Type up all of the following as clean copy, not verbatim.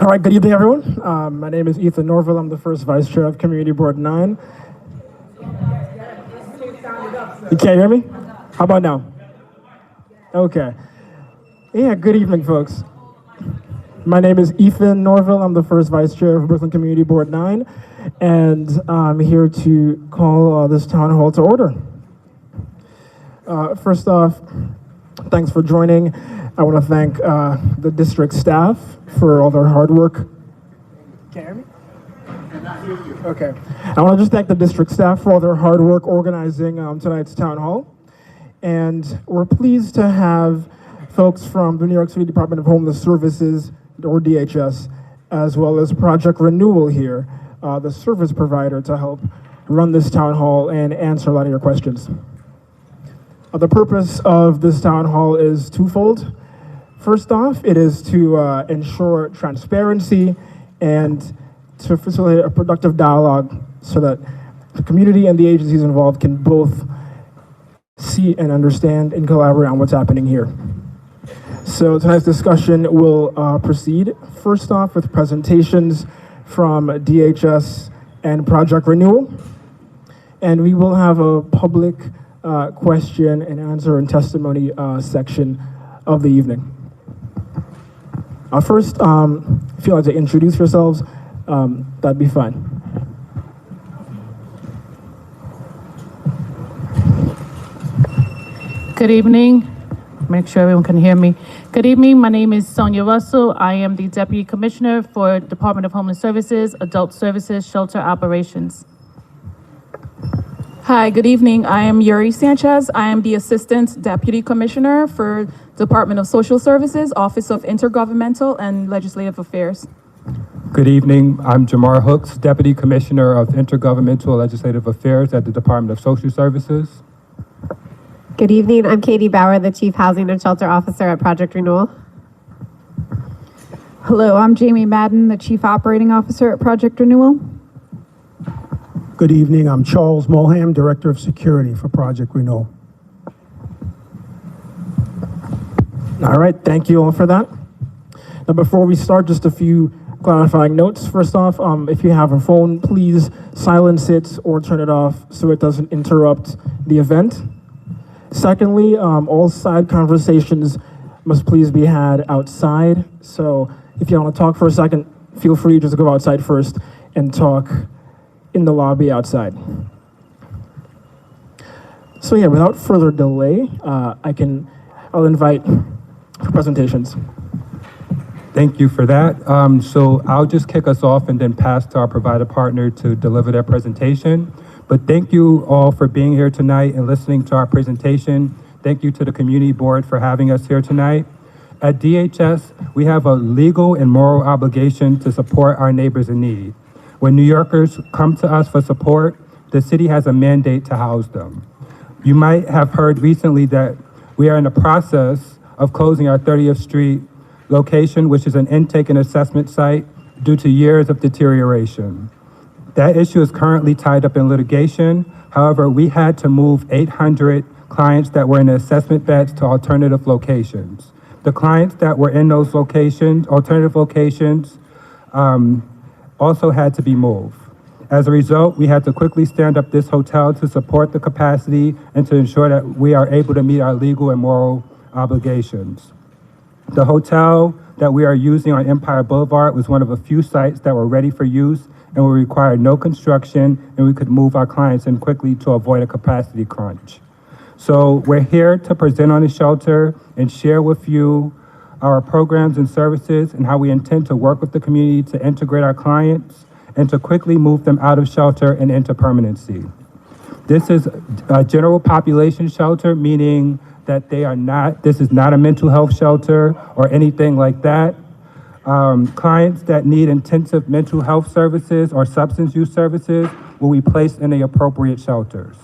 All right, good evening, everyone. My name is Ethan Norville. I'm the first vice chair of Community Board 9. You can't hear me? How about now? Okay. Yeah, good evening, folks. My name is Ethan Norville. I'm the first vice chair of Brooklyn Community Board 9, and I'm here to call this town hall to order. First off, thanks for joining. I want to thank the district staff for all their hard work. Can you hear me? Okay. I want to just thank the district staff for all their hard work organizing tonight's town hall. And we're pleased to have folks from the New York City Department of Homeless Services, or DHS, as well as Project Renewal here, the service provider, to help run this town hall and answer a lot of your questions. The purpose of this town hall is twofold. First off, it is to ensure transparency and to facilitate a productive dialogue so that the community and the agencies involved can both see and understand and collaborate on what's happening here. So tonight's discussion will proceed first off with presentations from DHS and Project Renewal, and we will have a public question and answer and testimony section of the evening. First, if you'd like to introduce yourselves, that'd be fine. Good evening. Make sure everyone can hear me. Good evening. My name is Sonia Russell. I am the Deputy Commissioner for Department of Homeless Services, Adult Services, Shelter Operations. Hi, good evening. I am Yuri Sanchez. I am the Assistant Deputy Commissioner for Department of Social Services, Office of Intergovernmental and Legislative Affairs. Good evening. I'm Jamar Hooks, Deputy Commissioner of Intergovernmental Legislative Affairs at the Department of Social Services. Good evening. I'm Katie Bauer, the Chief Housing and Shelter Officer at Project Renewal. Hello, I'm Jamie Madden, the Chief Operating Officer at Project Renewal. Good evening. I'm Charles Mulham, Director of Security for Project Renewal. All right, thank you all for that. Now, before we start, just a few clarifying notes. First off, if you have a phone, please silence it or turn it off so it doesn't interrupt the event. Secondly, all side conversations must please be had outside. So if you want to talk for a second, feel free just to go outside first and talk in the lobby outside. So yeah, without further delay, I'll invite for presentations. Thank you for that. So I'll just kick us off and then pass to our provider partner to deliver their presentation. But thank you all for being here tonight and listening to our presentation. Thank you to the community board for having us here tonight. At DHS, we have a legal and moral obligation to support our neighbors in need. When New Yorkers come to us for support, the city has a mandate to house them. You might have heard recently that we are in the process of closing our 30th Street location, which is an intake and assessment site, due to years of deterioration. That issue is currently tied up in litigation. However, we had to move 800 clients that were in the assessment beds to alternative locations. The clients that were in those locations, alternative locations, also had to be moved. As a result, we had to quickly stand up this hotel to support the capacity and to ensure that we are able to meet our legal and moral obligations. The hotel that we are using on Empire Boulevard was one of a few sites that were ready for use and will require no construction, and we could move our clients in quickly to avoid a capacity crunch. So we're here to present on the shelter and share with you our programs and services and how we intend to work with the community to integrate our clients and to quickly move them out of shelter and into permanency. This is a general population shelter, meaning that this is not a mental health shelter or anything like that. Clients that need intensive mental health services or substance use services will be placed in the appropriate shelters.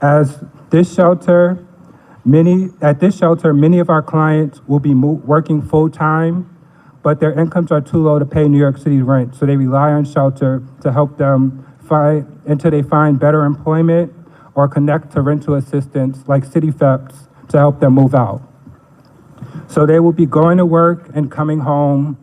At this shelter, many of our clients will be working full-time, but their incomes are too low to pay New York City rent, so they rely on shelter to help them until they find better employment or connect to rental assistance like City FEPS to help them move out. So they will be going to work and coming home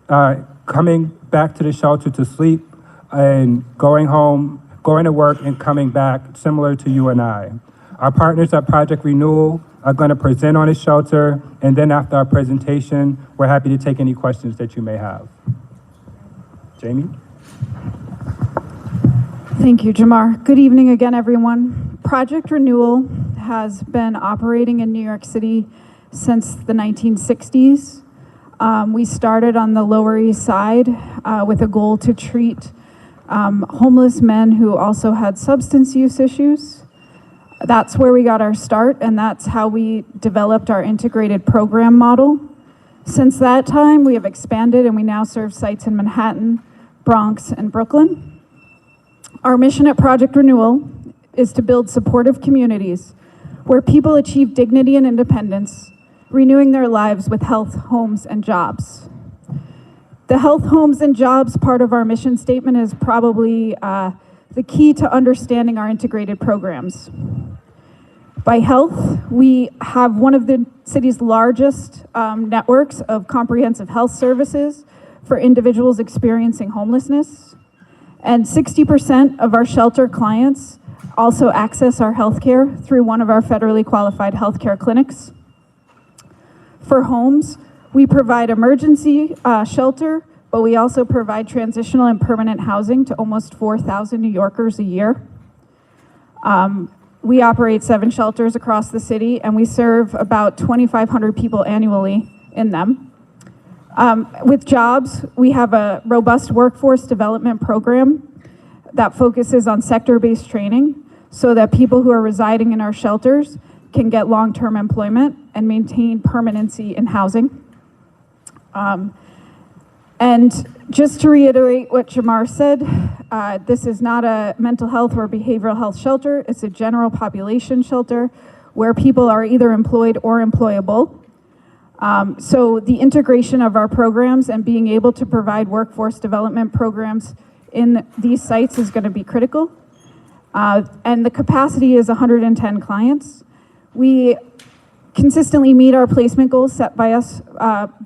coming back to the shelter to sleep and going home, going to work and coming back, similar to you and I. Our partners at Project Renewal are going to present on the shelter, and then after our presentation, we're happy to take any questions that you may have. Jamie? Thank you, Jamar. Good evening again, everyone. Project Renewal has been operating in New York City since the 1960s. We started on the Lower East Side with a goal to treat homeless men who also had substance use issues. That's where we got our start, and that's how we developed our integrated program model. Since that time, we have expanded and we now serve sites in Manhattan, Bronx, and Brooklyn. Our mission at Project Renewal is to build supportive communities where people achieve dignity and independence, renewing their lives with health, homes, and jobs. The health, homes, and jobs part of our mission statement is probably the key to understanding our integrated programs. By health, we have one of the city's largest networks of comprehensive health services for individuals experiencing homelessness. And 60% of our shelter clients also access our healthcare through one of our federally qualified healthcare clinics. For homes, we provide emergency shelter, but we also provide transitional and permanent housing to almost 4,000 New Yorkers a year. We operate 7 shelters across the city, and we serve about 2,500 people annually in them. With jobs, we have a robust workforce development program that focuses on sector-based training so that people who are residing in our shelters can get long-term employment and maintain permanency in housing. And just to reiterate what Jamar said, this is not a mental health or behavioral health shelter. It's a general population shelter where people are either employed or employable. So the integration of our programs and being able to provide workforce development programs in these sites is going to be critical. And the capacity is 110 clients. We consistently meet our placement goals set by us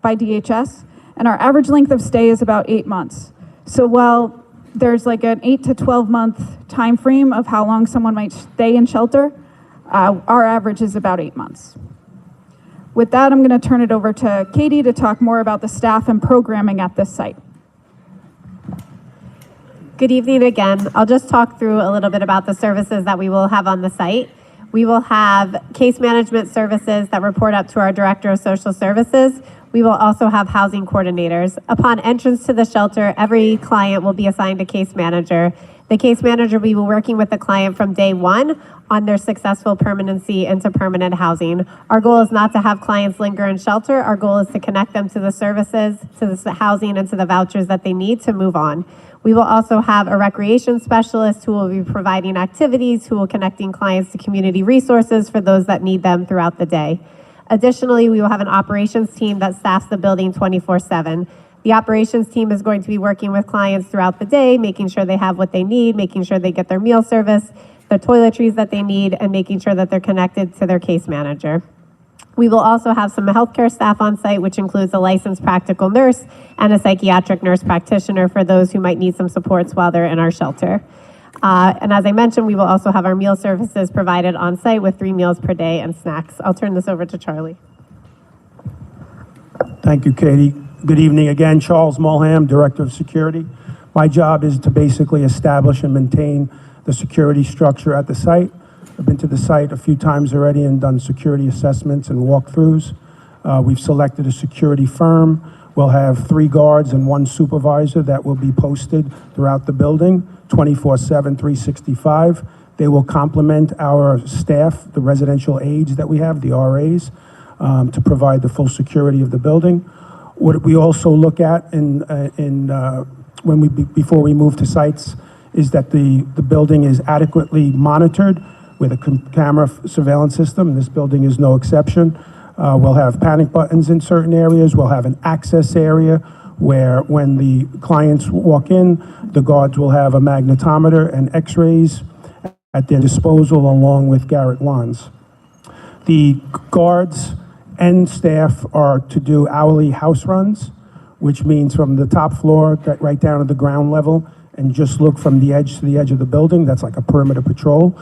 by DHS, and our average length of stay is about 8 months. So while there's like an 8 to 12 month time frame of how long someone might stay in shelter, our average is about 8 months. With that, I'm going to turn it over to Katie to talk more about the staff and programming at this site. Good evening again. I'll just talk through a little bit about the services that we will have on the site. We will have case management services that report up to our Director of Social Services. We will also have housing coordinators. Upon entrance to the shelter, every client will be assigned a case manager. The case manager will be working with the client from day one on their successful permanency into permanent housing. Our goal is not to have clients linger in shelter. Our goal is to connect them to the services, to the housing, and to the vouchers that they need to move on. We will also have a recreation specialist who will be providing activities, who will connecting clients to community resources for those that need them throughout the day. Additionally, we will have an operations team that staffs the building 24/7. The operations team is going to be working with clients throughout the day, making sure they have what they need, making sure they get their meal service, their toiletries that they need, and making sure that they're connected to their case manager. We will also have some healthcare staff on site, which includes a licensed practical nurse and a psychiatric nurse practitioner for those who might need some supports while they're in our shelter. And as I mentioned, we will also have our meal services provided on site with 3 meals per day and snacks. I'll turn this over to Charlie. Thank you, Katie. Good evening again. Charles Mulham, Director of Security. My job is to basically establish and maintain the security structure at the site. I've been to the site a few times already and done security assessments and walkthroughs. We've selected a security firm. We'll have 3 guards and 1 supervisor that will be posted throughout the building, 24/7, 365. They will complement our staff, the residential aides that we have, the RAs, to provide the full security of the building. What we also look at before we move to sites is that the building is adequately monitored with a camera surveillance system, and this building is no exception. We'll have panic buttons in certain areas. We'll have an access area where when the clients walk in, the guards will have a magnetometer and x-rays at their disposal along with Garrett wands. The guards and staff are to do hourly house runs which means from the top floor right down to the ground level, and just look from the edge to the edge of the building. That's like a perimeter patrol.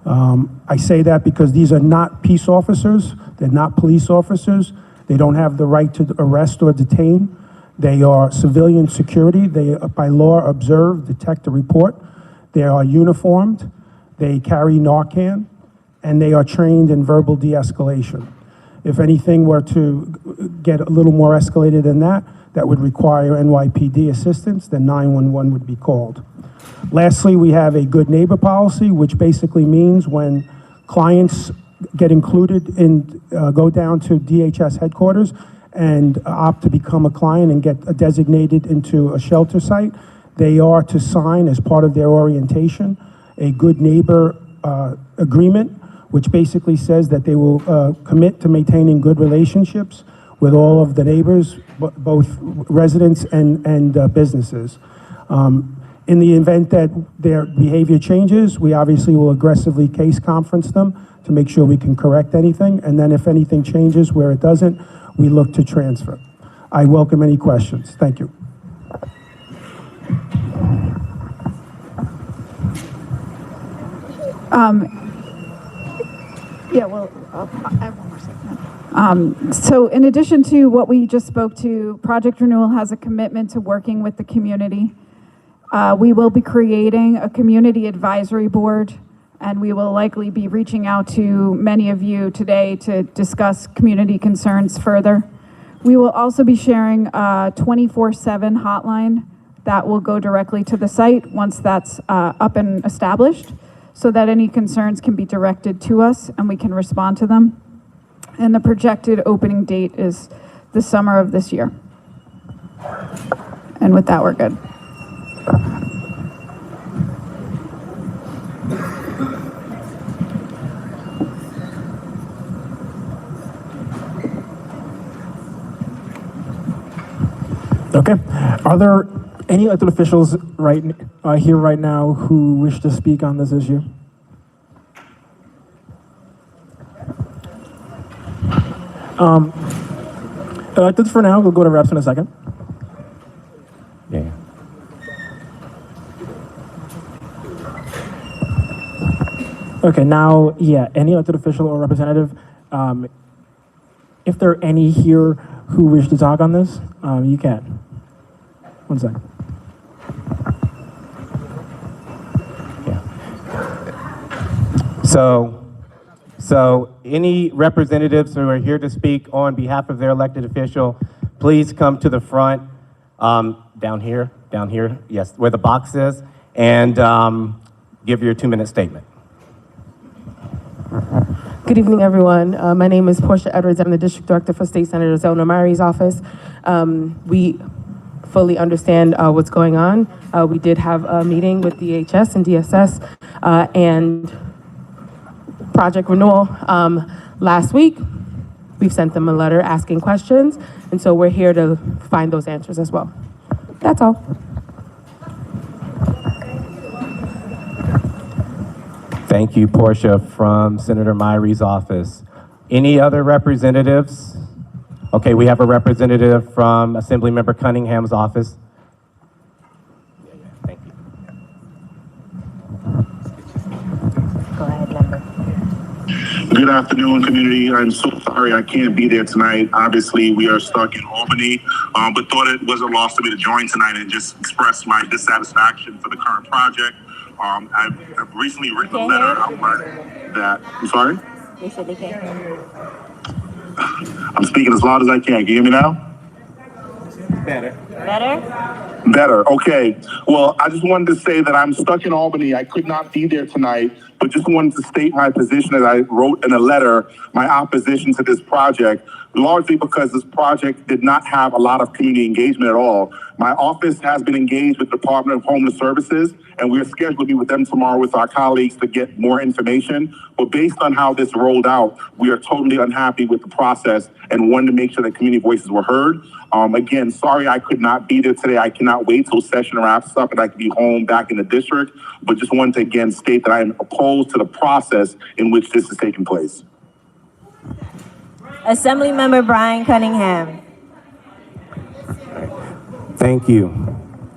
I say that because these are not peace officers. They're not police officers. They don't have the right to arrest or detain. They are civilian security. They, by law, observe, detect, and report. They are uniformed. They carry Narcan, and they are trained in verbal de-escalation. If anything were to get a little more escalated than that, that would require NYPD assistance, then 911 would be called. Lastly, we have a good neighbor policy, which basically means when clients get included in, go down to DHS headquarters and opt to become a client and get designated into a shelter site, they are to sign as part of their orientation a good neighbor agreement, which basically says that they will commit to maintaining good relationships with all of the neighbors, both residents and businesses. In the event that their behavior changes, we obviously will aggressively case conference them to make sure we can correct anything. And then if anything changes where it doesn't, we look to transfer. I welcome any questions. Thank you. Yeah, well, I have one more second. So in addition to what we just spoke to, Project Renewal has a commitment to working with the community. We will be creating a community advisory board, and we will likely be reaching out to many of you today to discuss community concerns further. We will also be sharing a 24/7 hotline that will go directly to the site once that's up and established, so that any concerns can be directed to us and we can respond to them. And the projected opening date is the summer of this year. And with that, we're good. Okay. Are there any elected officials here right now who wish to speak on this issue? Electeds for now. We'll go to reps in a second. Yeah. Okay, now, yeah, any elected official or representative, if there are any here who wish to talk on this, you can. One second. Yeah. So any representatives who are here to speak on behalf of their elected official, please come to the front, down here, yes, where the box is, and give your 2-minute statement. Good evening, everyone. My name is Portia Edwards. I'm the District Director for State Senator Zelna Myri's office. We fully understand what's going on. We did have a meeting with DHS and DSS and Project Renewal last week. We've sent them a letter asking questions, and so we're here to find those answers as well. That's all. Thank you, Portia, from Senator Myri's office. Any other representatives? Okay, we have a representative from Assemblymember Cunningham's office. Thank you. Go ahead, member. Good afternoon, community. I'm so sorry I can't be there tonight. Obviously, we are stuck in Albany, but thought it was a loss to me to join tonight and just express my dissatisfaction for the current project. I've recently written a letter outlining that. I'm sorry? They said they can't hear you. I'm speaking as loud as I can. Can you hear me now? Better? Better. Okay. Well, I just wanted to say that I'm stuck in Albany. I could not be there tonight, but just wanted to state my position as I wrote in a letter, my opposition to this project, largely because this project did not have a lot of community engagement at all. My office has been engaged with the Department of Homeless Services, and we're scheduled to be with them tomorrow with our colleagues to get more information. But based on how this rolled out, we are totally unhappy with the process and wanted to make sure that community voices were heard. Again, sorry I could not be there today. I cannot wait till session wraps up and I can be home back in the district. But just wanted to again state that I am opposed to the process in which this is taking place. Assemblymember Brian Cunningham. Thank you.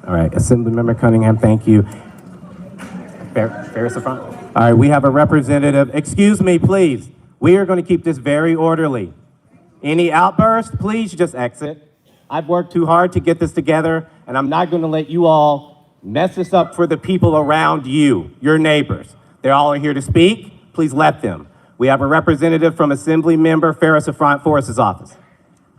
All right, Assemblymember Cunningham, thank you. Ferris up front. All right, we have a representative. Excuse me, please. We are going to keep this very orderly. Any outbursts, please just exit. I've worked too hard to get this together, and I'm not going to let you all mess this up for the people around you, your neighbors. They're all here to speak. Please let them. We have a representative from Assemblymember Ferris of Front Forest's office.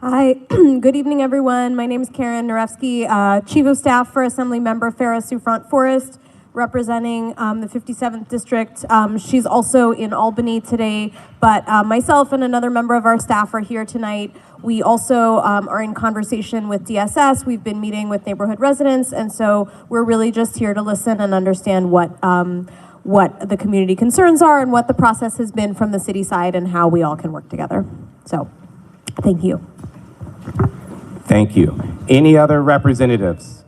Hi, good evening, everyone. My name is Karen Narevsky, Chief of Staff for Assemblymember Ferris Front Forest, representing the 57th District. She's also in Albany today, but myself and another member of our staff are here tonight. We also are in conversation with DSS. We've been meeting with neighborhood residents, and so we're really just here to listen and understand what the community concerns are and what the process has been from the city side and how we all can work together. So, thank you. Thank you. Any other representatives?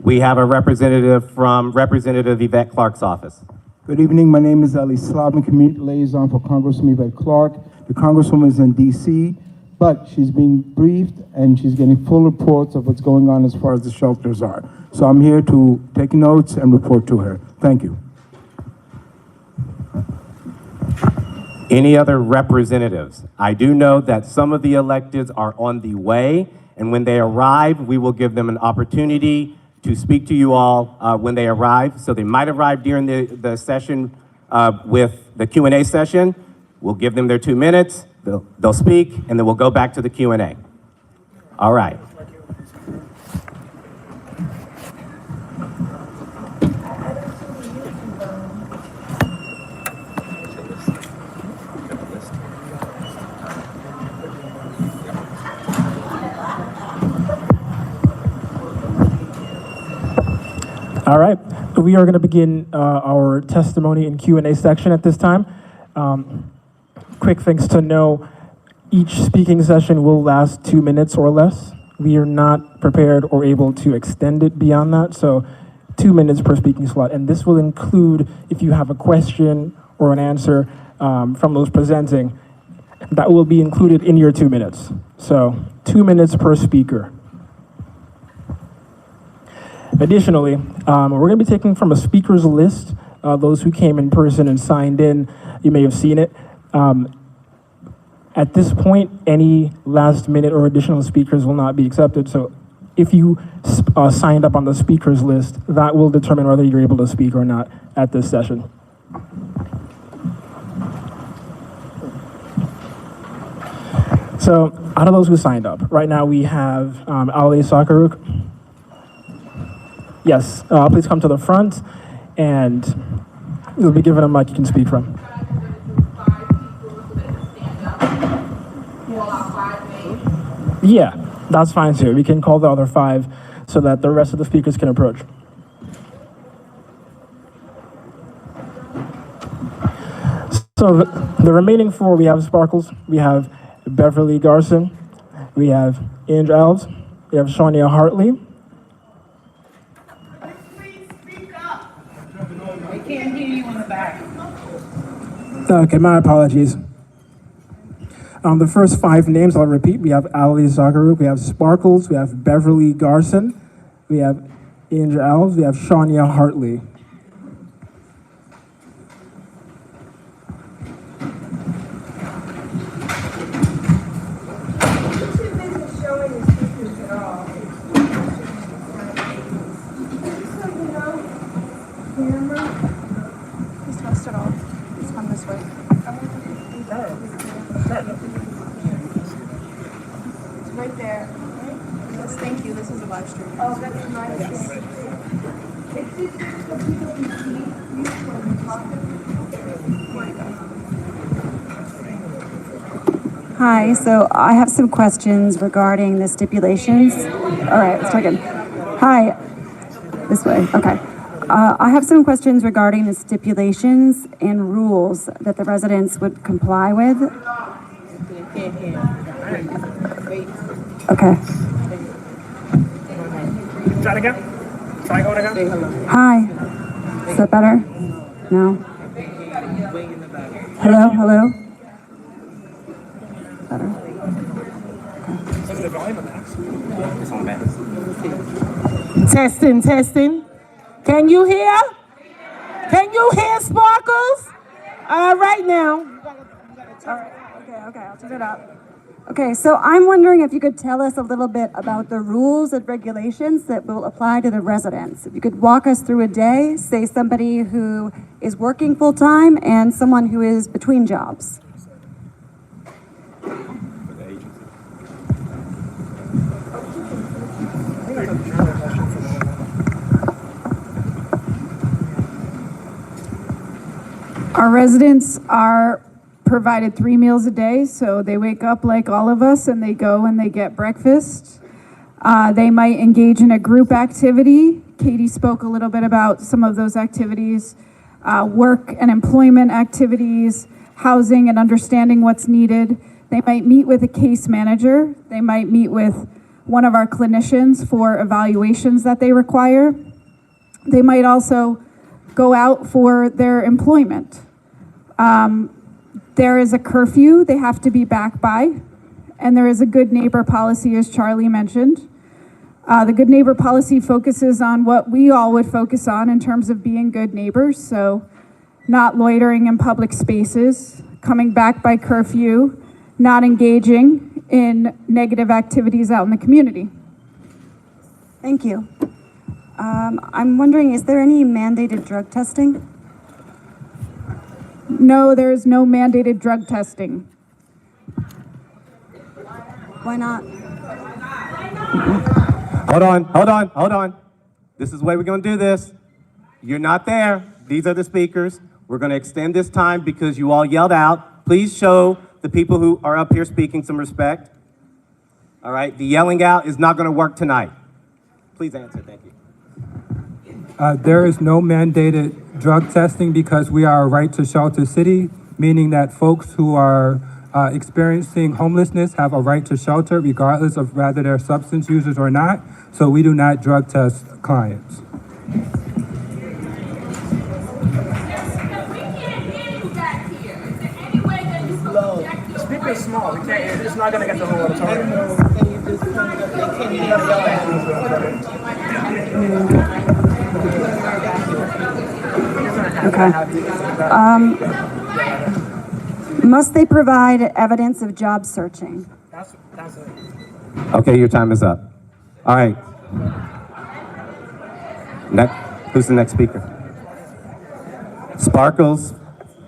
We have a representative from Representative Yvette Clark's office. Good evening. My name is Ali Slavin, Community Liaison for Congresswoman Yvette Clark. The Congresswoman is in D.C., but she's being briefed and she's getting full reports of what's going on as far as the shelters are. So I'm here to take notes and report to her. Thank you. Any other representatives? I do know that some of the electeds are on the way, and when they arrive, we will give them an opportunity to speak to you all when they arrive. So they might arrive during the session with the Q&A session. We'll give them their 2 minutes, they'll speak, and then we'll go back to the Q&A. All right. All right, we are going to begin our testimony and Q&A section at this time. Quick things to know, each speaking session will last 2 minutes or less. We are not prepared or able to extend it beyond that, so 2 minutes per speaking slot. And this will include, if you have a question or an answer from those presenting, that will be included in your 2 minutes. So 2 minutes per speaker. Additionally, we're going to be taking from a speakers list, those who came in person and signed in. You may have seen it. At this point, any last minute or additional speakers will not be accepted. So if you signed up on the speakers list, that will determine whether you're able to speak or not at this session. So out of those who signed up, right now we have Ali Sakaruk. Yes, please come to the front, and you'll be given a mic you can speak from. Yeah, that's fine too. We can call the other 5 so that the rest of the speakers can approach. So the remaining 4, we have Sparkles, we have Beverly Garson, we have Angel Alves, we have Shania Hartley. Can't hear you in the back. Okay, my apologies. The first 5 names, I'll repeat. We have Ali Zagaruk, we have Sparkles, we have Beverly Garson, we have Angel Alves, we have Shania Hartley. Right there. Yes, thank you. This is a live stream. Oh, that's nice. Yes. Hi, so I have some questions regarding the stipulations. All right, let's try again. Hi, this way, okay. I have some questions regarding the stipulations and rules that the residents would comply with. Okay. Try it again. Try going again. Hi. Is that better? No? Hello? Hello? Better. Is the volume max? It's on max. Testing, testing. Can you hear? Can you hear, Sparkles? Right now. All right, okay, I'll turn it up. Okay, so I'm wondering if you could tell us a little bit about the rules and regulations that will apply to the residents. If you could walk us through a day, say somebody who is working full-time and someone who is between jobs. Our residents are provided 3 meals a day, so they wake up like all of us and they go and they get breakfast. They might engage in a group activity. Katie spoke a little bit about some of those activities, work and employment activities, housing and understanding what's needed. They might meet with a case manager. They might meet with one of our clinicians for evaluations that they require. They might also go out for their employment. There is a curfew they have to be back by, and there is a good neighbor policy, as Charlie mentioned. The good neighbor policy focuses on what we all would focus on in terms of being good neighbors, so not loitering in public spaces, coming back by curfew, not engaging in negative activities out in the community. Thank you. I'm wondering, is there any mandated drug testing? No, there is no mandated drug testing. Why not? Hold on. This is the way we're gonna do this. You're not there. These are the speakers. We're gonna extend this time because you all yelled out. Please show the people who are up here speaking some respect. All right, the yelling out is not gonna work tonight. Please answer, thank you. There is no mandated drug testing because we are a right to shelter city, meaning that folks who are experiencing homelessness have a right to shelter regardless of whether they're substance users or not. So we do not drug test clients. The speaker is small. We can't. It's not gonna get the whole auditorium. Okay. Must they provide evidence of job searching? That's it. Okay, your time is up. All right. Next, who's the next speaker? Sparkles.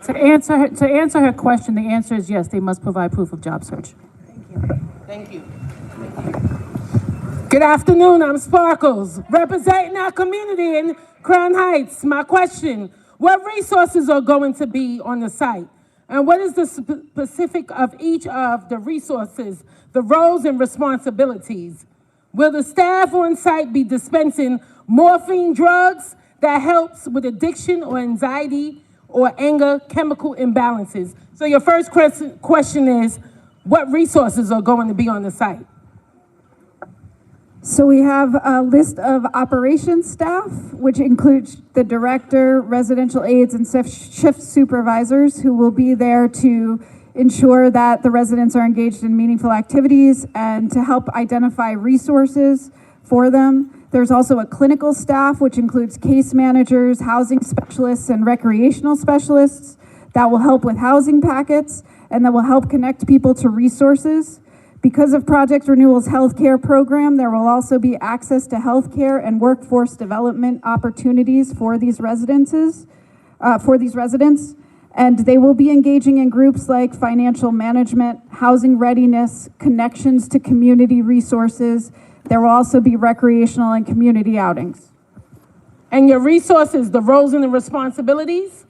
To answer her question, the answer is yes, they must provide proof of job search. Thank you. Good afternoon, I'm Sparkles, representing our community in Crown Heights. My question, what resources are going to be on the site? And what is the specific of each of the resources, the roles and responsibilities? Will the staff on site be dispensing morphine drugs that helps with addiction or anxiety or anger chemical imbalances? So your first question is, what resources are going to be on the site? So we have a list of operations staff, which includes the director, residential aides, and shift supervisors who will be there to ensure that the residents are engaged in meaningful activities and to help identify resources for them. There's also a clinical staff, which includes case managers, housing specialists, and recreational specialists that will help with housing packets and that will help connect people to resources. Because of Project Renewal's healthcare program, there will also be access to healthcare and workforce development opportunities for these residents, and they will be engaging in groups like financial management, housing readiness, connections to community resources. There will also be recreational and community outings. And your resources, the roles and the responsibilities?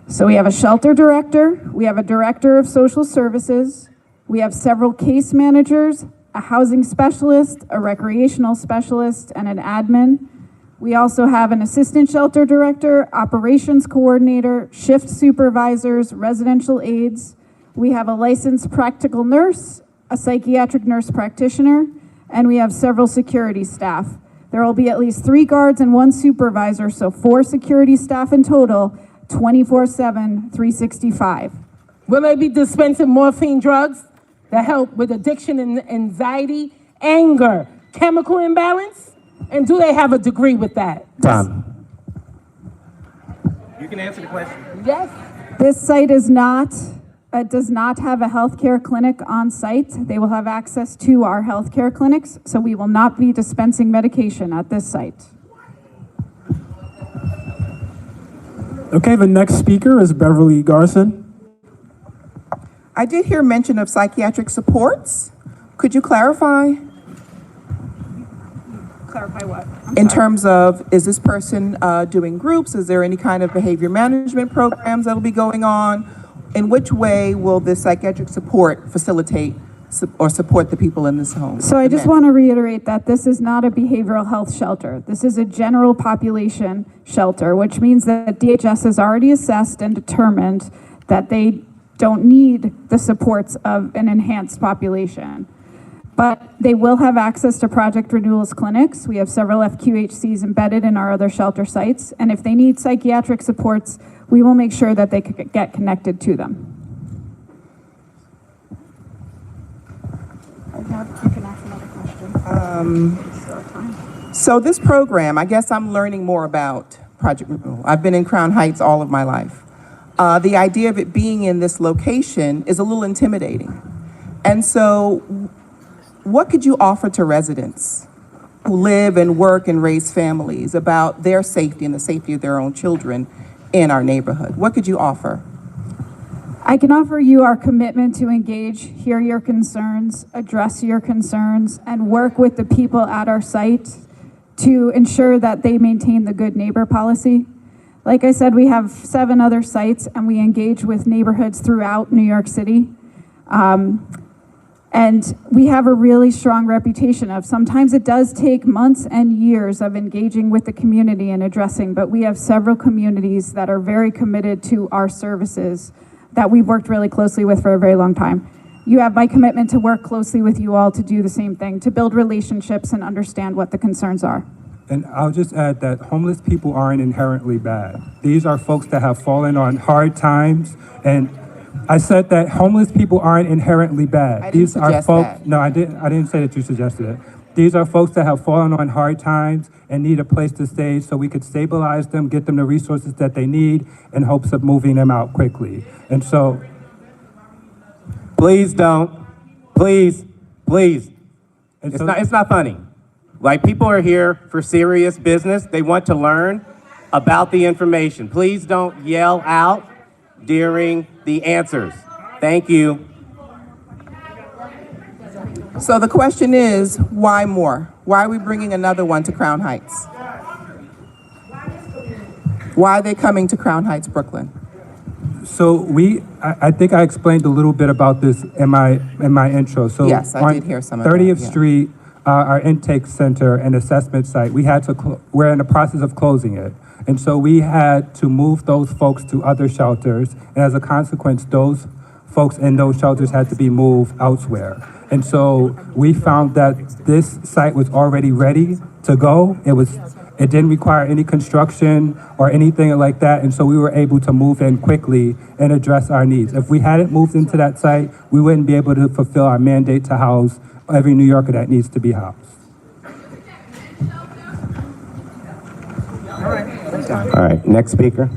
So we have a shelter director, we have a director of social services, we have several case managers, a housing specialist, a recreational specialist, and an admin. We also have an assistant shelter director, operations coordinator, shift supervisors, residential aides. We have a licensed practical nurse, a psychiatric nurse practitioner, and we have several security staff. There will be at least 3 guards and 1 supervisor, so 4 security staff in total, 24/7, 365. Will they be dispensing morphine drugs that help with addiction and anxiety, anger, chemical imbalance? And do they have a degree with that? Time. You can answer the question. Yes. This site does not have a healthcare clinic on site. They will have access to our healthcare clinics, so we will not be dispensing medication at this site. Okay, the next speaker is Beverly Garson. I did hear mention of psychiatric supports. Could you clarify? Clarify what? In terms of, is this person doing groups? Is there any kind of behavior management programs that'll be going on? In which way will this psychiatric support facilitate or support the people in this home? So I just want to reiterate that this is not a behavioral health shelter. This is a general population shelter, which means that DHS has already assessed and determined that they don't need the supports of an enhanced population. But they will have access to Project Renewal's clinics. We have several FQHCs embedded in our other shelter sites. And if they need psychiatric supports, we will make sure that they could get connected to them. You can ask another question. So this program, I guess I'm learning more about Project Renewal. I've been in Crown Heights all of my life. The idea of it being in this location is a little intimidating. And so what could you offer to residents who live and work and raise families about their safety and the safety of their own children in our neighborhood? What could you offer? I can offer you our commitment to engage, hear your concerns, address your concerns, and work with the people at our site to ensure that they maintain the good neighbor policy. Like I said, we have 7 other sites and we engage with neighborhoods throughout New York City. And we have a really strong reputation of sometimes it does take months and years of engaging with the community and addressing, but we have several communities that are very committed to our services that we've worked really closely with for a very long time. You have my commitment to work closely with you all to do the same thing, to build relationships and understand what the concerns are. And I'll just add that homeless people aren't inherently bad. These are folks that have fallen on hard times, and I said that homeless people aren't inherently bad. These are folks. No, I didn't say that you suggested it. These are folks that have fallen on hard times and need a place to stay, so we could stabilize them, get them the resources that they need in hopes of moving them out quickly. And so, please don't. Please. It's not funny. Like, people are here for serious business. They want to learn about the information. Please don't yell out during the answers. Thank you. So the question is, why more? Why are we bringing another one to Crown Heights? Why are they coming to Crown Heights, Brooklyn? So I think I explained a little bit about this in my intro. So yes, I did hear some of that. 30th Street, our intake center and assessment site, we're in the process of closing it. And so we had to move those folks to other shelters. And as a consequence, those folks in those shelters had to be moved elsewhere. And so we found that this site was already ready to go. It didn't require any construction or anything like that. And so we were able to move in quickly and address our needs. If we hadn't moved into that site, we wouldn't be able to fulfill our mandate to house every New Yorker that needs to be housed. All right, next speaker.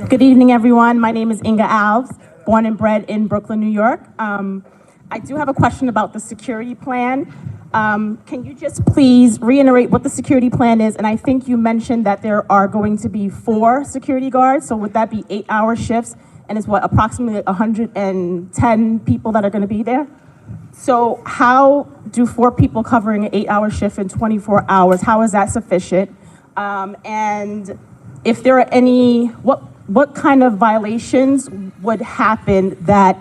Good evening, everyone. My name is Inga Alves, born and bred in Brooklyn, New York. I do have a question about the security plan. Can you just please reiterate what the security plan is? And I think you mentioned that there are going to be 4 security guards. So would that be 8-hour shifts? And it's approximately 110 people that are going to be there? So how do 4 people covering an 8-hour shift in 24 hours, how is that sufficient? And if there are any, what kind of violations would happen that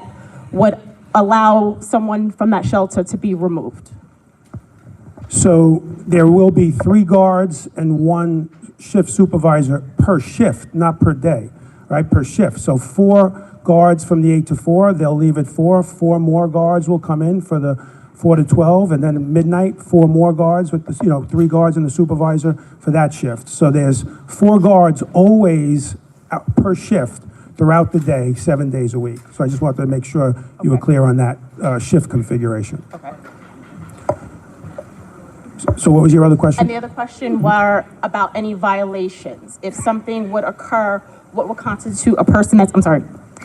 would allow someone from that shelter to be removed? So there will be 3 guards and 1 shift supervisor per shift, not per day, right? Per shift. So 4 guards from the 8 to 4, they'll leave at 4. 4 more guards will come in for the 4 to 12, and then at midnight, 4 more guards with the, 3 guards and the supervisor for that shift. So there's 4 guards always per shift throughout the day, 7 days a week. So I just wanted to make sure you were clear on that shift configuration. Okay. So what was your other question? And the other question were about any violations. If something would occur, what would constitute a person that's, I'm sorry,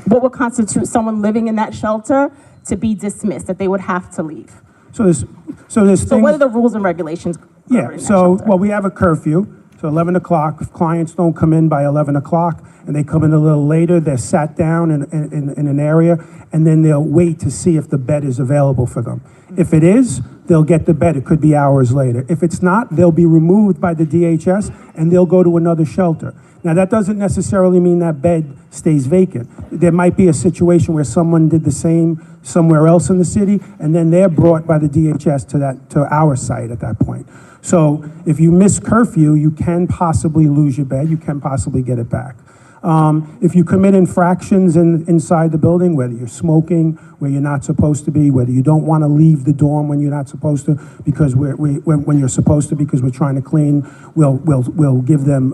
what would constitute someone living in that shelter to be dismissed, that they would have to leave? So what are the rules and regulations? Yeah, so, well, we have a curfew, so 11 o'clock. If clients don't come in by 11 o'clock and they come in a little later, they're sat down in an area, and then they'll wait to see if the bed is available for them. If it is, they'll get the bed. It could be hours later. If it's not, they'll be removed by the DHS and they'll go to another shelter. Now, that doesn't necessarily mean that bed stays vacant. There might be a situation where someone did the same somewhere else in the city, and then they're brought by the DHS to our site at that point. So if you miss curfew, you can possibly lose your bed. You can possibly get it back. If you commit infractions inside the building, whether you're smoking where you're not supposed to be, whether you don't want to leave the dorm when you're not supposed to, because when you're supposed to, because we're trying to clean, we'll give them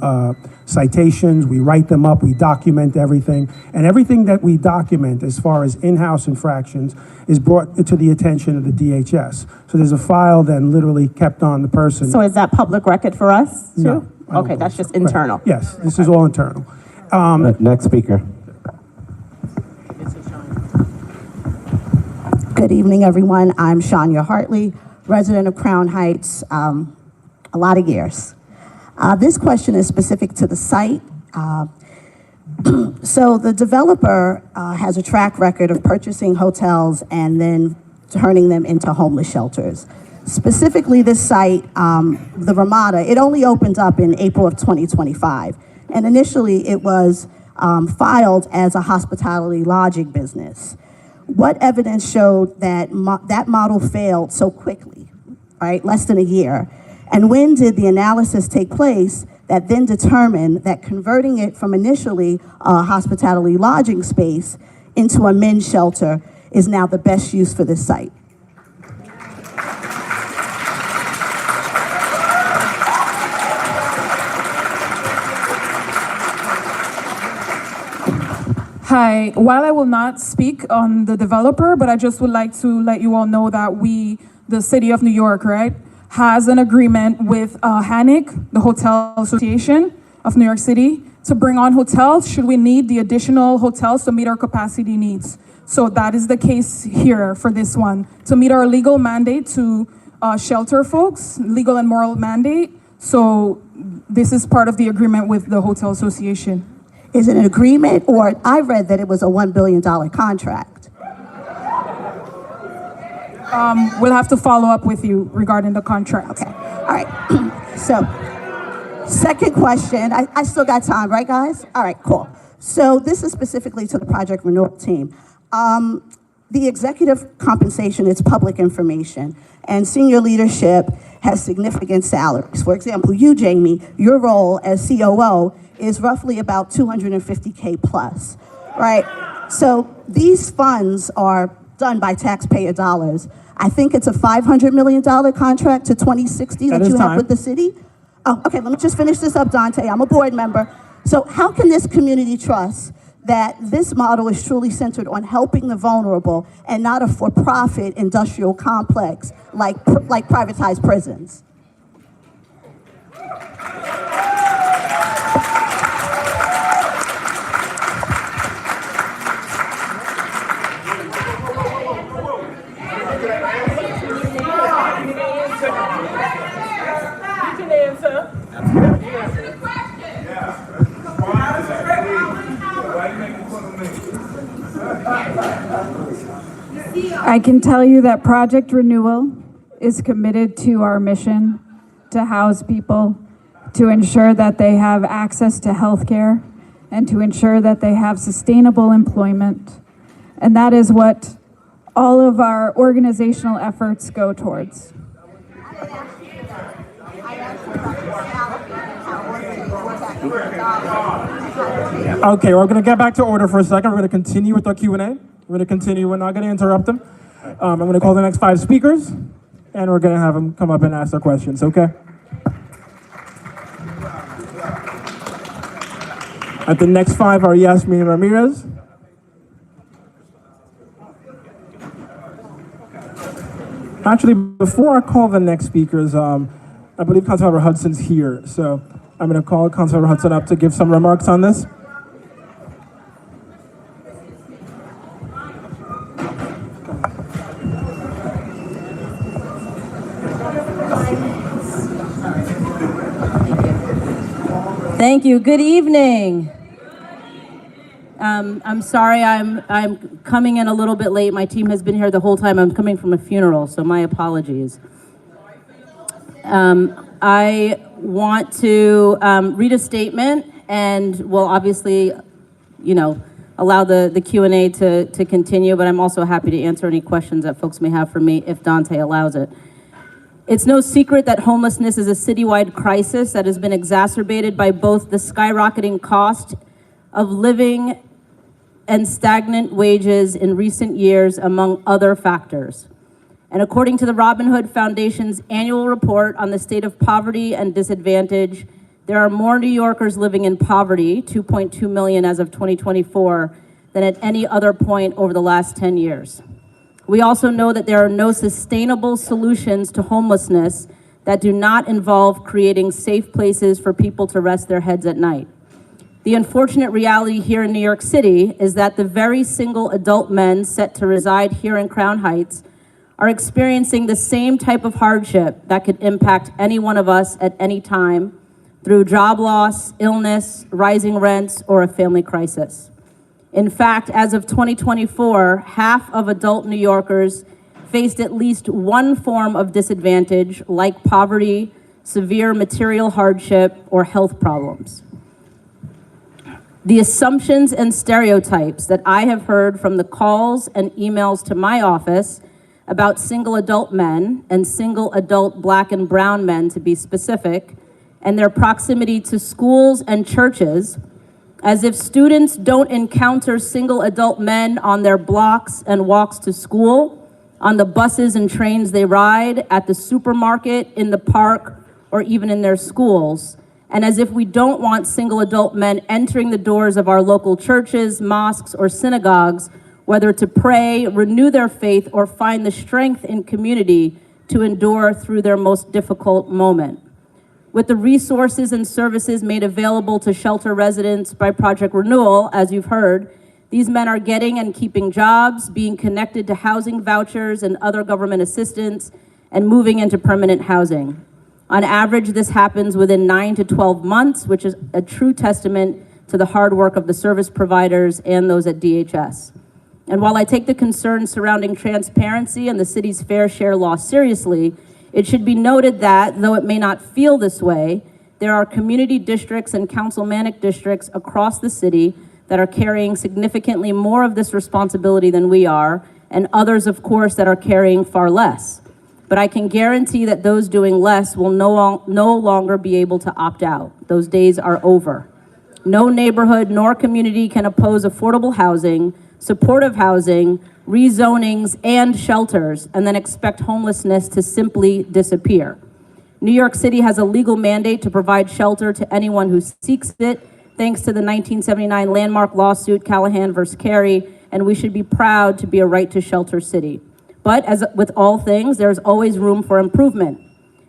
citations. We write them up. We document everything, and everything that we document as far as in-house infractions is brought to the attention of the DHS. So there's a file then literally kept on the person. So is that public record for us too? No. Okay, that's just internal. Right. Yes, this is all internal. Next speaker. Good evening, everyone. I'm Shania Hartley, resident of Crown Heights, a lot of years. This question is specific to the site. So the developer has a track record of purchasing hotels and then turning them into homeless shelters. Specifically, this site, the Ramada, it only opened up in April of 2025. And initially, it was filed as a hospitality lodging business. What evidence showed that that model failed so quickly, right? Less than a year. And when did the analysis take place that then determined that converting it from initially a hospitality lodging space into a men's shelter is now the best use for this site? Hi, while I will not speak on the developer, but I just would like to let you all know that we, the city of New York, right, has an agreement with HANIC, the Hotel Association of New York City, to bring on hotels should we need the additional hotels to meet our capacity needs. So that is the case here for this one, to meet our legal mandate to shelter folks, legal and moral mandate. So this is part of the agreement with the Hotel Association. Is it an agreement, or I read that it was a $1 billion contract? We'll have to follow up with you regarding the contract. Okay, all right. So, second question, I still got time, right, guys? All right, cool. So this is specifically to the project renewal team. The executive compensation is public information, and senior leadership has significant salaries. For example, you, Jamie, your role as COO is roughly about $250K plus, right? So these funds are done by taxpayer dollars. I think it's a $500 million contract to 2060 that you have with the city. Oh, okay, let me just finish this up, Dante. I'm a board member. So how can this community trust that this model is truly centered on helping the vulnerable and not a for-profit industrial complex like privatized prisons? I can tell you that Project Renewal is committed to our mission to house people, to ensure that they have access to health care, and to ensure that they have sustainable employment. And that is what all of our organizational efforts go towards. Okay, we're going to get back to order for a second. We're going to continue with our Q&A. We're going to continue. We're not going to interrupt them. I'm going to call the next 5 speakers, and we're going to have them come up and ask their questions, okay? At the next 5 are Yasmin Ramirez, Actually, before I call the next speakers, I believe Councilmember Hudson's here. So I'm going to call Councilmember Hudson up to give some remarks on this. Thank you. Good evening. I'm sorry I'm coming in a little bit late. My team has been here the whole time. I'm coming from a funeral, so my apologies. I want to read a statement, and we'll obviously, allow the Q&A to continue, but I'm also happy to answer any questions that folks may have for me if Dante allows it. It's no secret that homelessness is a citywide crisis that has been exacerbated by both the skyrocketing cost of living and stagnant wages in recent years, among other factors. And according to the Robin Hood Foundation's annual report on the state of poverty and disadvantage, there are more New Yorkers living in poverty, 2.2 million as of 2024, than at any other point over the last 10 years. We also know that there are no sustainable solutions to homelessness that do not involve creating safe places for people to rest their heads at night. The unfortunate reality here in New York City is that the very single adult men set to reside here in Crown Heights are experiencing the same type of hardship that could impact any one of us at any time through job loss, illness, rising rents, or a family crisis. In fact, as of 2024, half of adult New Yorkers faced at least one form of disadvantage, like poverty, severe material hardship, or health problems. The assumptions and stereotypes that I have heard from the calls and emails to my office about single adult men and single adult Black and brown men, to be specific, and their proximity to schools and churches, as if students don't encounter single adult men on their blocks and walks to school, on the buses and trains they ride, at the supermarket, in the park, or even in their schools, and as if we don't want single adult men entering the doors of our local churches, mosques, or synagogues, whether to pray, renew their faith, or find the strength in community to endure through their most difficult moment. With the resources and services made available to shelter residents by Project Renewal, as you've heard, these men are getting and keeping jobs, being connected to housing vouchers and other government assistance, and moving into permanent housing. On average, this happens within 9 to 12 months, which is a true testament to the hard work of the service providers and those at DHS. And while I take the concerns surrounding transparency and the city's fair share law seriously, it should be noted that, though it may not feel this way, there are community districts and councilmanic districts across the city that are carrying significantly more of this responsibility than we are, and others, of course, that are carrying far less. But I can guarantee that those doing less will no longer be able to opt out. Those days are over. No neighborhood nor community can oppose affordable housing, supportive housing, rezonings, and shelters, and then expect homelessness to simply disappear. New York City has a legal mandate to provide shelter to anyone who seeks it, thanks to the 1979 landmark lawsuit, Callahan versus Carey, and we should be proud to be a right to shelter city. But as with all things, there's always room for improvement.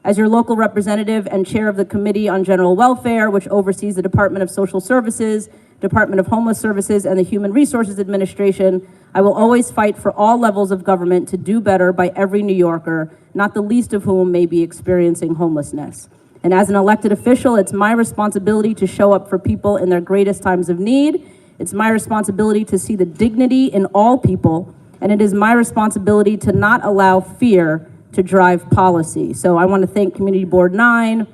As your local representative and chair of the Committee on General Welfare, which oversees the Department of Social Services, Department of Homeless Services, and the Human Resources Administration, I will always fight for all levels of government to do better by every New Yorker, not the least of whom may be experiencing homelessness. And as an elected official, it's my responsibility to show up for people in their greatest times of need. It's my responsibility to see the dignity in all people, and it is my responsibility to not allow fear to drive policy. So I want to thank Community Board 9,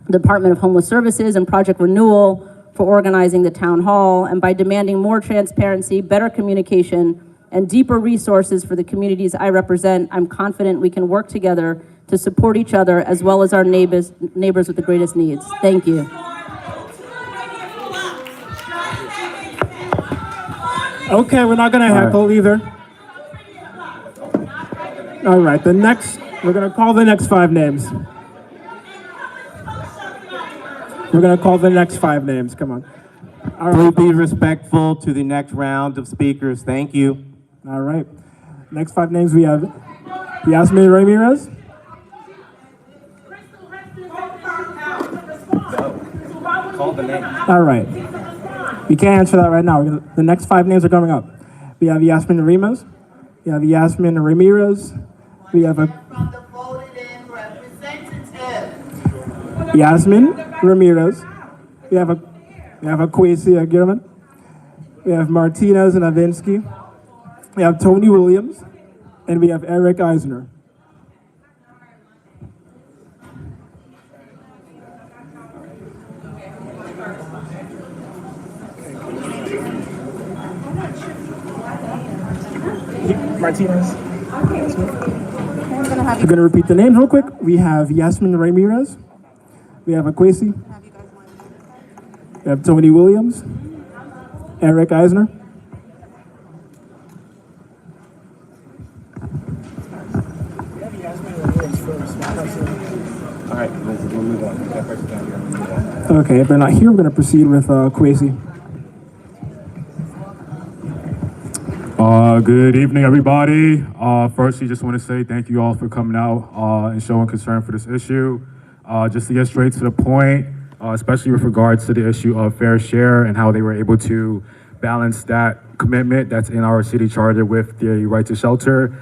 the Department of Homeless Services, and Project Renewal for organizing the town hall, and by demanding more transparency, better communication, and deeper resources for the communities I represent, I'm confident we can work together to support each other as well as our neighbors with the greatest needs. Thank you. Okay, we're not gonna heckle either. All right, we're gonna call the next 5 names. We're gonna call the next 5 names, come on. All right. Please be respectful to the next round of speakers, thank you. All right. Next 5 names we have Yasmin Ramirez. Call the name. All right. We can't answer that right now. The next 5 names are coming up. We have Yasmin Ramirez. We have Yasmin Ramirez. We have Yasmin Ramirez. We have Kwesi Agirman. We have Martinez and Avinsky. We have Tony Williams. And we have Eric Eisner. Martinez. We're going to repeat the names real quick. We have Yasmin Ramirez. We have Akwesi. We have Tony Williams. Eric Eisner. All right, we'll move on. That person down here. Okay, if they're not here, we're going to proceed with Kwesi. Good evening, everybody. Firstly, just want to say thank you all for coming out and showing concern for this issue. Just to get straight to the point, especially with regards to the issue of fair share and how they were able to balance that commitment that's in our city charter with the right to shelter.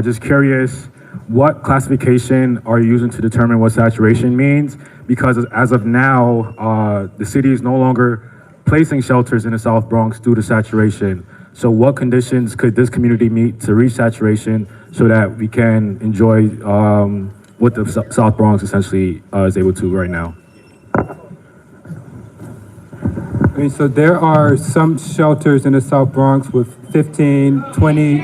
Just curious, what classification are you using to determine what saturation means? Because as of now, the city is no longer placing shelters in the South Bronx due to saturation. So what conditions could this community meet to reach saturation so that we can enjoy what the South Bronx essentially is able to right now? I mean, so there are some shelters in the South Bronx with 15, 20.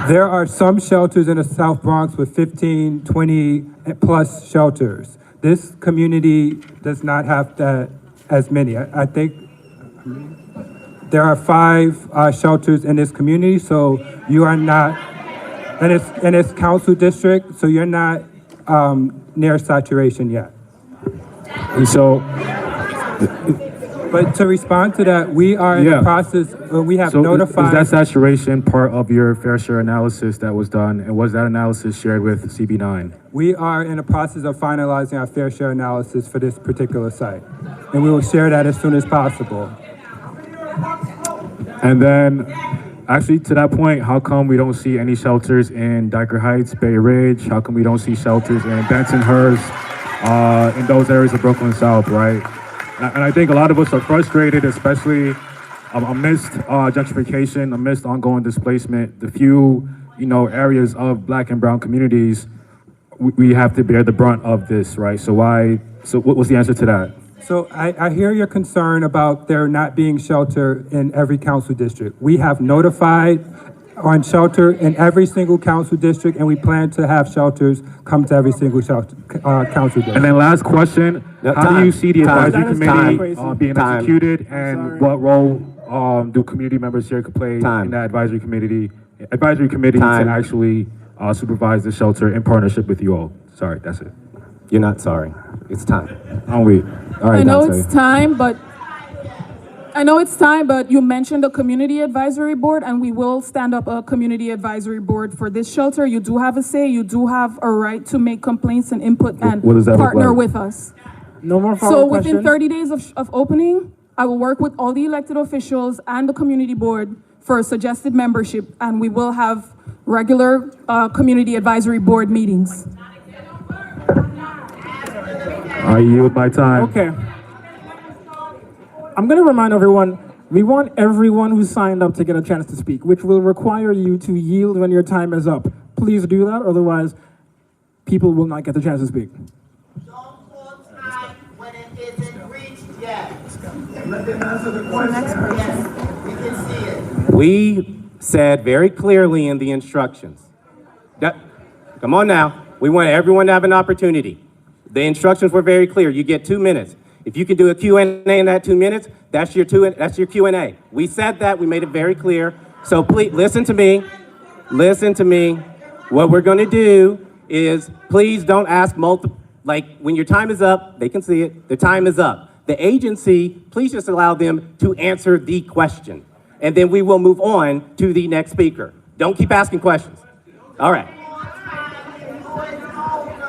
There are some shelters in the South Bronx with 15, 20 plus shelters. This community does not have that as many. I think there are 5 shelters in this community, so you are not, and it's council district, so you're not near saturation yet. And so, but to respond to that, we are in the process, we have notified. Is that saturation part of your fair share analysis that was done, and was that analysis shared with CB9? We are in the process of finalizing our fair share analysis for this particular site, and we will share that as soon as possible. And then, actually, to that point, how come we don't see any shelters in Dyker Heights, Bay Ridge? How come we don't see shelters in Bensonhurst, in those areas of Brooklyn South, right? And I think a lot of us are frustrated, especially amidst gentrification, amidst ongoing displacement. The few, areas of Black and brown communities, we have to bear the brunt of this, right? So what was the answer to that? So I hear your concern about there not being shelter in every council district. We have notified on shelter in every single council district, and we plan to have shelters come to every single shelter, council district. And then last question, how do you see the advisory committee being executed, and what role do community members here could play in that advisory committee to actually supervise the shelter in partnership with you all? Sorry, that's it. You're not sorry. It's time. All right, I know it's time, but you mentioned the community advisory board, and we will stand up a community advisory board for this shelter. You do have a say. You do have a right to make complaints and input and partner with us. No more So follow-up within questions? 30 days of opening, I will work with all the elected officials and the community board for a suggested membership, and we will have regular community advisory board meetings. I yield my time. Okay. I'm going to remind everyone, we want everyone who signed up to get a chance to speak, which will require you to yield when your time is up. Please do that, otherwise people will not get the chance to speak. We said very clearly in the instructions, come on now, we want everyone to have an opportunity. The instructions were very clear. You get 2 minutes. If you can do a Q&A in that 2 minutes, that's your Q&A. We said that, we made it very clear. So please, listen to me. What we're gonna do is, please don't ask multiple, like when your time is up, they can see it, the time is up. The agency, please just allow them to answer the question. and then we will move on to the next speaker. Don't keep asking questions. All right.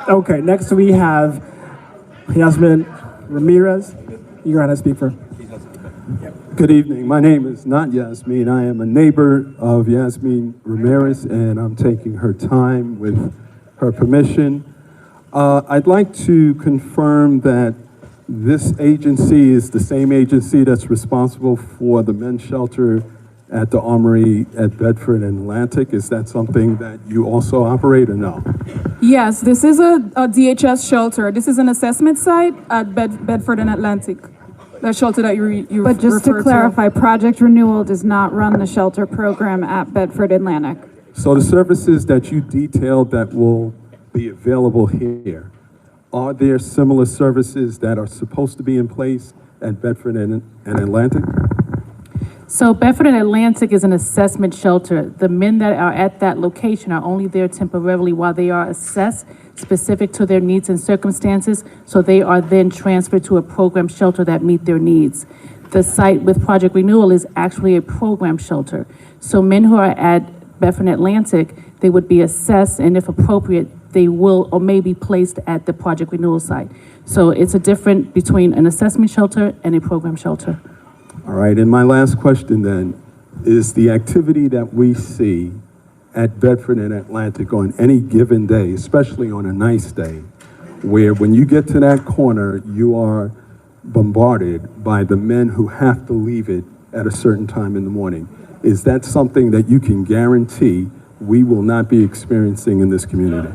Okay, next we have Yasmin Ramirez. You're on to speak for. Good evening. My name is not Yasmin. I am a neighbor of Yasmin Ramirez, and I'm taking her time with her permission. I'd like to confirm that this agency is the same agency that's responsible for the men's shelter at the Armory at Bedford and Atlantic. Is that something that you also operate or no? Yes, this is a DHS shelter. This is an assessment site at Bedford and Atlantic. That shelter that you But just to referred clarify, Project Renewal does not run the shelter program at Bedford Atlantic. So the services that you detailed that will be available here, are there similar services that are supposed to be in place at Bedford and Atlantic? So Bedford and Atlantic is an assessment shelter. The men that are at that location are only there temporarily while they are assessed specific to their needs and circumstances, so they are then transferred to a program shelter that meet their needs. The site with Project Renewal is actually a program shelter. So men who are at Bedford and Atlantic, they would be assessed, and if appropriate, they will or may be placed at the Project Renewal site. So it's a difference between an assessment shelter and a program shelter. All right, and my last question then is the activity that we see at Bedford and Atlantic on any given day, especially on a nice day, where when you get to that corner, you are bombarded by the men who have to leave it at a certain time in the morning. Is that something that you can guarantee we will not be experiencing in this community?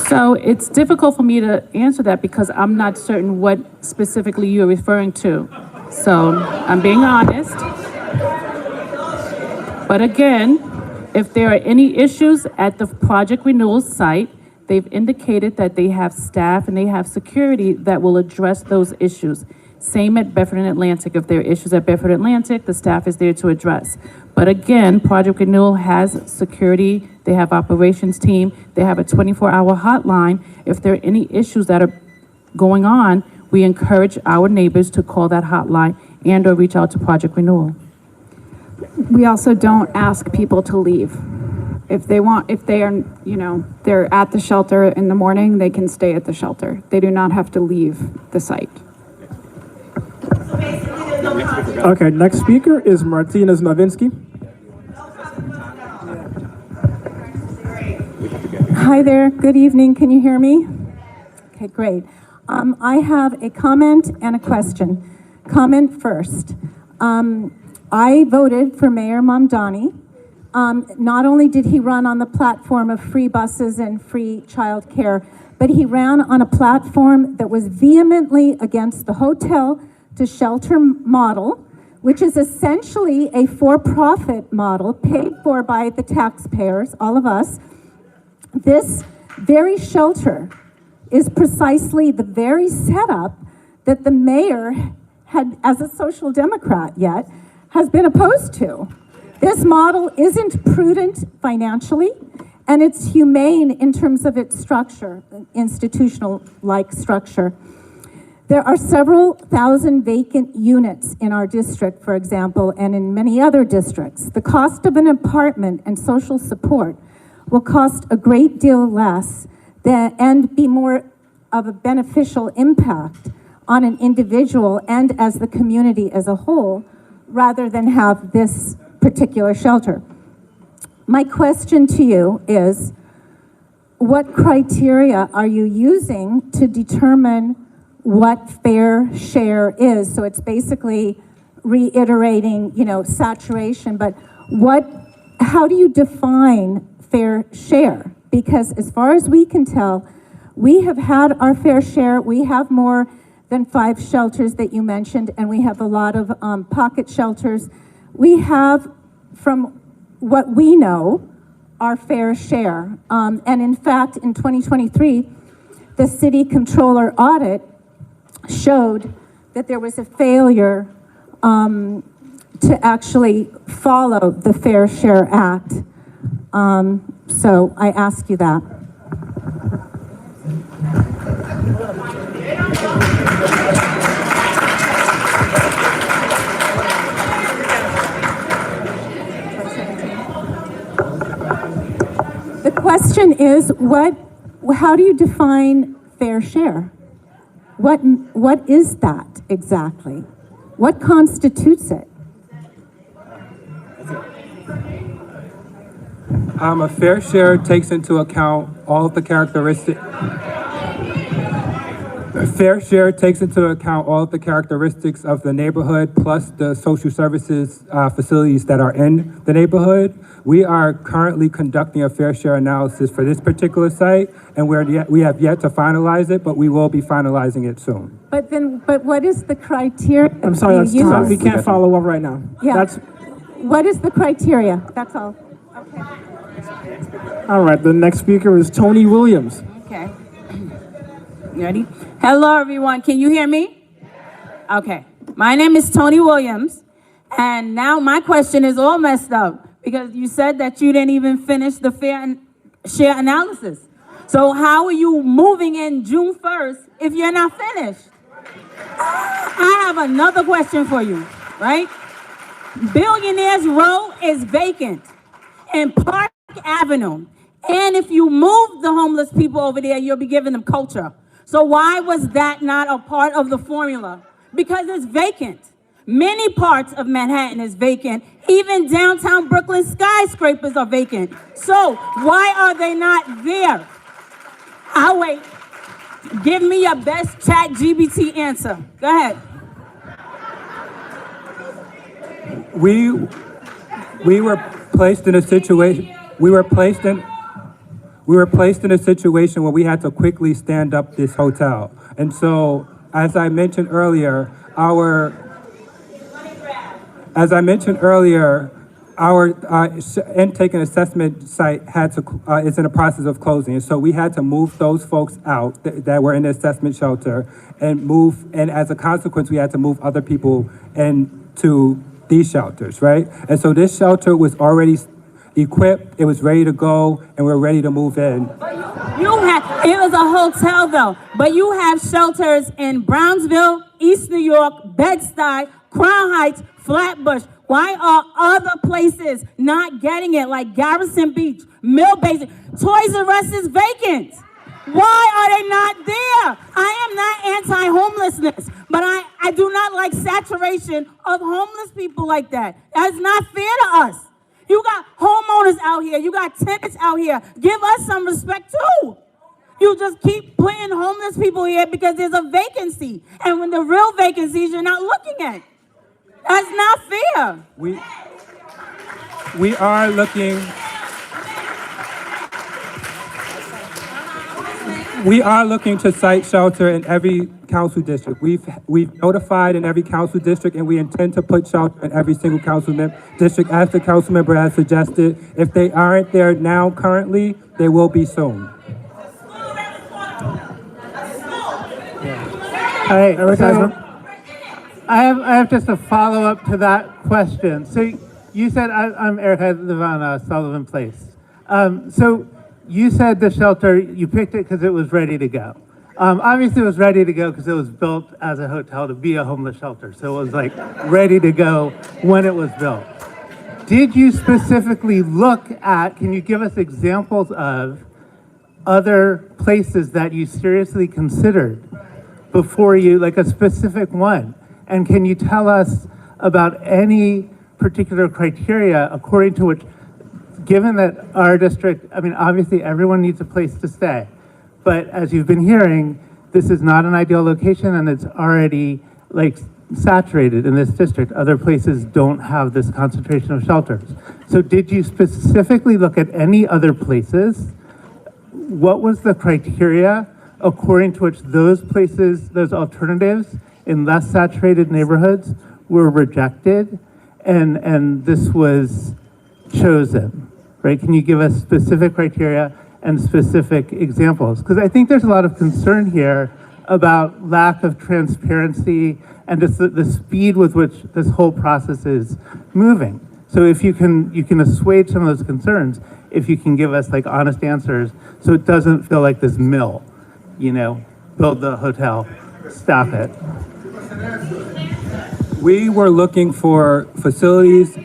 So it's difficult for me to answer that because I'm not certain what specifically you're referring to. So I'm being honest. But again, if there are any issues at the Project Renewal site, they've indicated that they have staff and they have security that will address those issues. Same at Bedford and Atlantic. If there are issues at Bedford and Atlantic, the staff is there to address. But again, Project Renewal has security, they have operations team, they have a 24-hour hotline. If there are any issues that are going on, we encourage our neighbors to call that hotline and or reach out to Project Renewal. We also don't ask people to leave. If they are, they're at the shelter in the morning, they can stay at the shelter. They do not have to leave the site. Okay, next speaker is Martinez Novinsky. Hi there, good evening, can you hear me? Okay, great. I have a comment and a question. Comment first. I voted for Mayor Mamdani. Not only did he run on the platform of free buses and free childcare, but he ran on a platform that was vehemently against the hotel to shelter model, which is essentially a for-profit model paid for by the taxpayers, all of us. This very shelter is precisely the very setup that the mayor had, as a social democrat yet, has been opposed to. This model isn't prudent financially, and it's humane in terms of its structure, institutional-like structure. There are several thousand vacant units in our district, for example, and in many other districts. The cost of an apartment and social support will cost a great deal less and be more of a beneficial impact on an individual and as the community as a whole, rather than have this particular shelter. My question to you is, what criteria are you using to determine what fair share is? So it's basically reiterating, saturation, but how do you define fair share? Because as far as we can tell, we have had our fair share. We have more than 5 shelters that you mentioned, and we have a lot of pocket shelters. We have, from what we know, our fair share. And in fact, in 2023, the city controller audit showed that there was a failure to actually follow the Fair Share Act. So I ask you that. question is, how do you define fair share? What is that exactly? What constitutes it? A fair share takes into account all of the characteristics. A fair share takes into account all of the characteristics of the neighborhood plus the social services facilities that are in the neighborhood. We are currently conducting a fair share analysis for this particular site, and we have yet to finalize it, but we will be finalizing it soon. But what is the criteria? I'm sorry, that's tough. We can't follow up right now. Yeah. What is the criteria? That's all. All right, the next speaker is Tony Williams. Okay. You ready? Hello, everyone. Can you hear me? Okay. My name is Tony Williams, and now my question is all messed up because you said that you didn't even finish the fair share analysis. So how are you moving in June 1st if you're not finished? I have another question for you, right? Billionaires Row is vacant in Park Avenue. And if you move the homeless people over there, you'll be giving them culture. So why was that not a part of the formula? Because it's vacant. Many parts of Manhattan is vacant. Even downtown Brooklyn skyscrapers are vacant. So why are they not there? I'll wait. Give me your best ChatGPT answer. Go ahead. We were placed in a situation. We were placed in a situation where we had to quickly stand up this hotel. And so, as I mentioned earlier, our intake and assessment site is in the process of closing. And so we had to move those folks out that were in the assessment shelter and as a consequence, we had to move other people into these shelters, right? And so this shelter was already equipped, it was ready to go, and we're ready to move in. It was a hotel though, but you have shelters in Brownsville, East New York, Bed-Stuy, Crown Heights, Flatbush. Why are other places not getting it, like Garrison Beach, Mill Basin? Toys R Us is vacant. Why are they not there? I am not anti-homelessness, but I do not like saturation of homeless people like that. That's not fair to us. You got homeowners out here. You got tenants out here. Give us some respect too. You just keep putting homeless people here because there's a vacancy. And when the real vacancies you're not looking at. That's not fair. We are looking. We are looking to site shelter in every council district. We've notified in every council district, and we intend to put shelter in every single council district as the council member has suggested. If they aren't there now currently, they will be soon. Hey, so I have just a follow-up to that question. So you said, I'm Eric, I live on Sullivan Place. So you said the shelter, you picked it because it was ready to go. Obviously it was ready to go because it was built as a hotel to be a homeless shelter. So it was like ready to go when it was built. Did you specifically look at, can you give us examples of other places that you seriously considered before you, like a specific one? And can you tell us about any particular criteria according to which, given that our district, I mean, obviously everyone needs a place to stay, but as you've been hearing, this is not an ideal location and it's already like saturated in this district. Other places don't have this concentration of shelters. So did you specifically look at any other places? What was the criteria according to which those places, those alternatives in less saturated neighborhoods were rejected and this was chosen, right? Can you give us specific criteria and specific examples? Because I think there's a lot of concern here about lack of transparency and just the speed with which this whole process is moving. So if you can assuage some of those concerns, if you can give us like honest answers so it doesn't feel like this mill, you know, build the hotel, stop it. We were looking for facilities.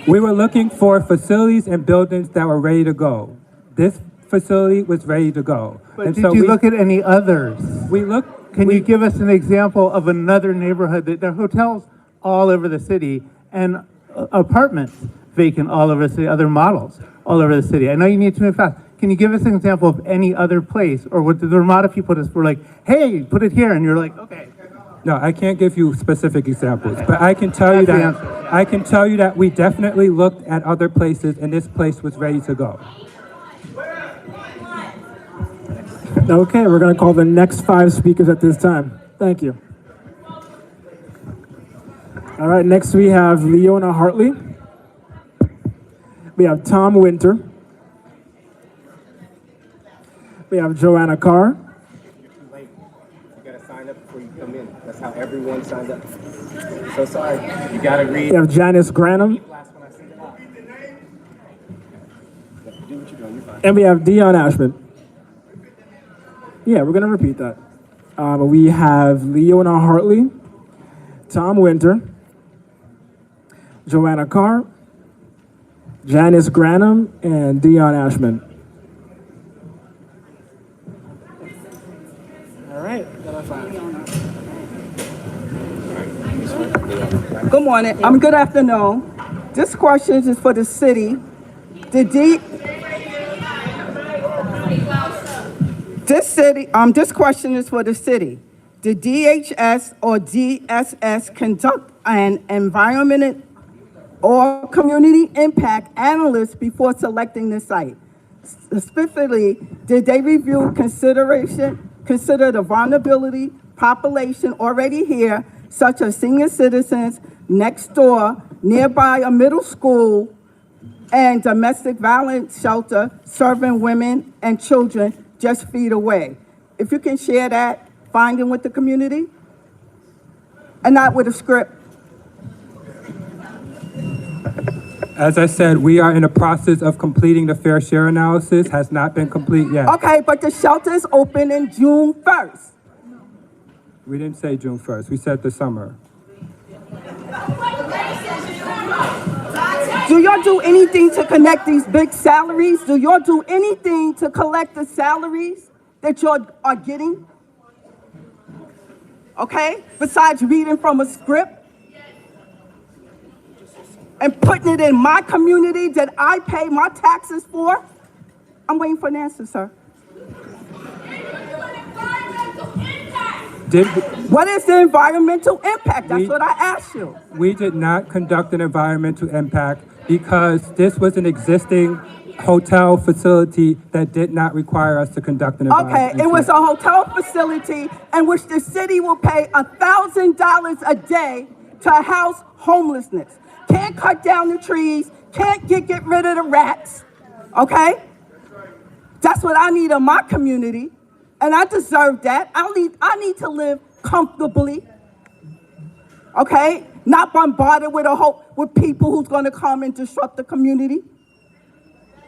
We were looking for facilities and buildings that were ready to go. This facility was ready to go. But And did so you look at any others? We looked. Can you give us an example of another neighborhood that there are hotels all over the city and apartments vacant all over the city, other models all over the city? I know you need to move fast. Can you give us an example of any other place, or what the Ramada people just were like, hey, put it here, and you're like, okay. No, I can't give you specific examples, but I can tell you that we definitely looked at other places, and this place was ready to go. Okay, we're gonna call the next 5 speakers at this time. Thank you. All right, next we have Leona Hartley. We have Tom Winter. We have Joanna Carr. You gotta sign up before you come in. That's how everyone signed up. So sorry. You gotta read. We have Janice Granum. And we have Dion Ashman. Yeah, we're gonna repeat that. We have Leona Hartley, Tom Winter, Joanna Carr, Janice Granum, and Dion Ashman. All right. Good morning. Good afternoon. This question is for the city. This question is for the city. Did DHS or DSS conduct an environmental or community impact analysis before selecting the site? Specifically, did they consider the vulnerability population already here, such as senior citizens next door, nearby a middle school, and domestic violence shelter serving women and children just feet away? If you can share that finding with the community, and not with a script. As I said, we are in the process of completing the fair share analysis. Has not been complete yet. Okay, but the shelter is open in June 1st. We didn't say June 1st. We said the summer. Do y'all do anything to connect these big salaries? Do y'all do anything to collect the salaries that y'all are getting? Okay, besides reading from a script and putting it in my community that I pay my taxes for? I'm waiting for an answer, sir. What is the environmental impact? That's what I asked you. We did not conduct an environmental impact because this was an existing hotel facility that did not require us to conduct an environmental Okay, it was a hotel facility in which the city will pay $1,000 a day to house homelessness. Can't cut down the trees, can't get rid of the rats, okay? That's what I need in my community, and I deserve that. I need to live comfortably, okay? Not bombarded with people who's gonna come and disrupt the community.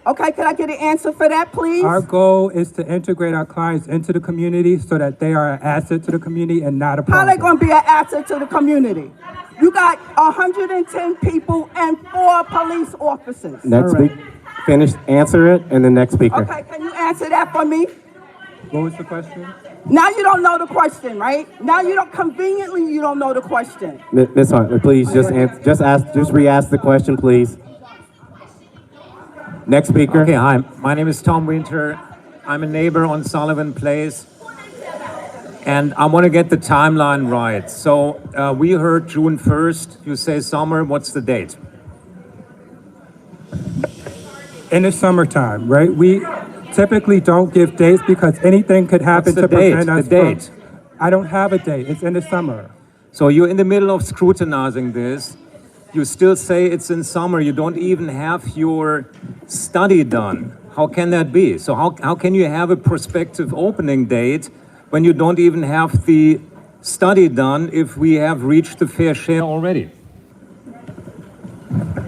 Okay, can I get an answer for that, please? Our goal is to integrate our clients into the community so that they are an asset to the community and not a problem. How they gonna be an asset to the community? You got 110 people and 4 police officers. Next speaker. Finish, answer it, and the next speaker. Okay, can you answer that for me? What was the question? Now you don't know the question, right? Now you don't know the question. Ms. Hunter, please just re-ask the question, please. Next speaker. Okay, hi. My name is Tom Winter. I'm a neighbor on Sullivan Place. And I want to get the timeline right. So we heard June 1st. You say summer. What's the date? In the summertime, right? We typically don't give dates because anything could happen to prevent us from... I don't have a date. It's in the summer. So you're in the middle of scrutinizing this. You still say it's in summer. You don't even have your study done. How can that be? So how can you have a prospective opening date when you don't even have the study done if we have reached the fair share already?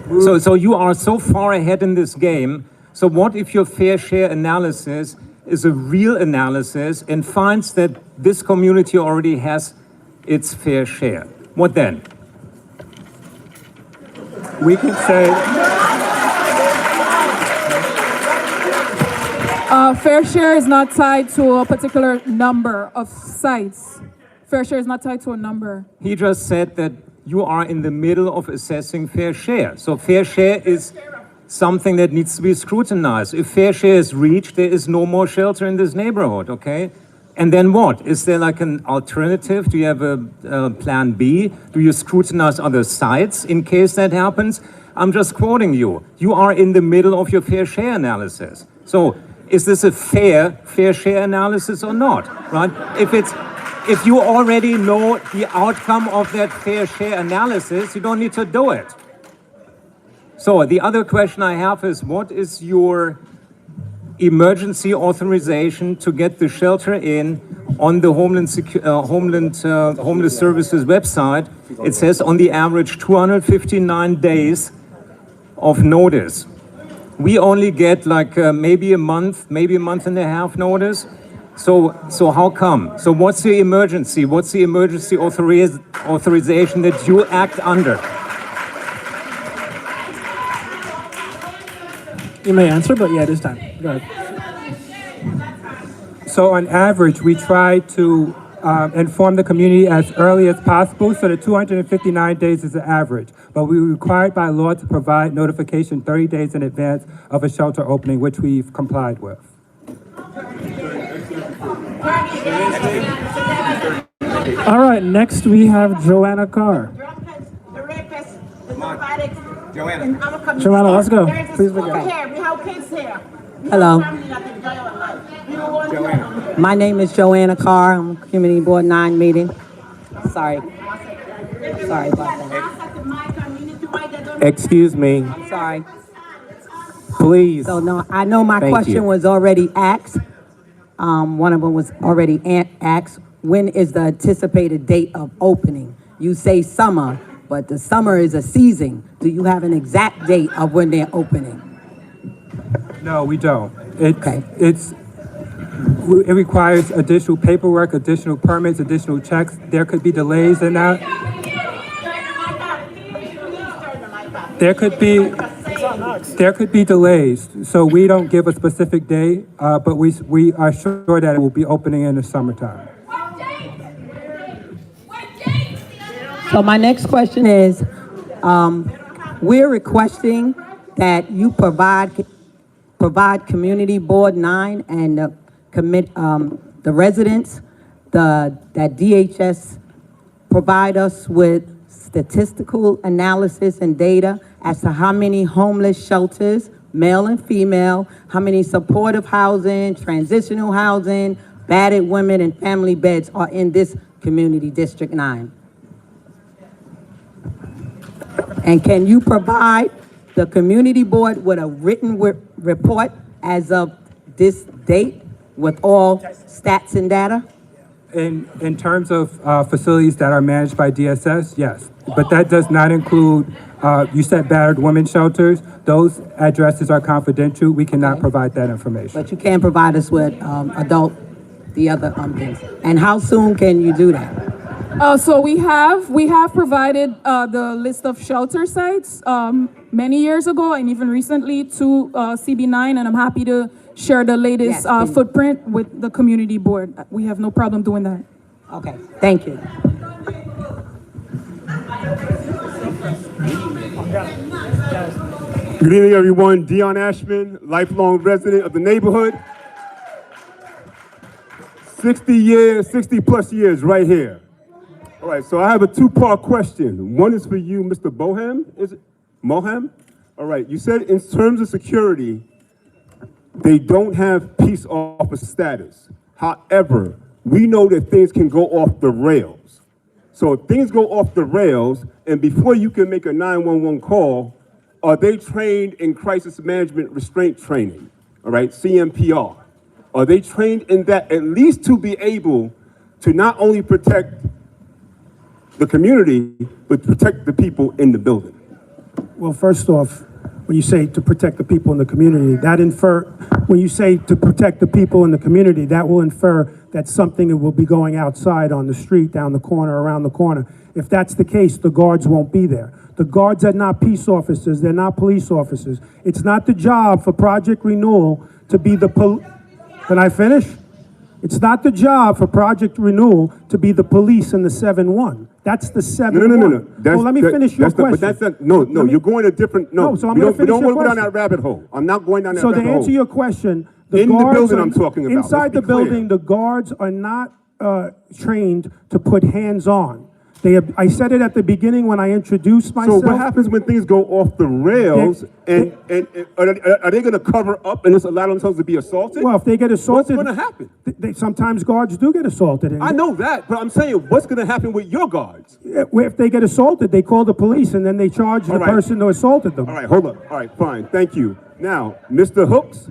So you are so far ahead in this game. So what if your fair share analysis is a real analysis and finds that this community already has its fair share? What then? We can say... Fair share is not tied to a particular number of sites. Fair share is not tied to a number. He just said that you are in the middle of assessing fair share. So fair share is something that needs to be scrutinized. If fair share is reached, there is no more shelter in this neighborhood, okay? And then what? Is there like an alternative? Do you have a plan B? Do you scrutinize other sites in case that happens? I'm just quoting you. You are in the middle of your fair share analysis. So is this a fair share analysis or not, right? If you already know the outcome of that fair share analysis, you don't need to do it. So the other question I have is, what is your emergency authorization to get the shelter in on the Homeless Services website? It says on the average 259 days of notice. We only get like maybe a month and a half notice. So how come? So what's the emergency? What's the emergency authorization that you act under? You may answer, but yeah, this time. Go ahead. So on average, we try to inform the community as early as possible, so the 259 days is the average. But we're required by law to provide notification 30 days in advance of a shelter opening, which we've complied with. All right, next we have Joanna Carr. Joanna, let's go. Please begin. Hello. My name is Joanna Carr. I'm Community Board 9 meeting. Sorry about that. Excuse me. Sorry. Please. So no, I know my Thank question you. was already asked. One of them was already asked. When is the anticipated date of opening? You say summer, but the summer is a season. Do you have an exact date of when they're opening? No, we don't. It requires additional paperwork, additional permits, additional checks. There could be delays in that. There could be delays, so we don't give a specific day, but we are sure that it will be opening in the summertime. So my next question is, we're requesting that you provide Community Board 9 and the residents, that DHS provide us with statistical analysis and data as to how many homeless shelters, male and female, how many supportive housing, transitional housing, battered women, and family beds are in this community, District 9. And can you provide the Community Board with a written report as of this date with all stats and data? In terms of facilities that are managed by DSS, yes. But that does not include, you said battered women shelters. Those addresses are confidential. We cannot provide that information. But you can provide us with the other things. And how soon can you do that? So we have provided the list of shelter sites many years ago and even recently to CB9, and I'm happy to share the latest footprint with the Community Board. We have no problem doing that. Okay, thank you. Good evening, everyone. Dion Ashman, lifelong resident of the neighborhood. 60 plus years right here. All right, so I have a two-part question. One is for you, Mr. Boham. Is it Moham? All right, you said in terms of security, they don't have peace officer status. However, we know that things can go off the rails. So if things go off the rails, and before you can make a 911 call, are they trained in crisis management restraint training? All right, CMPR. Are they trained in that at least to be able to not only protect the community, but protect the people in the building? Well, first off, when you say to protect the people in the community, when you say to protect the people in the community, that will infer that something will be going outside on the street, down the corner, around the corner. If that's the case, the guards won't be there. The guards are not peace officers, they're not police officers. It's not the job for Project Renewal to be the Can I finish? It's not the job for Project Renewal to be the police in the 7-1. That's the 7-1. No. Well, let me finish your question. But that's not, no, you're going a different, no. So I'm we going to finish don't your want to go down question. that rabbit hole. I'm not going down that So rabbit to hole. answer your question, In the guards building are- I'm talking about. Inside Let's the be clear. building, the guards are not trained to put hands on. I said it at the beginning when I introduced myself. So what happens when things go off the rails, and are they going to cover up and just allow themselves to be assaulted? Well, if they get assaulted, what's going to happen? Sometimes guards do get assaulted. I know that, but I'm saying, what's going to happen with your guards? If they get assaulted, they call the police and then they charge the person who assaulted them. All right, hold up. All right, fine. Thank you. Now, Mr. Hooks,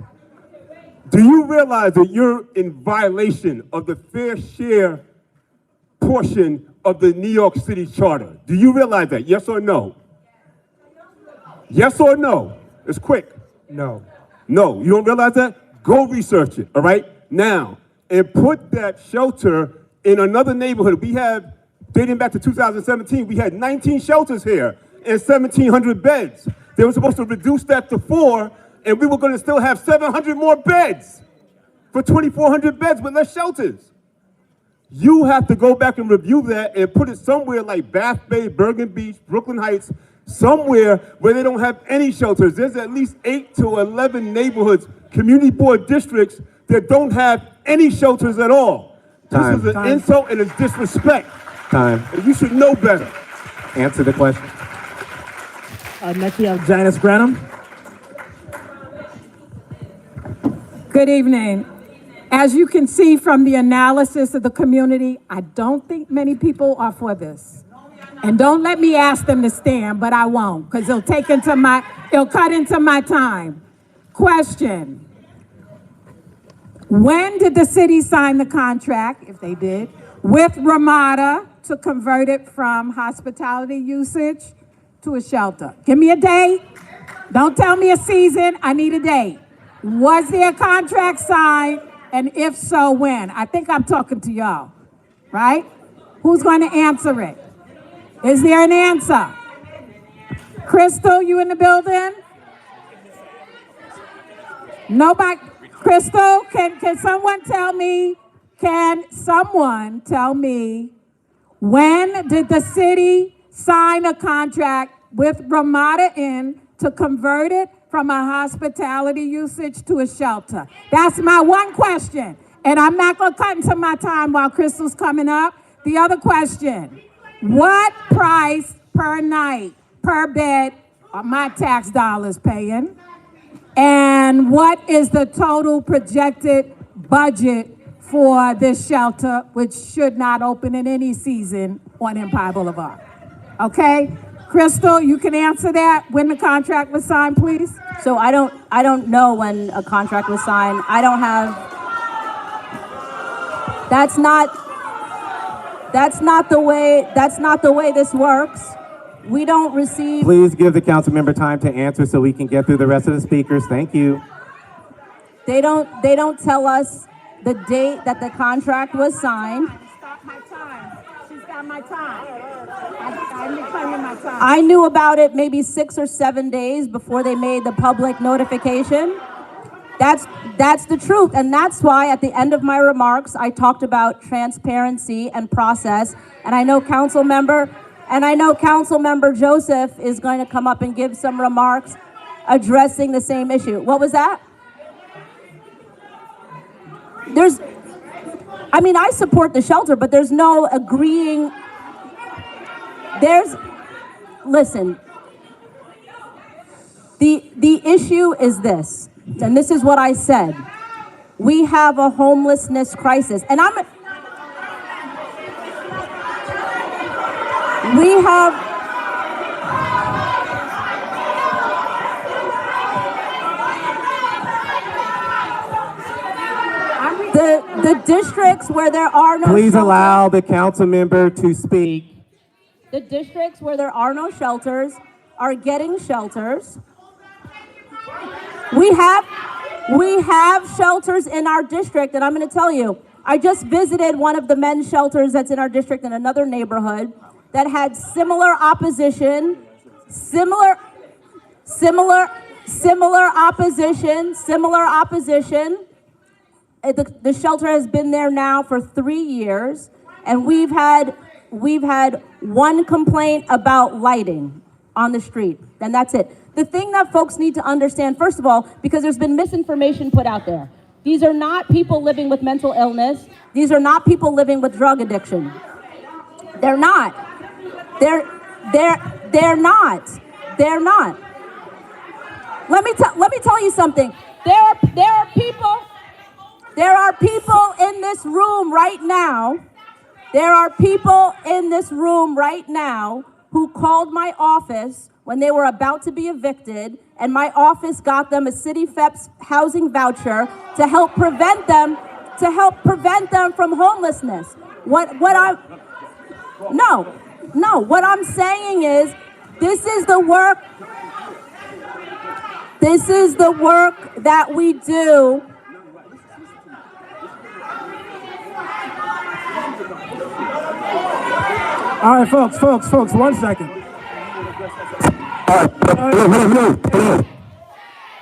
do you realize that you're in violation of the fair share portion of the New York City Charter? Do you realize that? Yes or no? Yes or no? It's quick. No. No, you don't realize that? Go research it, all right? Now, and put that shelter in another neighborhood. We have, dating back to 2017, we had 19 shelters here and 1,700 beds. They were supposed to reduce that to 4, and we were going to still have 700 more beds for 2,400 beds with less shelters. You have to go back and review that and put it somewhere like Bath Bay, Bergen Beach, Brooklyn Heights, somewhere where they don't have any shelters. There's at least 8 to 11 neighborhoods, community board districts that don't have any shelters at all. Time. This is an insult and a disrespect. Time. And you should know better. Answer the question. Next we have Janice Granum. Good evening. As you can see from the analysis of the community, I don't think many people are for this. And don't let me ask them to stand, but I won't, because it'll cut into my time. Question. When did the city sign the contract, if they did, with Ramada to convert it from hospitality usage to a shelter? Give me a date. Don't tell me a season. I need a date. Was there a contract signed? And if so, when? I think I'm talking to y'all, right? Who's going to answer it? Is there an answer? Crystal, you in the building? Nobody? Crystal, can someone tell me when did the city sign a contract with Ramada Inn to convert it from a hospitality usage to a shelter? That's my one question. And I'm not going to cut into my time while Crystal's coming up. The other question, what price per night, per bed are my tax dollars paying? And what is the total projected budget for this shelter, which should not open in any season on Empire Boulevard? Okay? Crystal, you can answer that when the contract was signed, please. So I don't know when a contract was signed. I don't have, that's not the way this works. We don't receive. Please give the council member time to answer so we can get through the rest of the speakers. Thank you. They don't tell us the date that the contract was signed. Stop my time. She's got my time. I'm reclaiming my time. I knew about it maybe 6 or 7 days before they made the public notification. That's the truth. And that's why at the end of my remarks, I talked about transparency and process. And I know Council Member Joseph is going to come up and give some remarks addressing the same issue. What was that? I support the shelter, but there's no agreeing. Listen, the issue is this, and this is what I said. We have a homelessness crisis, and we have. The districts where there are no Please shelters, allow the council member to speak. the districts where there are no shelters are getting shelters. We have shelters in our district, and I'm going to tell you, I just visited one of the men's shelters that's in our district in another neighborhood that had similar opposition, similar opposition. The shelter has been there now for 3 years, and we've had one complaint about lighting on the street, and that's it. The thing that folks need to understand, first of all, because there's been misinformation put out there. These are not people living with mental illness. These are not people living with drug addiction. They're not. They're not. They're not. Let me tell you something. There are people in this room right now. There are people in this room right now who called my office when they were about to be evicted, and my office got them a City FEPS housing voucher to help prevent them from homelessness. What I'm saying is, this is the work that we do. All right, folks, 1 second.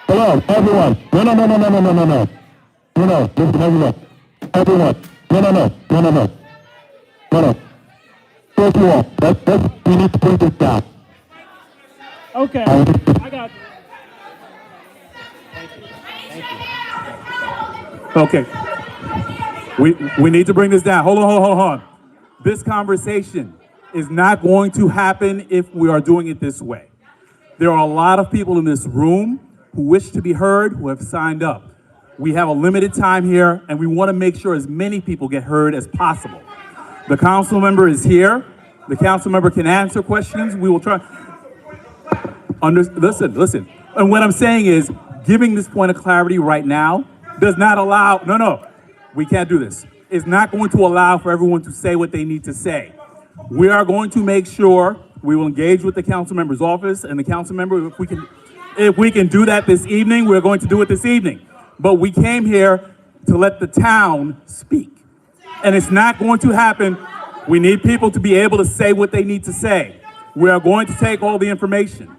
Hello, everyone. No. Listen, everyone. Everyone. No. First of all, we need to put this down. Okay, I got you. Okay. We need to bring this down. Hold on. This conversation is not going to happen if we are doing it this way. There are a lot of people in this room who wish to be heard, who have signed up. We have a limited time here, and we want to make sure as many people get heard as possible. The council member is here. The council member can answer questions. We will try. Listen. And what I'm saying is, giving this point of clarity right now does not allow, no, we can't do this. It's not going to allow for everyone to say what they need to say. We are going to make sure we will engage with the council member's office and the council member. If we can do that this evening, we're going to do it this evening. But we came here to let the town speak. And it's not going to happen. We need people to be able to say what they need to say. We are going to take all the information.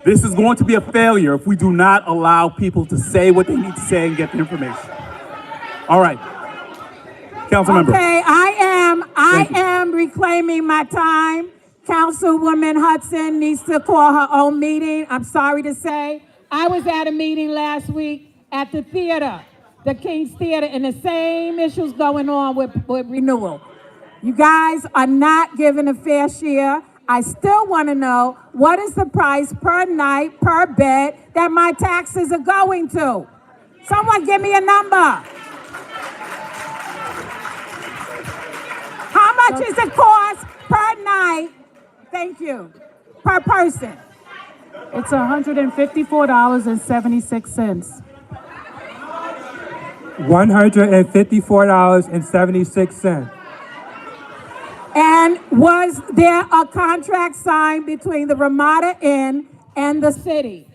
This is going to be a failure if we do not allow people to say what they need to say and get the information. All right. Council member. Okay, I am reclaiming my time. Councilwoman Hudson needs to call her own meeting. I'm sorry to say, I was at a meeting last week at the theater, the King's Theater, and the same issues going on with renewal. You guys are not giving a fair share. I still want to know, what is the price per night, per bed that my taxes are going to? Someone give me a number. How much is it cost per night? Thank you. Per person. It's $154.76. $154.76. And was there a contract signed between the Ramada Inn and the city?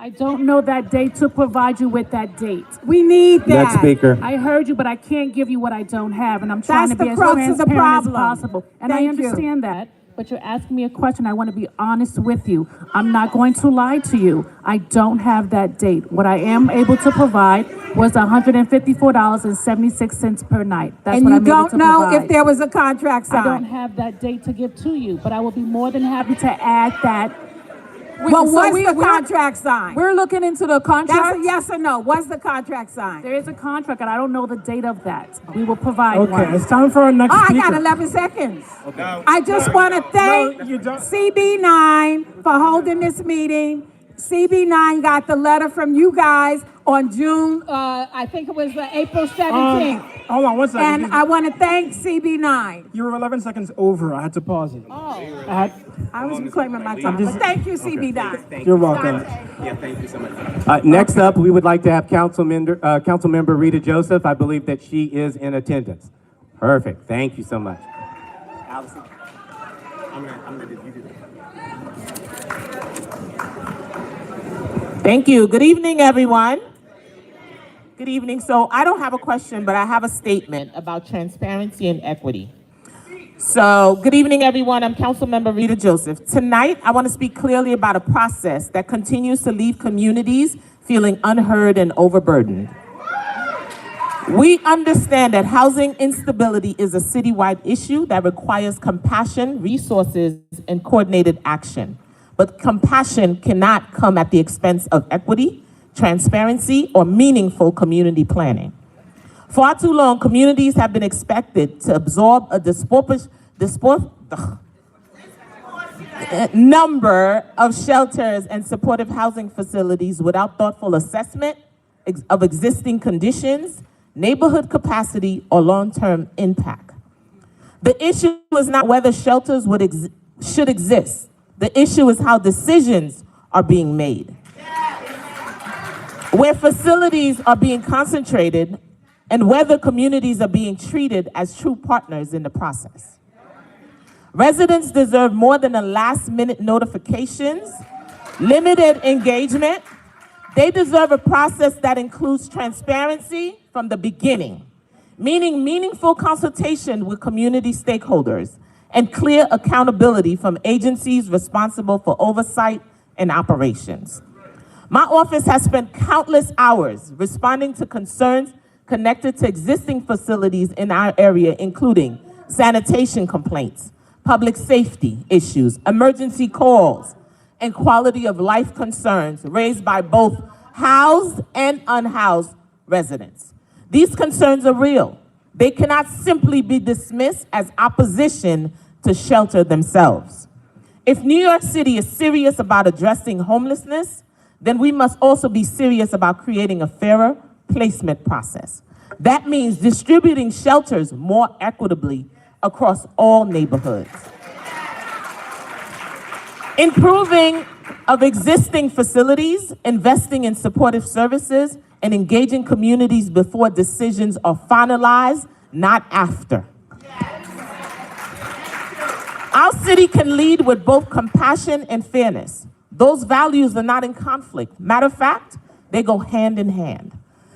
I don't know that date to provide you with that date. We need that. Next speaker. I heard you, but I can't give you what I don't have, and I'm trying That's to be the as crux of the transparent as problem. possible. And I Thank you. understand that, but you're asking me a question. I want to be honest with you. I'm not going to lie to you. I don't have that date. What I am able to provide was $154.76 per night. That's And what you I'm able don't to know provide. if there was a contract I don't signed? have that date to give to you, but I will be more than happy to add that. Well, what's the contract signed? We're looking into the contract. That's a yes or no. What's the contract signed? There is a contract, and I don't know the date of that. We will provide one. Okay, it's time for our next I speaker. got 11 seconds. I just want to thank CB9 for holding this meeting. CB9 got the letter from you guys on June, I think it was April 17th. Hold on 1 second. And I want to thank CB9. You were 11 seconds over. I had to pause it. I was reclaiming my time, but thank you, CB9. You're welcome. Yeah, thank you so much. Next up, we would like to have Councilmember Rita Joseph. I believe that she is in attendance. Perfect. Thank you so much. Allison, I'm gonna do that. Thank you. Good evening, everyone. Good evening. So I don't have a question, but I have a statement about transparency and equity. So good evening, everyone. I'm Councilmember Rita Joseph. Tonight, I want to speak clearly about a process that continues to leave communities feeling unheard and overburdened. We understand that housing instability is a citywide issue that requires compassion, resources, and coordinated action. But compassion cannot come at the expense of equity, transparency, or meaningful community planning. Far too long, communities have been expected to absorb a number of shelters and supportive housing facilities without thoughtful assessment of existing conditions, neighborhood capacity, or long-term impact. The issue is not whether shelters should exist. The issue is how decisions are being made. Where facilities are being concentrated and whether communities are being treated as true partners in the process. Residents deserve more than a last-minute notifications, limited engagement. They deserve a process that includes transparency from the beginning, meaning meaningful consultation with community stakeholders and clear accountability from agencies responsible for oversight and operations. My office has spent countless hours responding to concerns connected to existing facilities in our area, including sanitation complaints, public safety issues, emergency calls, and quality of life concerns raised by both housed and unhoused residents. These concerns are real. They cannot simply be dismissed as opposition to shelter themselves. If New York City is serious about addressing homelessness, then we must also be serious about creating a fairer placement process. That means distributing shelters more equitably across all neighborhoods. Improving of existing facilities, investing in supportive services, and engaging communities before decisions are finalized, not after. Our city can lead with both compassion and fairness. Those values are not in conflict. Matter of fact, they go hand in hand.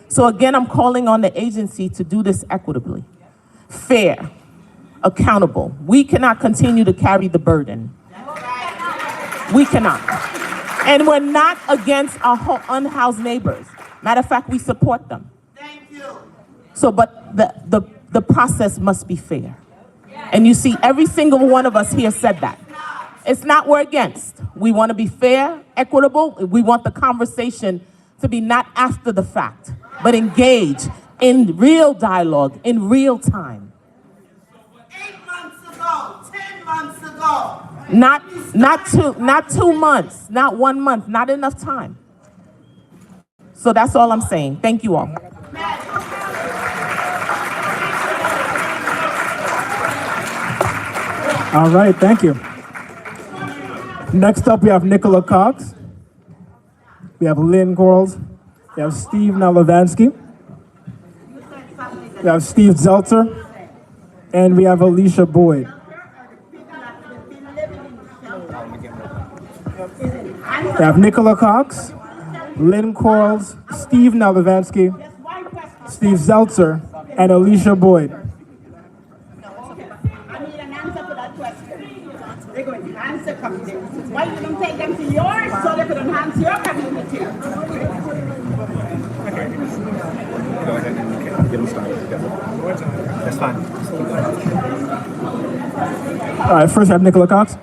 So again, I'm calling on the agency to do this equitably, fair, accountable. We cannot continue to carry the burden. We cannot. And we're not against our unhoused neighbors. Matter of fact, we support them. Thank you. So, but the process must be fair. And you see, every single one of us here said that. It's not we're against. We want to be fair, equitable. We want the conversation to be not after the fact, but engage in real dialogue, in real time. 8 months ago, 10 months ago. Not 2 months, not 1 month, not enough time. So that's all I'm saying. Thank you all. All right, thank you. Next up, we have Nicola Cox. We have Lynn Quarles. We have Steve Nalovansky. We have Steve Zeltzer. And we have Alicia Boyd. We have Nicola Cox, Lynn Quarles, Steve Nalovansky, Steve Zeltzer, and Alicia Boyd. They're going to enhance the community. Why you don't take them to yours so they could enhance your community? Go ahead and get them started. That's fine. All right, first we have Nicola Cox.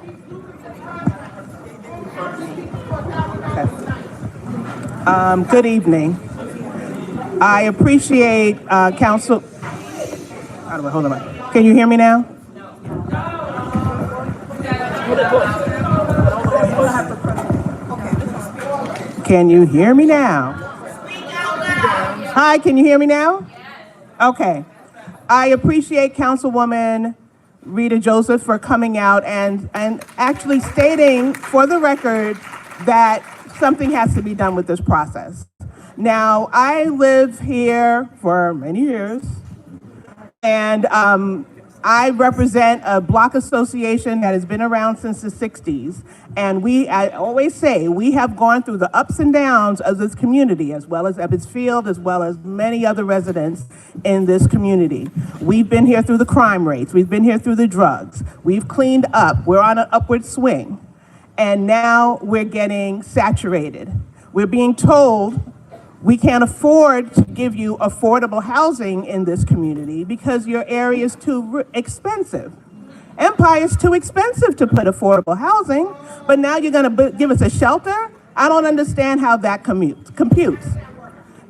Good evening. I appreciate Council. Hold on. Can you hear me now? Can you hear me now? Hi, can you hear me now? Okay. I appreciate Councilwoman Rita Joseph for coming out and actually stating for the record that something has to be done with this process. Now, I live here for many years, and I represent a block association that has been around since the 60s, and I always say, we have gone through the ups and downs of this community, as well as Ebbets Field, as well as many other residents in this community. We've been here through the crime rates, we've been here through the drugs, we've cleaned up, we're on an upward swing, and now we're getting saturated. We're being told We can't afford to give you affordable housing in this community because your area is too expensive. Empire is too expensive to put affordable housing, but now you're gonna give us a shelter? I don't understand how that computes.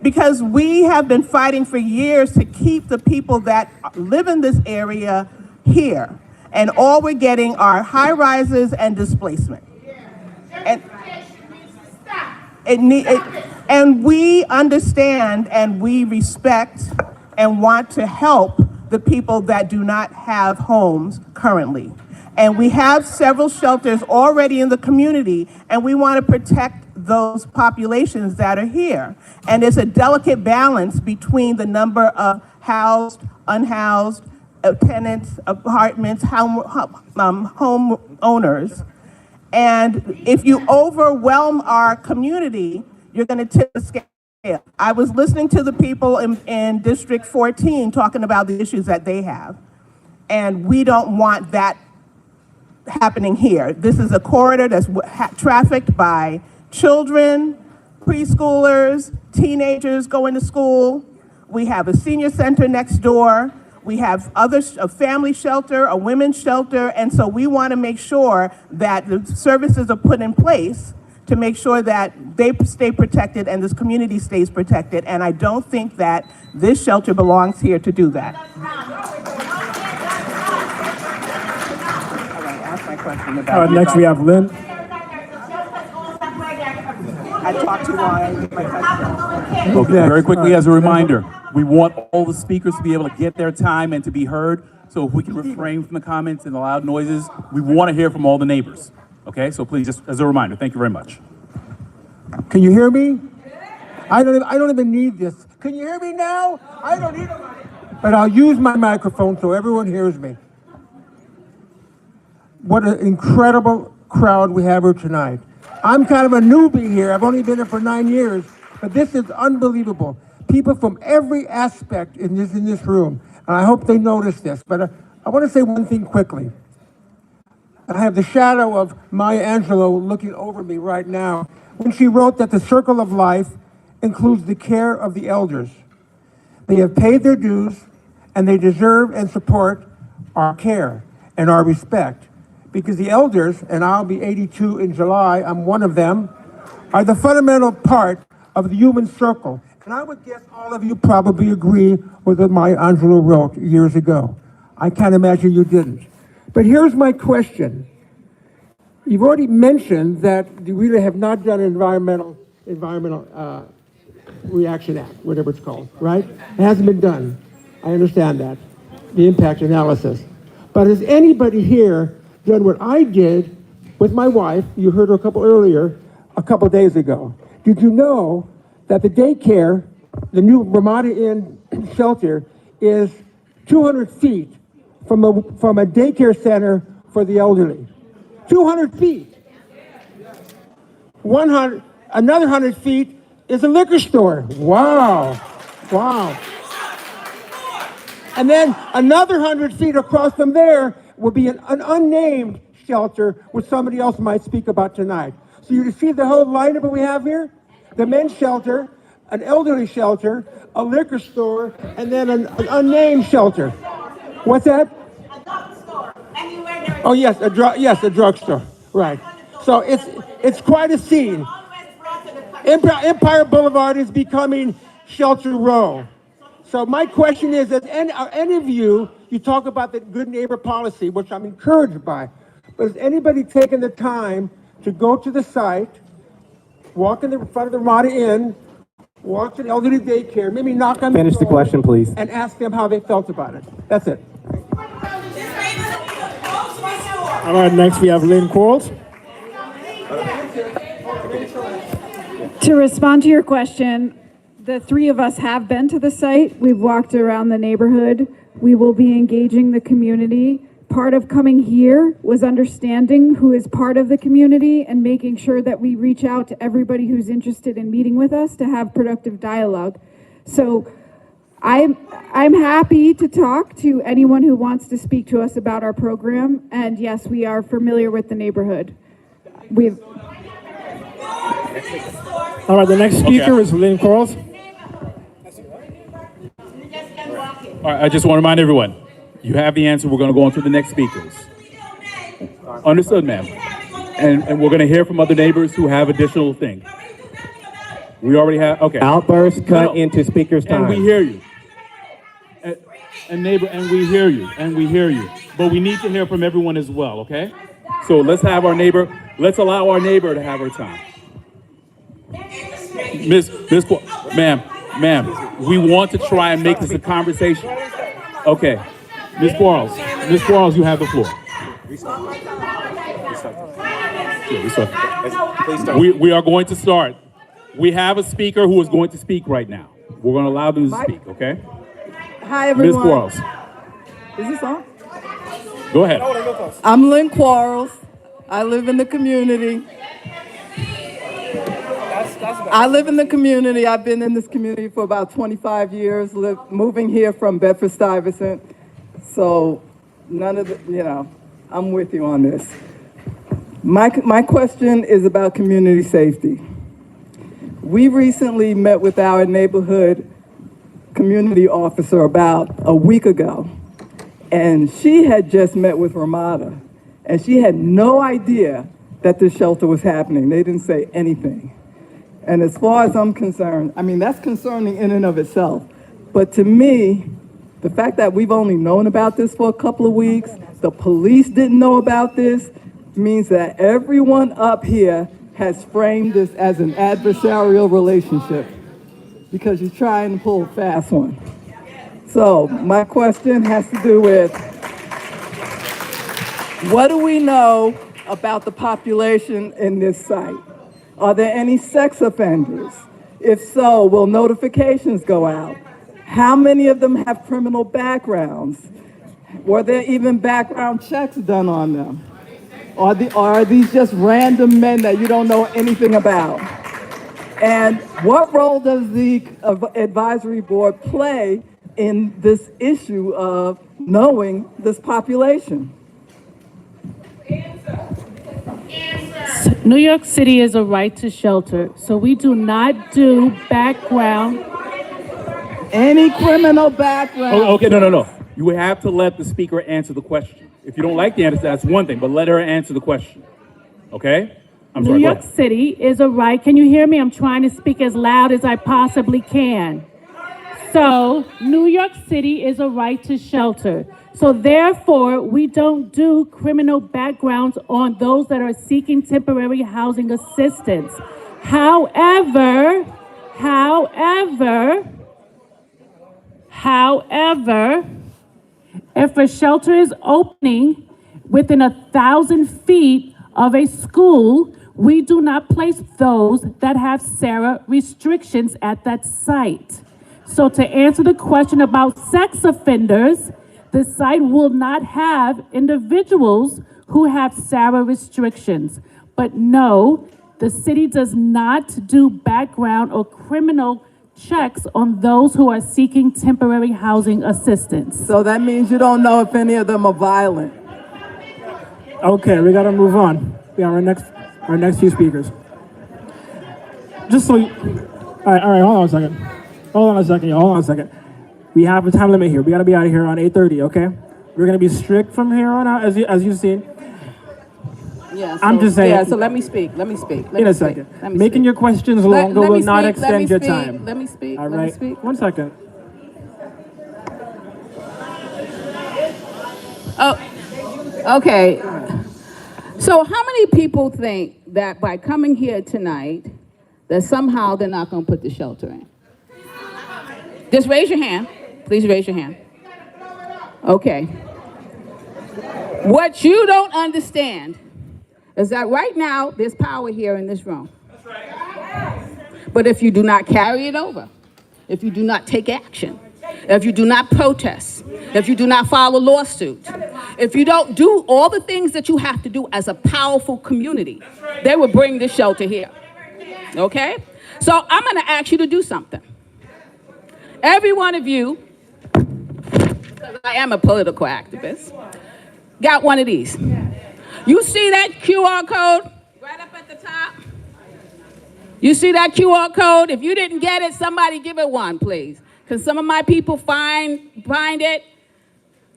Because we have been fighting for years to keep the people that live in this area here. And all we're getting are high rises and displacement. And we understand and we respect and want to help the people that do not have homes currently. And we have several shelters already in the community, and we want to protect those populations that are here. And it's a delicate balance between the number of housed, unhoused, tenants, apartments, home owners. And if you overwhelm our community, you're going to tip the scale. I was listening to the people in District 14 talking about the issues that they have. And we don't want that happening here. This is a corridor that's trafficked by children, preschoolers, teenagers going to school. We have a senior center next door. We have a family shelter, a women's shelter, and so we want to make sure that the services are put in place to make sure that they stay protected and this community stays protected. And I don't think that this shelter belongs here to do that. All right, ask my question about Next we have Lynn. I talked too long. I didn't get my question. Okay, very quickly, as a reminder, we want all the speakers to be able to get their time and to be heard. So if we can refrain from the comments and the loud noises, we want to hear from all the neighbors. Okay, so please, just as a reminder, thank you very much. Can you hear me? I don't even need this. Can you hear me now? I don't need it. But I'll use my microphone so everyone hears me. What an incredible crowd we have here tonight. I'm kind of a newbie here. I've only been here for 9 years, but this is unbelievable. People from every aspect in this room, and I hope they notice this. But I want to say one thing quickly. I have the shadow of Maya Angelou looking over me right now when she wrote that the circle of life includes the care of the elders. They have paid their dues, and they deserve and support our care and our respect. Because the elders, and I'll be 82 in July, I'm one of them, are the fundamental part of the human circle. And I would guess all of you probably agree with what Maya Angelou wrote years ago. I can't imagine you didn't. But here's my question. You've already mentioned that you really have not done an environmental reaction act, whatever it's called, right? It hasn't been done. I understand that, the impact analysis. But has anybody here done what I did with my wife? You heard her a couple days ago. Did you know that the daycare, the new Ramada Inn shelter, is 200 feet from a daycare center for the elderly? 200 feet. Another 100 feet is a liquor store. Wow. Wow. And then another 100 feet across from there will be an unnamed shelter, which somebody else might speak about tonight. So you see the whole lineup that we have here? The men's shelter, an elderly shelter, a liquor store, and then an unnamed shelter. What's that? Oh yes, a drugstore. Right. So it's quite a scene. Empire Boulevard is becoming Shelter Row. So my question is, are any of you talk about the good neighbor policy, which I'm encouraged by, but has anybody taken the time to go to the site, walk in the front of the Ramada Inn, walk to the elderly daycare, maybe knock on the door? Finish the question, please. And ask them how they felt about it. That's it. All right, next we have Lynn Quarles. To respond to your question, the three of us have been to the site. We've walked around the neighborhood. We will be engaging the community. Part of coming here was understanding who is part of the community and making sure that we reach out to everybody who's interested in meeting with us to have productive dialogue. So I'm happy to talk to anyone who wants to speak to us about our program. And yes, we are familiar with the neighborhood. All right, the next speaker is Lynn Quarles. All right, I just want to remind everyone, you have the answer. We're going to go on to the next speakers. Understood, ma'am. And we're going to hear from other neighbors who have additional things. We already have, okay. Outbursts cut into speaker's time. And we hear you. And neighbor, and we hear you, and we hear you. But we need to hear from everyone as well, okay? So let's allow our neighbor to have her time. Ma'am, we want to try and make this a conversation. Okay, Ms. Quarles, you have the floor. We are going to start. We have a speaker who is going to speak right now. We're going to allow them to speak, okay? Hi, everyone. Ms. Quarles. Is this on? Go ahead. I'm Lynn Quarles. I live in the community. I've been in this community for about 25 years, moving here from Bedford Stuyvesant. So none of the, I'm with you on this. My question is about community safety. We recently met with our neighborhood community officer about a week ago, and she had just met with Ramada, and she had no idea that this shelter was happening. They didn't say anything. And as far as I'm concerned, I mean, that's concerning in and of itself. But to me, the fact that we've only known about this for a couple of weeks, the police didn't know about this, means that everyone up here has framed this as an adversarial relationship because you're trying to pull a fast one. So my question has to do with, what do we know about the population in this site? Are there any sex offenders? If so, will notifications go out? How many of them have criminal backgrounds? Were there even background checks done on them? Or are these just random men that you don't know anything about? And what role does the advisory board play in this issue of knowing this population? New York City is a right to shelter, so we do not do background. Any criminal background. Okay, no. You have to let the speaker answer the question. If you don't like the answer, that's one thing, but let her answer the question. Okay? I'm sorry, New York City is a right. Can you hear me? I'm trying to speak as loud as I possibly can. So, New York City is a right to shelter. So therefore, we don't do criminal backgrounds on those that are seeking temporary housing assistance. However, if a shelter is opening within 1,000 feet of a school, we do not place those that have SARA restrictions at that site. So to answer the question about sex offenders, the site will not have individuals who have SARA restrictions. But no, the city does not do background or criminal checks on those who are seeking temporary housing assistance. So that means you don't know if any of them are violent. Okay, we gotta move on. We have our next few speakers. Just so you, all right, hold on a second. We have a time limit here. We gotta be out of here around 8:30, okay? We're gonna be strict from here on out, as you've seen. Yeah, I'm just saying. Yeah, so let me speak. In a second. Making your questions longer will not extend your time. Let me speak. All right. 1 second. Oh, okay. So how many people think that by coming here tonight, that somehow they're not going to put the shelter in? Just raise your hand. Please raise your hand. Okay. What you don't understand is that right now there's power here in this room. But if you do not carry it over, if you do not take action, if you do not protest, if you do not file a lawsuit, if you don't do all the things that you have to do as a powerful community, they will bring this shelter here. Okay? So I'm going to ask you to do something. Every one of you, because I am a political activist, got one of these. You see that QR code right up at the top? You see that QR code? If you didn't get it, somebody give it one, please. Can some of my people find it?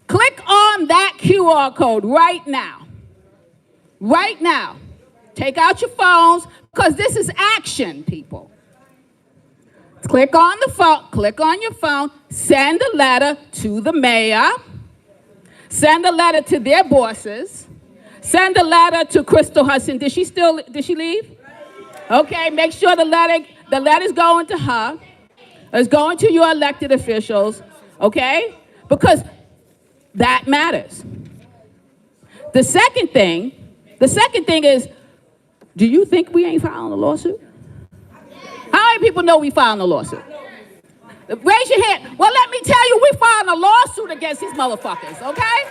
Click on that QR code right now. Right now. Take out your phones, because this is action, people. Click on the phone, click on your phone, send a letter to the mayor, send a letter to their bosses, send a letter to Crystal Hudson. Did she leave? Okay, make sure the letter's going to her. It's going to your elected officials, okay? Because that matters. The second thing is, do you think we ain't filing a lawsuit? How many people know we filed a lawsuit? Raise your hand. Well, let me tell you, we filed a lawsuit against these motherfuckers, okay?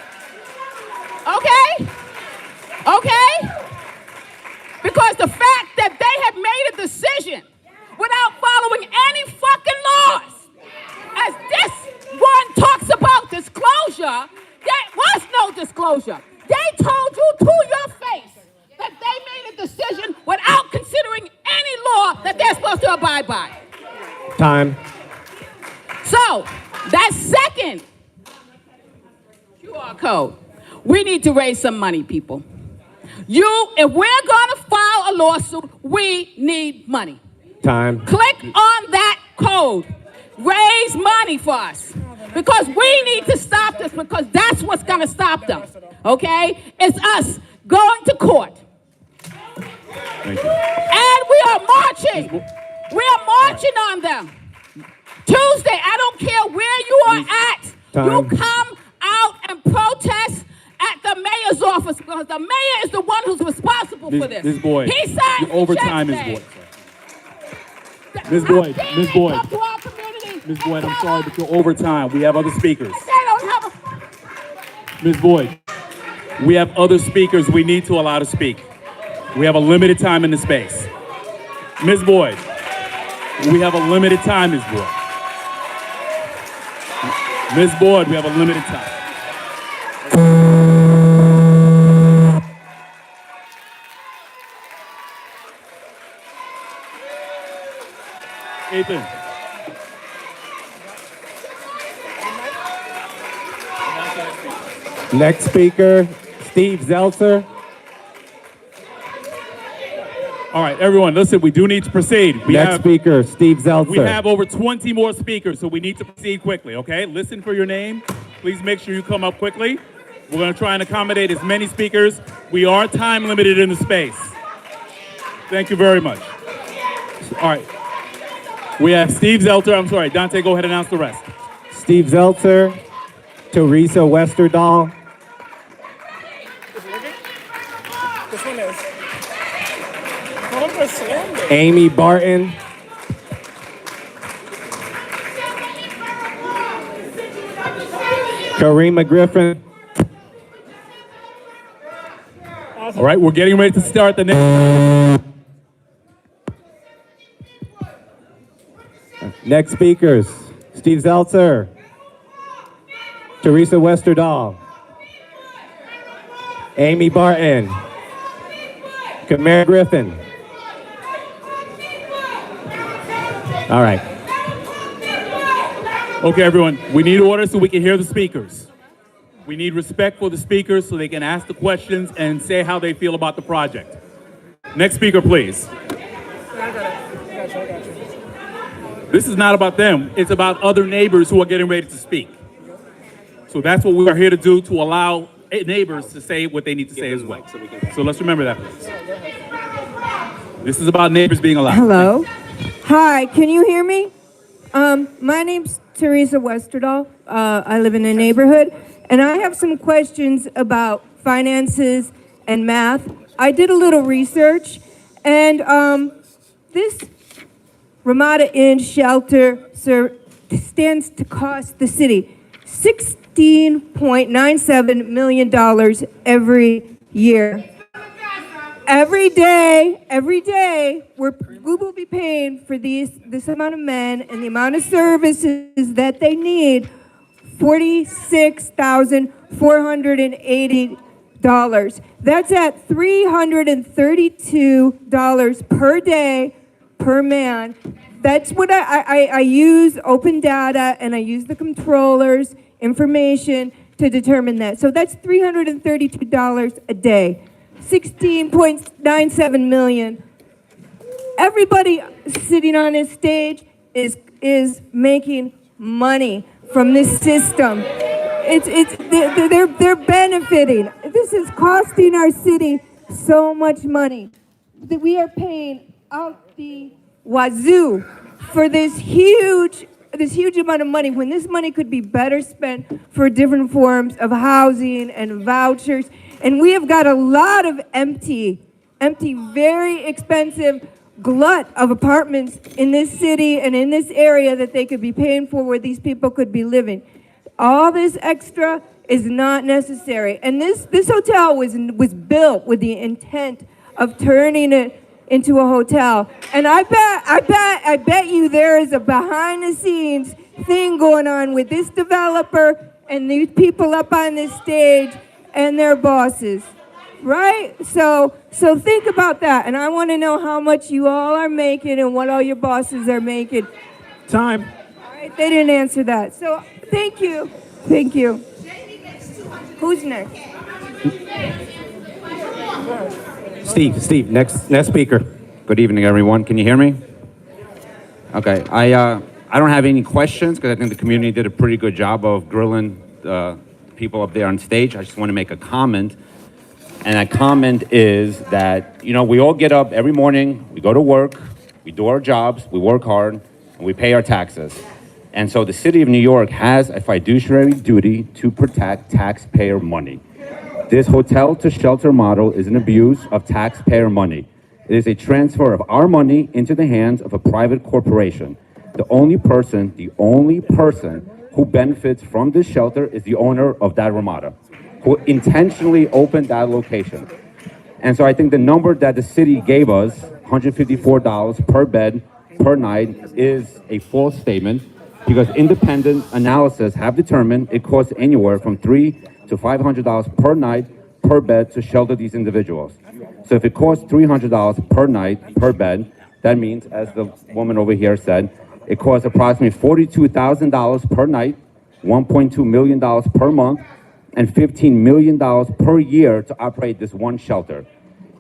Okay? Okay? Because the fact that they have made a decision without following any fucking laws, as this one talks about disclosure, there was no disclosure. They told you to your face that they made a decision without considering any law that they're supposed to abide by. Time. So, that second QR code, we need to raise some money, people. If we're gonna file a lawsuit, we need money. Time. Click on that code. Raise money for us. Because we need to stop this, because that's what's gonna stop them. Okay? It's us going to court. Thank you. And we are marching. We are marching on them. Tuesday, I don't care where you are at. Time. You come out and protest at the mayor's office, because the mayor is the one who's responsible for this. Ms. Boyd, He signs your the overtime check is today. Boyd. Ms. Boyd, Ms. Boyd, Up to our community. Ms. Boyd, I'm sorry, but you're overtime. We have other speakers. They don't have Ms. Boyd, we have other speakers we need to allow to speak. We have a limited time in the space. Ms. Boyd, we have a limited time, Ms. Boyd. Ms. Boyd, we have a limited time. Ethan. Next speaker, Steve Zeltzer. All right, everyone, listen, we do need to proceed. Next speaker, Steve Zeltzer. We have over 20 more speakers, so we need to proceed quickly, okay? Listen for your name. Please make sure you come up quickly. We're going to try and accommodate as many speakers. We are time limited in the space. Thank you very much. All right. We have Steve Zeltzer. I'm sorry, Dante, go ahead and announce the rest. Steve Zeltzer, Teresa Westerdahl, This one is. Amy Barton, Karima Griffin. All right, we're getting ready to start the next. Next speakers, Steve Zeltzer, Teresa Westerdahl, Amy Barton, Kamara Griffin. All right. Okay, everyone, we need order so we can hear the speakers. We need respect for the speakers so they can ask the questions and say how they feel about the project. Next speaker, please. This is not about them. It's about other neighbors who are getting ready to speak. So that's what we are here to do, to allow neighbors to say what they need to say as well. So let's remember that, please. This is about neighbors being allowed. Hello. Hi, can you hear me? My name's Teresa Westerdahl. I live in a neighborhood, and I have some questions about finances and math. I did a little research, and this Ramada Inn shelter stands to cost the city $16.97 million every year. Every day, we will be paying for this amount of men and the amount of services that they need, $46,480. That's at $332 per day per man. That's what I use open data, and I use the controller's information to determine that. So that's $332 a day, 16.97 million. Everybody sitting on this stage is making money from this system. They're benefiting. This is costing our city so much money that we are paying out the wazoo for this huge amount of money, when this money could be better spent for different forms of housing and vouchers. And we have got a lot of empty, very expensive glut of apartments in this city and in this area that they could be paying for, where these people could be living. All this extra is not necessary. And this hotel was built with the intent of turning it into a hotel. And I bet you there is a behind the scenes thing going on with this developer and these people up on this stage and their bosses. Right? So think about that. And I want to know how much you all are making and what all your bosses are making. Time. All right, they didn't answer that. So thank you. Thank you. Who's next? Steve, next speaker. Good evening, everyone. Can you hear me? Okay, I don't have any questions because I think the community did a pretty good job of grilling the people up there on stage. I just want to make a comment. And that comment is that, we all get up every morning, we go to work, we do our jobs, we work hard, and we pay our taxes. And so the city of New York has a fiduciary duty to protect taxpayer money. This hotel to shelter model is an abuse of taxpayer money. It is a transfer of our money into the hands of a private corporation. The only person who benefits from this shelter is the owner of that Ramada, who intentionally opened that location. And so I think the number that the city gave us, $154 per bed per night, is a false statement, because independent analysis have determined it costs anywhere from $300 to $500 per night per bed to shelter these individuals. So if it costs $300 per night per bed, that means, as the woman over here said, it costs approximately $42,000 per night, $1.2 million per month, and $15 million per year to operate this one shelter.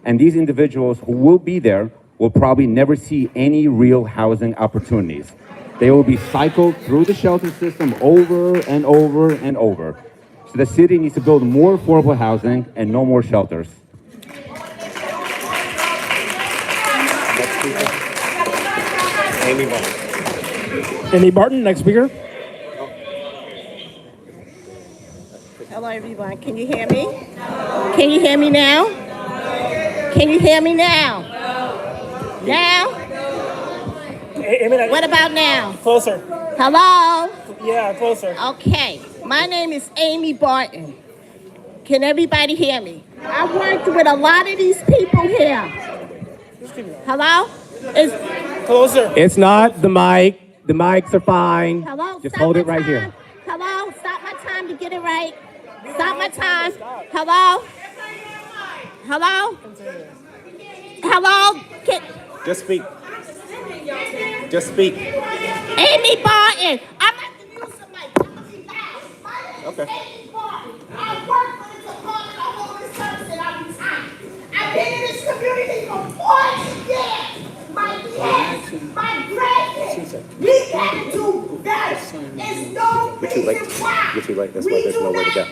And these individuals who will be there will probably never see any real housing opportunities. They will be cycled through the shelter system over and over and over. So the city needs to build more affordable housing and no more shelters. Amy Barton, next speaker. Hello, everyone. Can you hear me? Can you hear me now? Can you hear me now? Now? What about now? Closer. Hello? Yeah, closer. Okay. My name is Amy Barton. Can everybody hear me? I worked with a lot of these people here. Hello? Closer. It's not the mic. The mics are fine. Hello? Just Stop hold my it right time. here. Hello? Stop my time to get it right. Stop my time. Hello? Hello? Hello? Just speak. Just speak. Amy Barton. I'm at the news tonight. Okay. Amy Barton. I work for the Department of Homeless Services and I'm retired. I've been in this community for 40 years. My kids, my grandkids, we can do better. There's no reason why. That's why there's nowhere to go.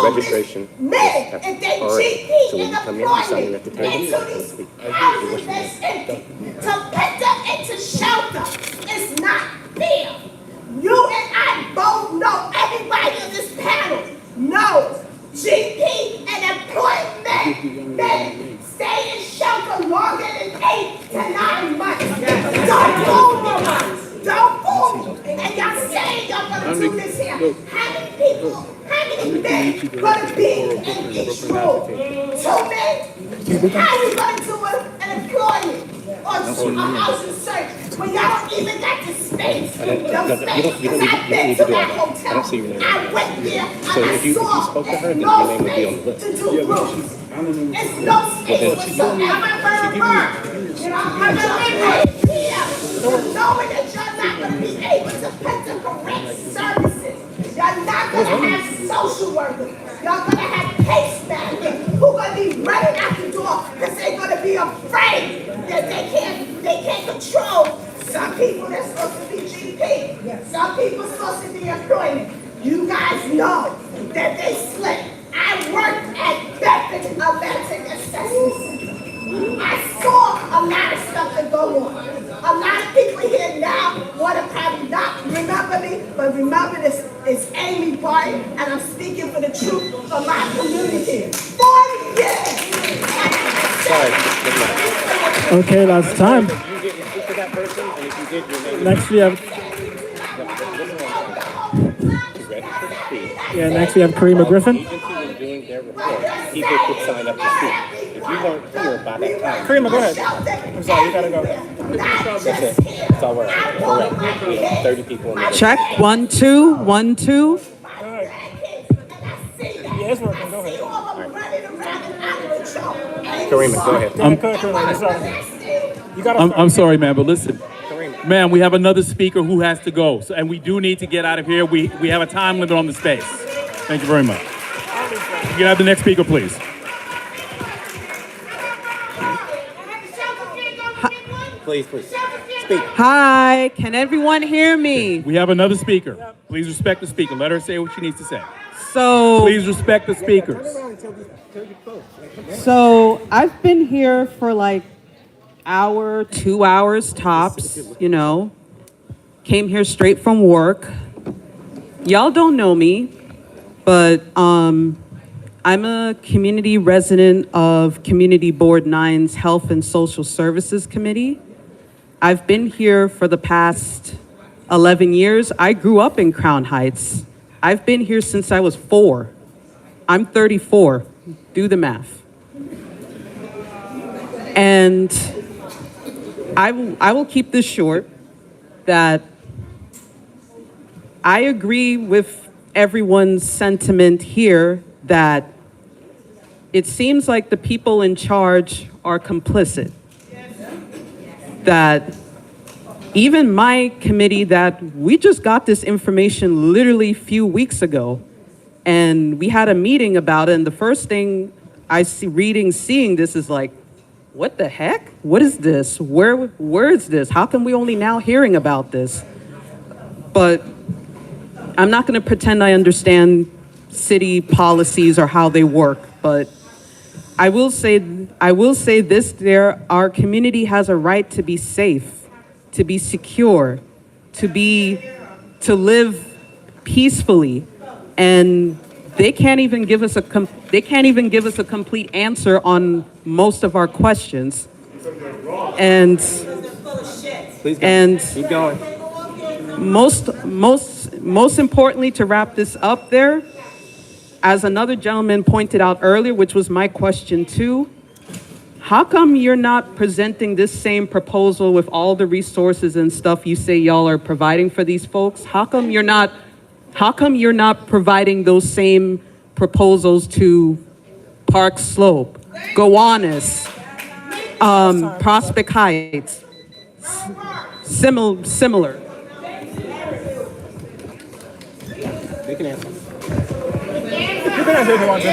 Registration Men and they GP so when in you come in, you sign in employment at the table. into these houses that's empty. To put them into shelter is not fair. You and I both know, everybody in this panel knows GP and employment men stay in shelter longer than 8 to 9 months. Don't fool me. Don't fool me. And y'all saying y'all gonna do this here. How many people, how many men gonna be in each room? 2 men? How we gonna do an employment or a housing search when y'all don't even got the space? I've been to that hotel. I went there and I saw no space to do rooms. It's no space whatsoever for a bird. Knowing that you're not going to be able to put the correct services. You're not going to have social workers. You're going to have case managers who are going to be running out the door because they're going to be afraid that they can't control. Some people that's supposed to be GP. Some people supposed to be employment. You guys know that they slip. I worked at Bedford Atlantic Assessment Center. I saw a lot of stuff that go on. A lot of people here now want to probably not remember me, but remember this is Amy Barton, and I'm speaking for the truth of my community. 40 years! Okay, that's time. Next we have. Yeah, next we have Karima Griffin. Doing their report, people could sign up to speak. If you weren't here by that time, Karima, go ahead. I'm sorry, you gotta go. That's it. It's all right. Correct. We have 30 people in the room. Check, 1, 2, 1, 2. Yeah, it's working. Go ahead. Karima, go ahead. I'm sorry, man, but listen. Ma'am, we have another speaker who has to go, so, and we do need to get out of here. We have a time limit on the space. Thank you very much. You can have the next speaker, please. Please. Speak. Hi, can everyone hear me? We have another speaker. Please respect the speaker. Let her say what she needs to say. So, Please respect the speakers. so I've been here for like hour, 2 hours tops, you know. Came here straight from work. Y'all don't know me, but I'm a community resident of Community Board 9's Health and Social Services Committee. I've been here for the past 11 years. I grew up in Crown Heights. I've been here since I was 4. I'm 34. Do the math. And I will keep this short, that I agree with everyone's sentiment here that it seems like the people in charge are complicit. That even my committee, that we just got this information literally a few weeks ago, and we had a meeting about it, and the first thing I see seeing this is like, what the heck? What is this? Where is this? How come we only now hearing about this? But I'm not going to pretend I understand city policies or how they work, but I will say this, our community has a right to be safe, to be secure, to live peacefully, and they can't even give us a complete answer on most of our questions. And Keep going. most importantly, to wrap this up there, as another gentleman pointed out earlier, which was my question too, how come you're not presenting this same proposal with all the resources and stuff you say y'all are providing for these folks? How come you're not providing those same proposals to Park Slope, Gowanus, Prospect Heights, similar? They can answer. You can answer if you want to.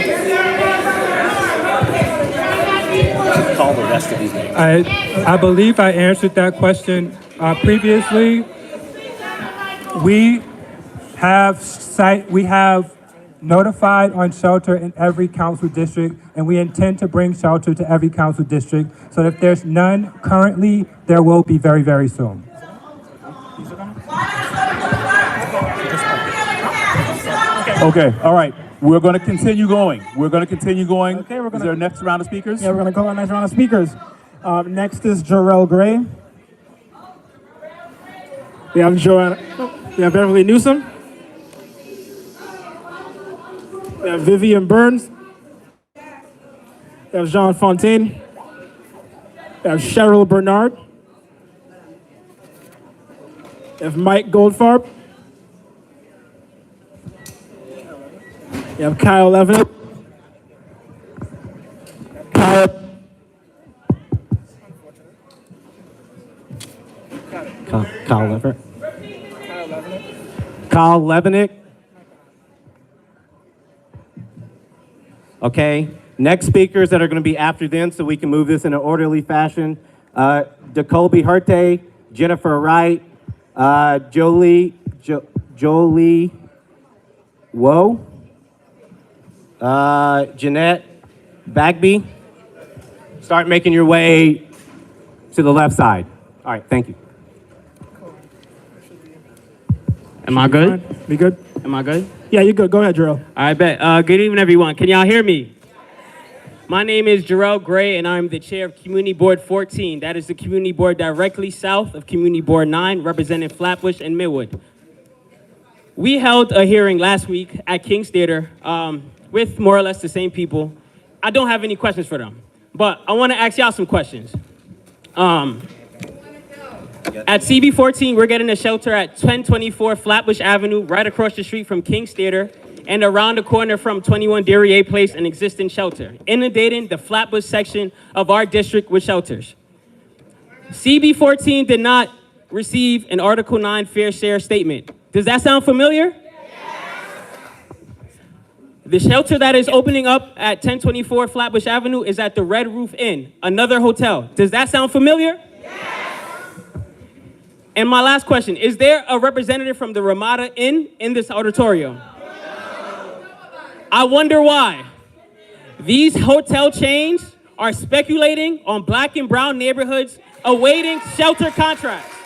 Call the rest of these names. I believe I answered that question previously. We have notified on shelter in every council district, and we intend to bring shelter to every council district. So if there's none currently, there will be very, very soon. Okay, all right. We're going to continue going. Okay, we're Is there a next round of speakers? Yeah, we're gonna call our next round of speakers. Next is Jarrell Gray. We have we have Beverly Newsom. We have Vivian Burns. We have Jean Fontaine. We have Cheryl Bernard. We have Mike Goldfarb. We have Kyle Levin. Kyle Leverett. Kyle Levenick. Okay, next speakers that are going to be after them so we can move this in an orderly fashion. Jacoby Herte, Jennifer Wright, Jolie Woe, Jeanette Bagby. Start making your way to the left side. All right, thank you. Am I good? We good? Am I good? Yeah, you're good. Go ahead, Jarrell. I bet. Good evening, everyone. Can y'all hear me? My name is Jarrell Gray, and I'm the chair of Community Board 14. That is the community board directly south of Community Board 9, representing Flatbush and Midwood. We held a hearing last week at King's Theater with more or less the same people. I don't have any questions for them, but I want to ask y'all some questions. At CB14, we're getting a shelter at 1024 Flatbush Avenue, right across the street from King's Theater, and around the corner from 21 Derriere Place, an existing shelter, inundating the Flatbush section of our district with shelters. CB14 did not receive an Article 9 fair share statement. Does that sound familiar? The shelter that is opening up at 1024 Flatbush Avenue is at the Red Roof Inn, another hotel. Does that sound familiar? And my last question, is there a representative from the Ramada Inn in this auditorium? I wonder why. These hotel chains are speculating on black and brown neighborhoods awaiting shelter contracts.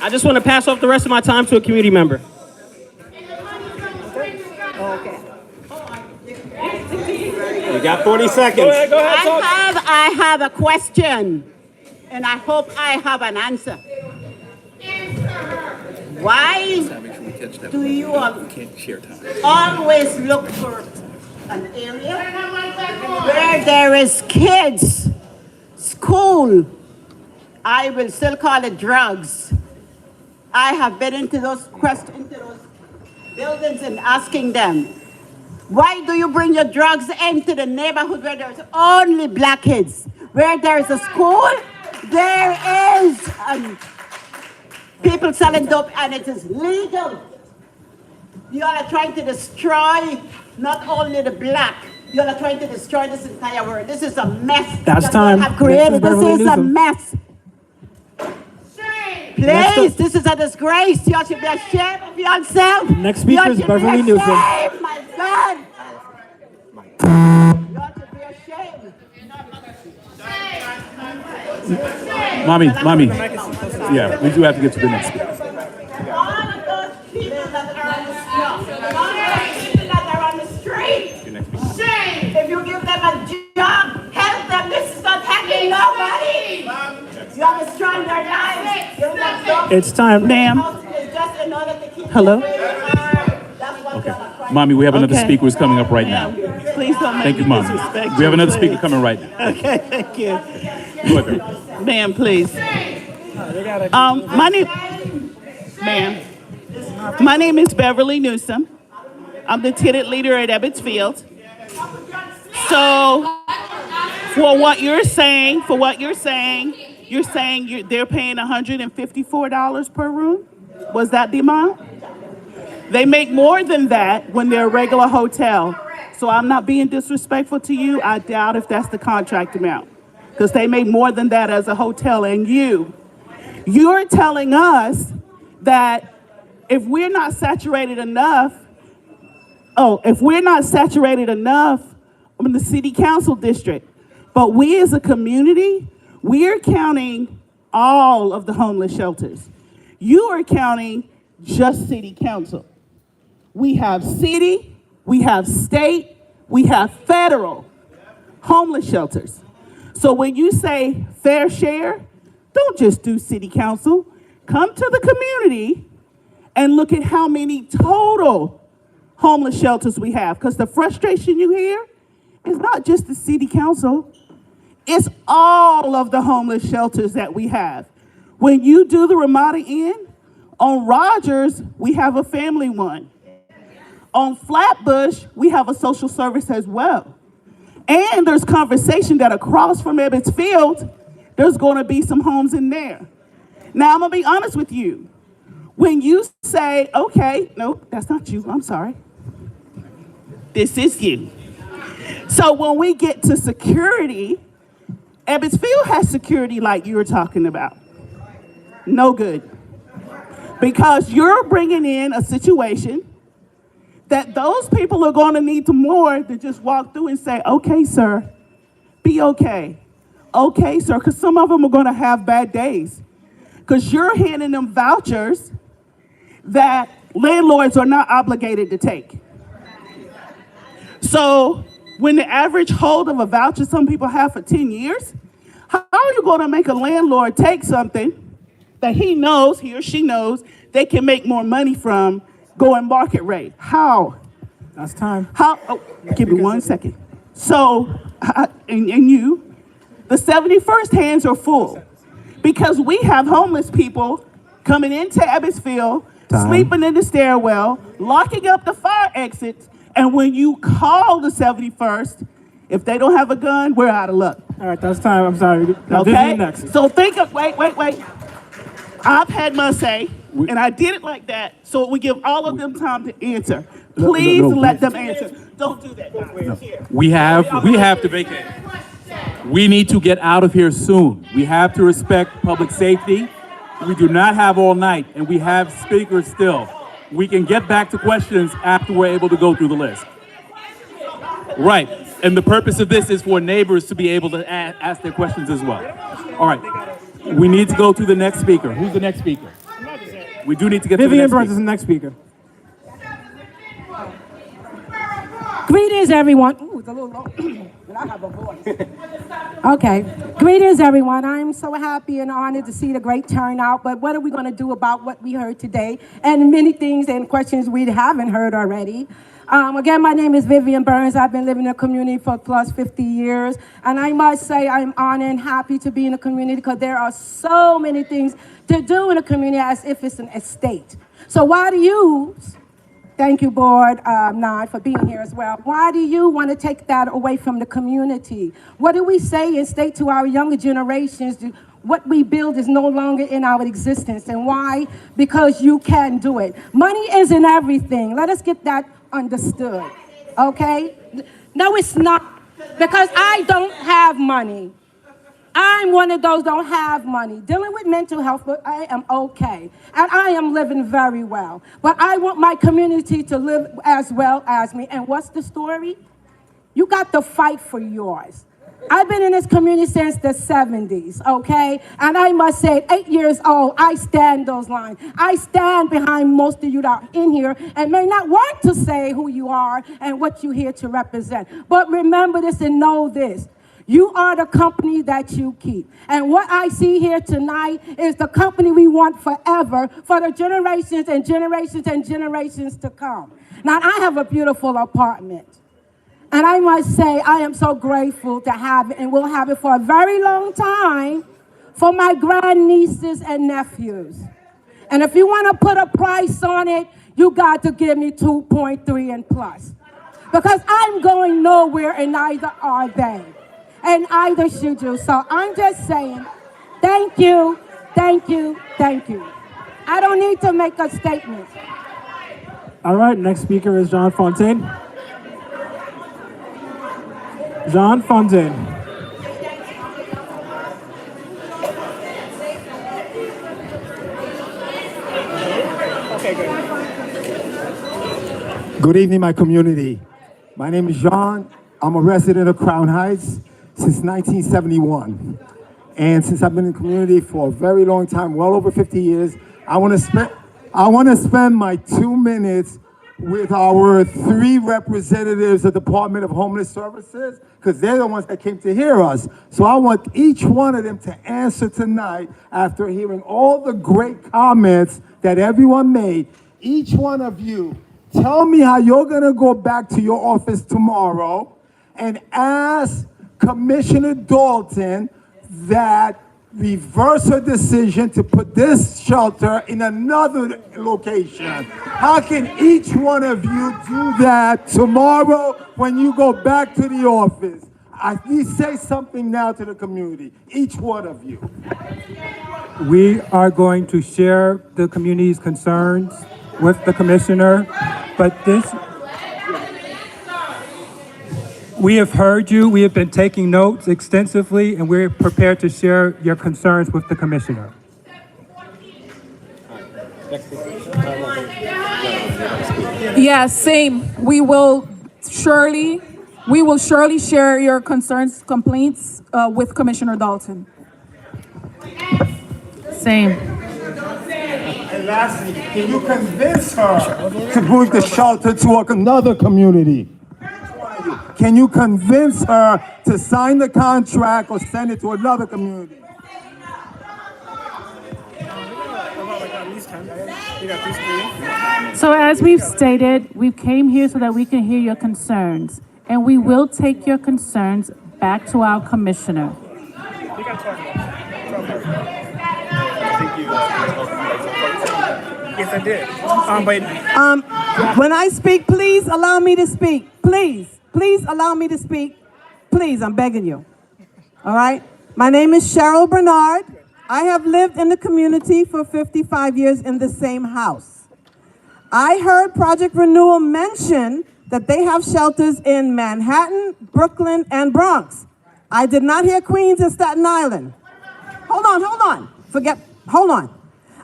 I just want to pass off the rest of my time to a community member. You got 40 seconds. Go ahead, talk. I have a question, and I hope I have an answer. Why do you always look for an area where there is kids, school, I will still call it drugs? I have been into those buildings and asking them, why do you bring your drugs into the neighborhood where there's only black kids? Where there's a school, there is people selling dope, and it is legal. You all are trying to destroy not only the black, you all are trying to destroy this entire world. This is a mess. That's that time. you have created. Next is This is a Newsom. mess. Please, this is a disgrace. You all should be ashamed of yourself. Next speaker is Beverly Newsom. My God. You all should be ashamed. Mommy. Yeah, we do have to get to the next speaker. All of those people that are on the street, all of those people that are on the street, shame. If you give them a job, help them. This is not helping nobody. You are destroying their lives. It's time, ma'am. Hello? Mommy, we have another speaker who's coming up right now. Please don't make Thank you, me Mommy. disrespect We have you, another please. speaker coming right now. Okay, thank you. Go ahead, girl. Ma'am, please. My name is Beverly Newsom. I'm the tenant leader at Ebbets Field. So, for what you're saying, they're paying $154 per room? Was that the amount? They make more than that when they're a regular hotel. So I'm not being disrespectful to you. I doubt if that's the contract amount, because they make more than that as a hotel. And you're telling us that if we're not saturated enough in the city council district, but we as a community, we're counting all of the homeless shelters. You are counting just city council. We have city, we have state, we have federal homeless shelters. So when you say fair share, don't just do city council. Come to the community and look at how many total homeless shelters we have. Because the frustration you hear is not just the city council, it's all of the homeless shelters that we have. When you do the Ramada Inn, on Rogers, we have a family one. On Flatbush, we have a social service as well. And there's conversation that across from Ebbets Field, there's going to be some homes in there. Now, I'm going to be honest with you. When you say, okay, no, that's not you, I'm sorry. This is you. So when we get to security, Ebbets Field has security like you were talking about. No good. Because you're bringing in a situation that those people are going to need to more than just walk through and say, okay, sir, be okay. Okay, sir, because some of them are going to have bad days. Because you're handing them vouchers that landlords are not obligated to take. So when the average hold of a voucher some people have for 10 years, how are you going to make a landlord take something that he or she knows, they can make more money from going market rate? How? That's time. How? Oh, give me 1 second. So, and you, the 71st hands are full because we have homeless people coming into Ebbets Field, sleeping in the stairwell, locking up the fire exits, and when you call the 71st, if they don't have a gun, we're out of luck. All right, that's time. I'm sorry. Now, Okay? Vivian next. So think of, wait. I've had my say, and I did it like that, so we give all of them time to answer. Please let them answer. Don't do that. No. We have to vacate. We need to get out of here soon. We have to respect public safety. We do not have all night, and we have speakers still. We can get back to questions after we're able to go through the list. Right, and the purpose of this is for neighbors to be able to ask their questions as well. All right, we need to go to the next speaker. Who's the next speaker? We do need to get to the Vivian next Burns speaker. is the next speaker. Greetings, everyone. Ooh, it's a little low, but I have a voice. Okay. Greetings, everyone. I'm so happy and honored to see the great turnout, but what are we going to do about what we heard today and many things and questions we haven't heard already? Again, my name is Vivian Burns. I've been living in the community for plus 50 years, and I must say I'm honored and happy to be in the community because there are so many things to do in the community as if it's an estate. So why do you... Thank you, Board 9, for being here as well. Why do you want to take that away from the community? What do we say and state to our younger generations? What we build is no longer in our existence. And why? Because you can do it. Money isn't everything. Let us get that understood, okay? No, it's not. Because I don't have money. I'm one of those don't have money, dealing with mental health, but I am okay. And I am living very well. But I want my community to live as well as me. And what's the story? You got to fight for yours. I've been in this community since the 70s, okay? And I must say, 8 years old, I stand those lines. I stand behind most of you that are in here and may not want to say who you are and what you're here to represent. But remember this and know this. You are the company that you keep. And what I see here tonight is the company we want forever for the generations and generations and generations to come. Now, I have a beautiful apartment. And I must say, I am so grateful to have it, and we'll have it for a very long time for my grandnieces and nephews. And if you want to put a price on it, you got to give me 2.3 and plus. Because I'm going nowhere, and neither are they. And either should you. So I'm just saying, thank you, thank you, thank you. I don't need to make a statement. All right, next speaker is John Fontaine. John Fontaine. Good evening, my community. My name is John. I'm a resident of Crown Heights since 1971. And since I've been in the community for a very long time, well over 50 years, I want to spend my 2 minutes with our 3 representatives of the Department of Homeless Services, because they're the ones that came to hear us. So I want each one of them to answer tonight after hearing all the great comments that everyone made. Each one of you, tell me how you're going to go back to your office tomorrow and ask Commissioner Dalton that reverse her decision to put this shelter in another location. How can each one of you do that tomorrow when you go back to the office? Please say something now to the community, each one of you. We are going to share the community's concerns with the commissioner, but we have heard you, we have been taking notes extensively, and we're prepared to share your concerns with the commissioner. Yes, same. We will surely share your concerns, complaints with Commissioner Dalton. Same. And lastly, can you convince her to move the shelter to another community? Can you convince her to sign the contract or send it to another community? So as we've stated, we came here so that we can hear your concerns, and we will take your concerns back to our commissioner. Yes, I did. When I speak, please allow me to speak. Please allow me to speak. Please, I'm begging you. All right? My name is Cheryl Bernard. I have lived in the community for 55 years in the same house. I heard Project Renewal mention that they have shelters in Manhattan, Brooklyn, and Bronx. I did not hear Queens and Staten Island. Hold on. Hold on.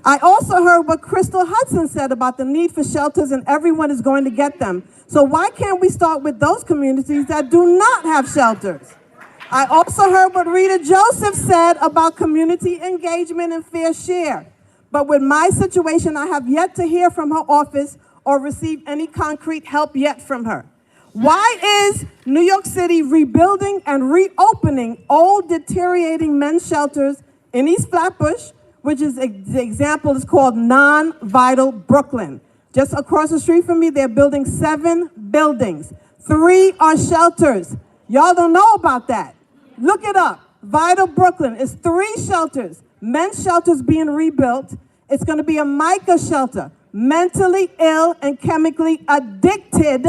I also heard what Crystal Hudson said about the need for shelters and everyone is going to get them. So why can't we start with those communities that do not have shelters? I also heard what Rita Joseph said about community engagement and fair share. But with my situation, I have yet to hear from her office or receive any concrete help yet from her. Why is New York City rebuilding and reopening old deteriorating men's shelters in East Flatbush, which is the example is called Non-Vital Brooklyn. Just across the street from me, they're building 7 buildings. 3 are shelters. Y'all don't know about that. Look it up. Vital Brooklyn is 3 shelters. Men's shelters being rebuilt. It's going to be a MICA shelter. Mentally ill and chemically addicted.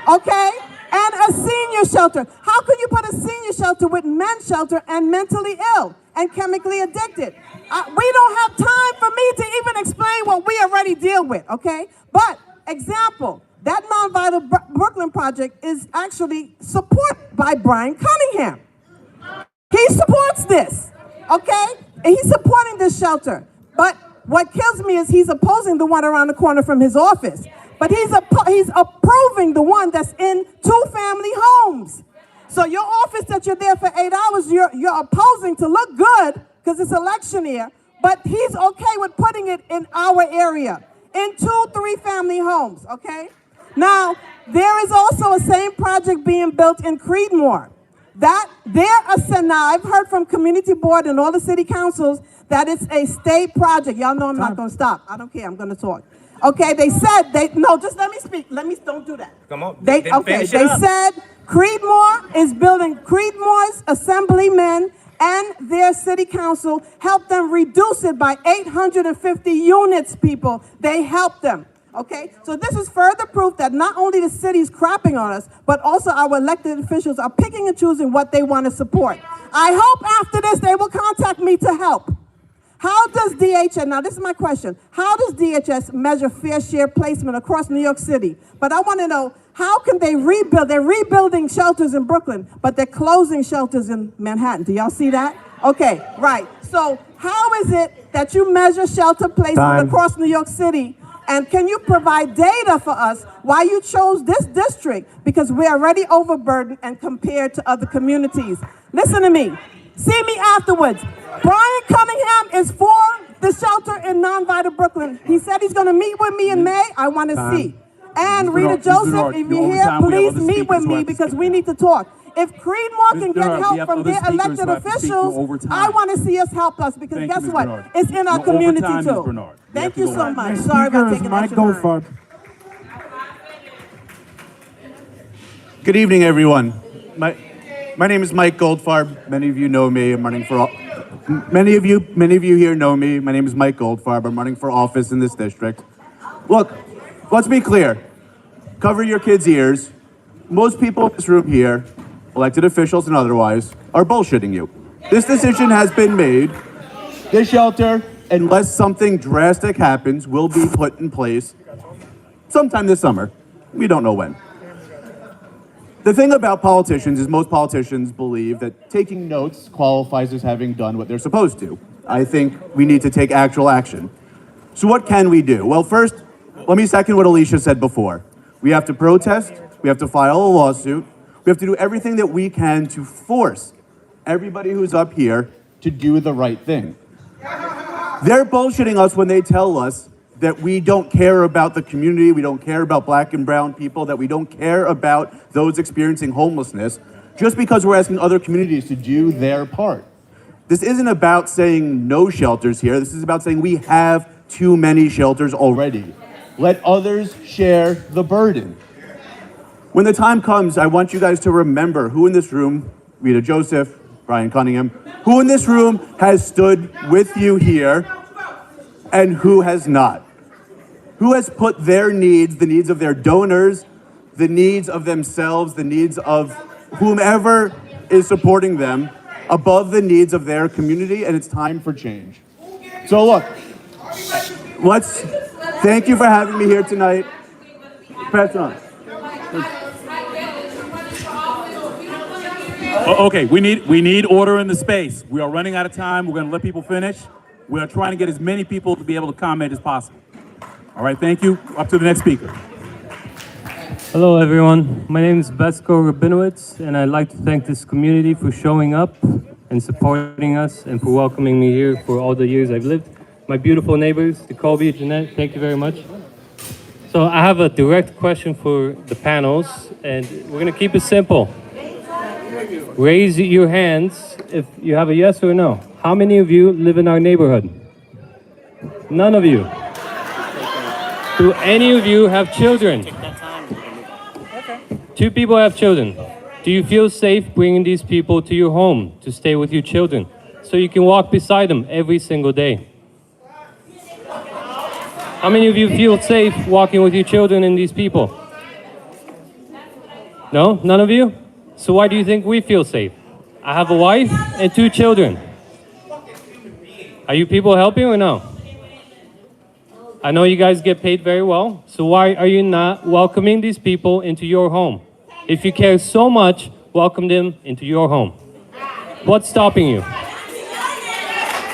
Okay? And a senior shelter. How could you put a senior shelter with men's shelter and mentally ill and chemically addicted? We don't have time for me to even explain what we already deal with, okay? But, example, that Non-Vital Brooklyn project is actually supported by Brian Cunningham. He supports this, okay? And he's supporting this shelter. But what kills me is he's opposing the one around the corner from his office. But he's approving the one that's in 2-family homes. So your office that you're there for 8 hours, you're opposing to look good because it's election year, but he's okay with putting it in our area, in 2-3-family homes, okay? Now, there is also a same project being built in Creedmoor. Now, I've heard from community board and all the city councils that it's a state project. Y'all know I'm not gonna stop. I don't care, I'm gonna talk. Okay, just let me speak. Don't do that. Come on. They said Creedmoor is building, Creedmoor's assemblymen and their city council helped them reduce it by 850 units, people. They helped them, okay? So this is further proof that not only the city's crapping on us, but also our elected officials are picking and choosing what they want to support. I hope after this they will contact me to help. How does DHS, now this is my question, how does DHS measure fair share placement across New York City? But I want to know, how can they rebuild? They're rebuilding shelters in Brooklyn, but they're closing shelters in Manhattan. Do y'all see that? Okay, right. So how is it that you measure shelter placement across New York City? And can you provide data for us why you chose this district? Because we're already overburdened and compared to other communities. Listen to me. See me afterwards. Brian Cunningham is for the shelter in Non-Vital Brooklyn. He said he's going to meet with me in May. I want to see. And Rita Joseph, if you're here, please meet with me because we need to talk. If Creedmoor can get help from their elected officials, I want to see us help us because guess what? It's in our community too. Thank you so much. Sorry about taking extra time. Good evening, everyone. My name is Mike Goldfarb. Many of you know me. I'm running for. Many of you here know me. My name is Mike Goldfarb. I'm running for office in this district. Look, let's be clear. Cover your kids' ears. Most people in this room here elected officials and otherwise, are bullshitting you. This decision has been made. This shelter, unless something drastic happens, will be put in place sometime this summer. We don't know when. The thing about politicians is most politicians believe that taking notes qualifies as having done what they're supposed to. I think we need to take actual action. So what can we do? Well, first, let me second what Alicia said before. We have to protest, we have to file a lawsuit, we have to do everything that we can to force everybody who's up here to do the right thing. They're bullshitting us when they tell us that we don't care about the community, we don't care about black and brown people, that we don't care about those experiencing homelessness, just because we're asking other communities to do their part. This isn't about saying no shelters here, this is about saying we have too many shelters already. Let others share the burden. When the time comes, I want you guys to remember who in this room, Rita Joseph, Brian Cunningham, who in this room has stood with you here and who has not. Who has put their needs, the needs of their donors, the needs of themselves, the needs of whomever is supporting them above the needs of their community, and it's time for change. So look, thank you for having me here tonight. Pass it on. Okay, we need order in the space. We are running out of time. We're going to let people finish. We are trying to get as many people to be able to comment as possible. All right, thank you. Up to the next speaker. Hello, everyone. My name is Besko Rabinowitz, and I'd like to thank this community for showing up and supporting us and for welcoming me here for all the years I've lived. My beautiful neighbors, Jacoby, Jeanette, thank you very much. So I have a direct question for the panels, and we're going to keep it simple. Raise your hands if you have a yes or no. How many of you live in our neighborhood? None of you. Do any of you have children? Two people have children. Do you feel safe bringing these people to your home to stay with your children so you can walk beside them every single day? How many of you feel safe walking with your children and these people? No? None of you? So why do you think we feel safe? I have a wife and 2 children. Are you people helping or no? I know you guys get paid very well, so why are you not welcoming these people into your home? If you care so much, welcome them into your home. What's stopping you?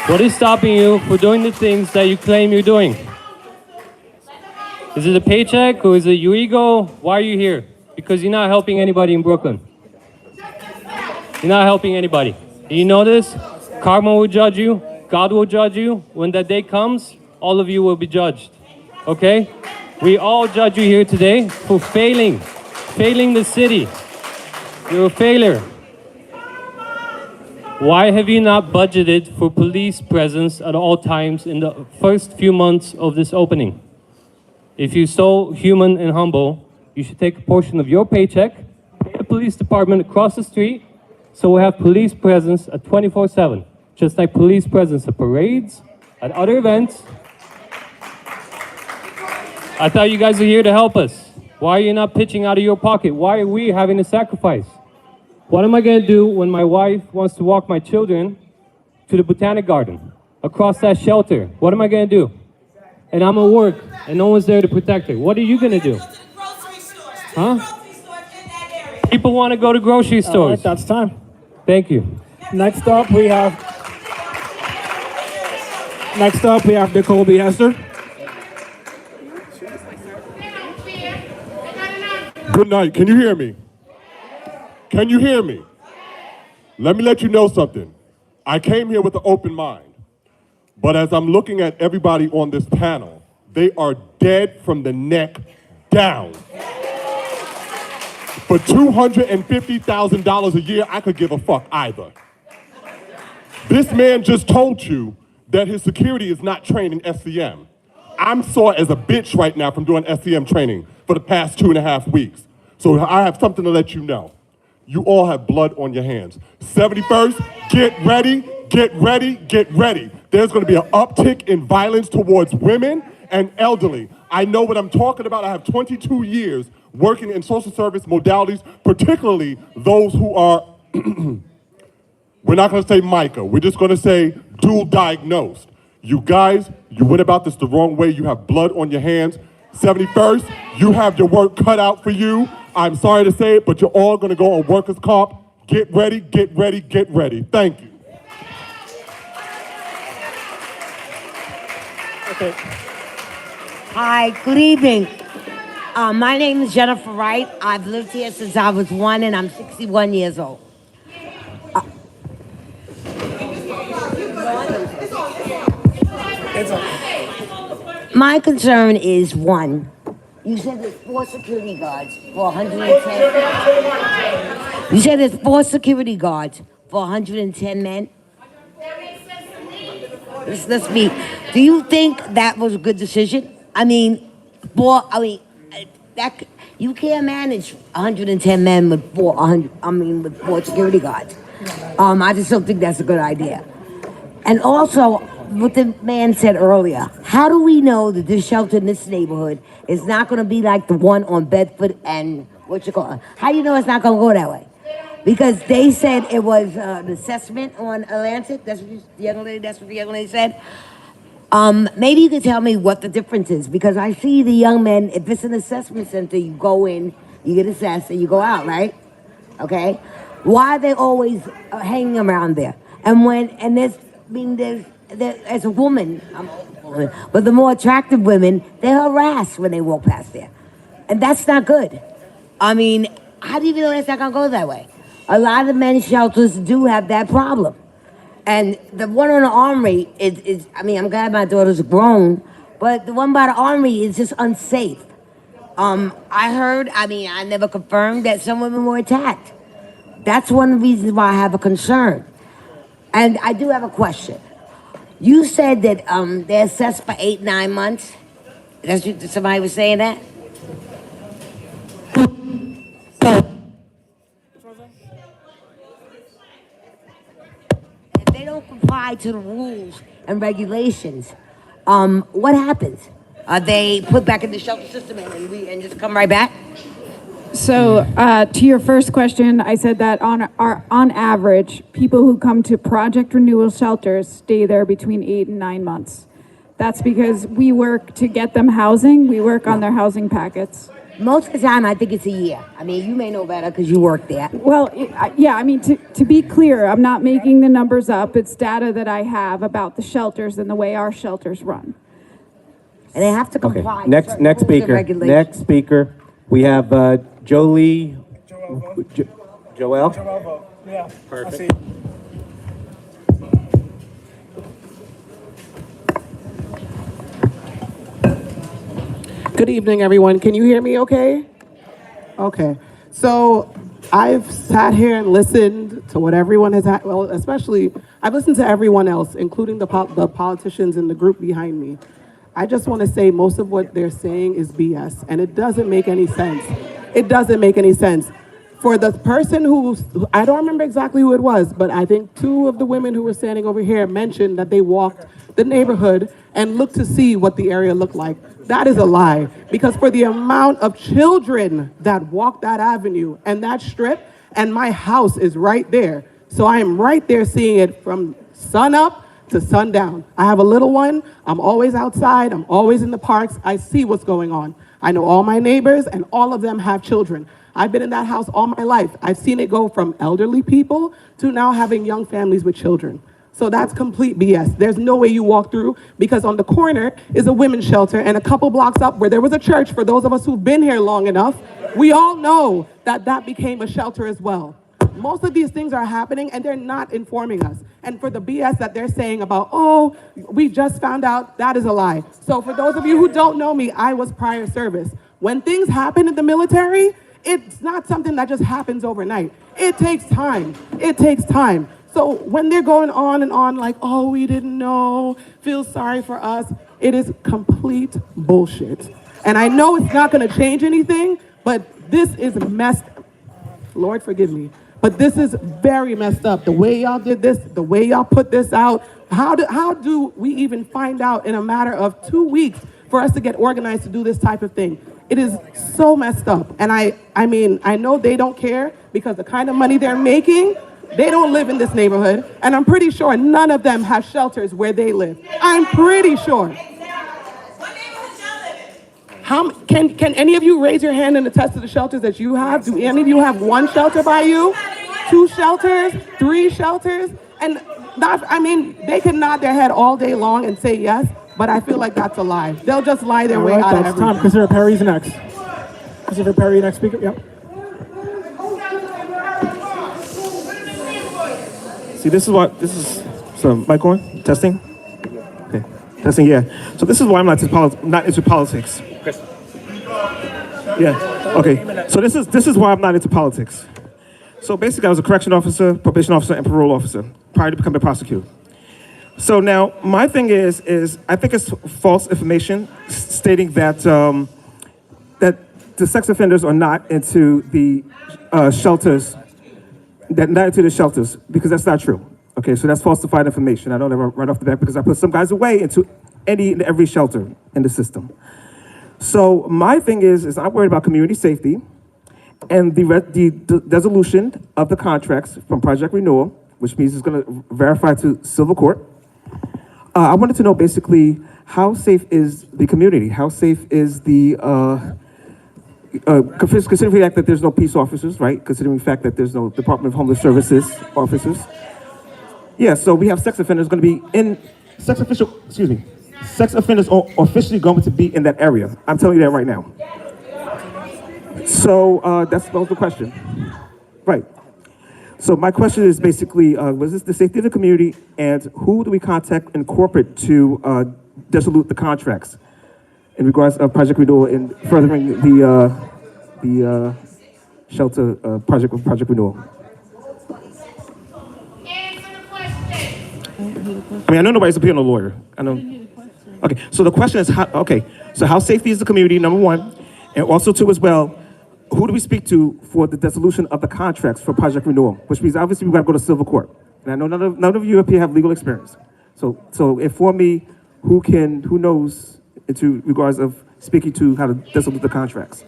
What is stopping you for doing the things that you claim you're doing? Is it a paycheck or is it your ego? Why are you here? Because you're not helping anybody in Brooklyn. You're not helping anybody. And you know this? Karma will judge you. God will judge you. When that day comes, all of you will be judged. Okay? We all judge you here today for failing the city. You're a failure. Why have you not budgeted for police presence at all times in the first few months of this opening? If you're so human and humble, you should take a portion of your paycheck, pay the police department across the street, so we'll have police presence at 24/7, just like police presence at parades, at other events. I thought you guys were here to help us. Why are you not pitching out of your pocket? Why are we having to sacrifice? What am I going to do when my wife wants to walk my children to the botanic garden, across that shelter? What am I going to do? And I'm at work, and no one's there to protect her. What are you going to do? Huh? People want to go to grocery stores. All right, that's time. Thank you. Next up, we have Jacoby Hester. Good night. Can you hear me? Can you hear me? Let me let you know something. I came here with an open mind. But as I'm looking at everybody on this panel, they are dead from the neck down. For $250,000 a year, I could give a fuck either. This man just told you that his security is not trained in SCM. I'm sore as a bitch right now from doing SCM training for the past 2.5 weeks. So I have something to let you know. You all have blood on your hands. 71st, get ready, get ready, get ready. There's going to be an uptick in violence towards women and elderly. I know what I'm talking about. I have 22 years working in social service modalities, particularly those who are, we're not gonna say MICA, we're just gonna say dual diagnosed. You guys, you went about this the wrong way. You have blood on your hands. 71st, you have your work cut out for you. I'm sorry to say it, but you're all gonna go on workers' comp. Get ready, get ready, get ready. Thank you. Okay. Hi, good evening. My name is Jennifer Wright. I've lived here since I was 1 and I'm 61 years old. My concern is, one, you said there's 4 security guards for 110. You said there's 4 security guards for 110 men? Let's be. Do you think that was a good decision? I mean, that you can't manage 110 men with 4 security guards. I just don't think that's a good idea. And also, what the man said earlier, how do we know that this shelter in this neighborhood is not going to be like the one on Bedford and how do you know it's not going to go that way? Because they said it was an assessment on Atlantic. That's what the young lady said. Maybe you could tell me what the difference is, because I see the young men, if it's an assessment center, you go in, you get assessed, and you go out, right? Okay? Why are they always hanging around there? And there's as a woman, but the more attractive women, they're harassed when they walk past there. And that's not good. I mean, how do you know it's not gonna go that way? A lot of men's shelters do have that problem. And the one on the Armory is I'm glad my daughter's grown, but the one by the Armory is just unsafe. I heard, I never confirmed that some women were attacked. That's one of the reasons why I have a concern. And I do have a question. You said that they're assessed for 8-9 months. Somebody was saying that? If they don't comply to the rules and regulations, what happens? Are they put back in the shelter system and just come right back? So, to your first question, I said that on average, people who come to project renewal shelters stay there between 8 and 9 months. That's because we work to get them housing. We work on their housing packets. Most of the time, I think it's a year. You may know better because you work there. Well, to be clear, I'm not making the numbers up. It's data that I have about the shelters and the way our shelters run. And they have to comply. Okay. Next speaker. We have Jolie. Joelle? Yeah. Perfect. Good evening, everyone. Can you hear me okay? Okay. So I've sat here and listened to what everyone has had, well, especially, I've listened to everyone else, including the politicians in the group behind me. I just want to say most of what they're saying is BS, and it doesn't make any sense. It doesn't make any sense. For the person I don't remember exactly who it was, but I think 2 of the women who were standing over here mentioned that they walked the neighborhood and looked to see what the area looked like. That is a lie, because for the amount of children that walk that avenue and that strip, and my house is right there. So I am right there seeing it from sun up to sundown. I have a little one. I'm always outside. I'm always in the parks. I see what's going on. I know all my neighbors, and all of them have children. I've been in that house all my life. I've seen it go from elderly people to now having young families with children. So that's complete BS. There's no way you walk through, because on the corner is a women's shelter, and a couple blocks up where there was a church, for those of us who've been here long enough, we all know that that became a shelter as well. Most of these things are happening and they're not informing us. And for the BS that they're saying about, oh, we just found out, that is a lie. So for those of you who don't know me, I was prior service. When things happen in the military, it's not something that just happens overnight. It takes time. It takes time. So when they're going on and on like, oh, we didn't know, feel sorry for us, it is complete bullshit. And I know it's not gonna change anything, but this is messed, Lord forgive me, but this is very messed up. The way y'all did this, the way y'all put this out, how do we even find out in a matter of 2 weeks for us to get organized to do this type of thing? It is so messed up. And I mean, I know they don't care because the kind of money they're making, they don't live in this neighborhood. And I'm pretty sure none of them have shelters where they live. I'm pretty sure. Can any of you raise your hand and attest to the shelters that you have? Do any of you have one shelter by you? 2 shelters? 3 shelters? And I mean, they can nod their head all day long and say yes, but I feel like that's a lie. They'll just lie their way out of everything. Time. Consider Perry's next. Consider Perry next speaker. Yep. See, this is so mic on? Testing? Okay. Testing, yeah. So this is why I'm not into politics. Yeah. Okay. So this is why I'm not into politics. So basically, I was a correction officer, probation officer, and parole officer prior to becoming a prosecutor. So now, my thing is I think it's false information stating that that the sex offenders are not into the shelters, because that's not true. Okay, so that's falsified information. I don't ever right off the bat because I put some guys away into any and every shelter in the system. So my thing is I'm worried about community safety and the resolution of the contracts from project renewal, which means it's going to verify to civil court. I wanted to know basically how safe is the community? How safe is the, considering the fact that there's no peace officers, right? Considering the fact that there's no Department of Homeless Services officers. Yeah, so we have sex offenders going to be in, sex offenders are officially going to be in that area. I'm telling you that right now. So that was the question. Right. So my question is basically, was this the safety of the community, and who do we contact in corporate to dissolute the contracts in regards of project renewal and furthering the shelter project renewal? I mean, I know nobody's appealing a lawyer. I know. Okay, so the question is, how safety is the community, number one, and also two as well, who do we speak to for the dissolution of the contracts for project renewal? Which means obviously we've got to go to civil court. And I know none of you up here have legal experience. So inform me who knows into regards of speaking to how to dissolute the contracts.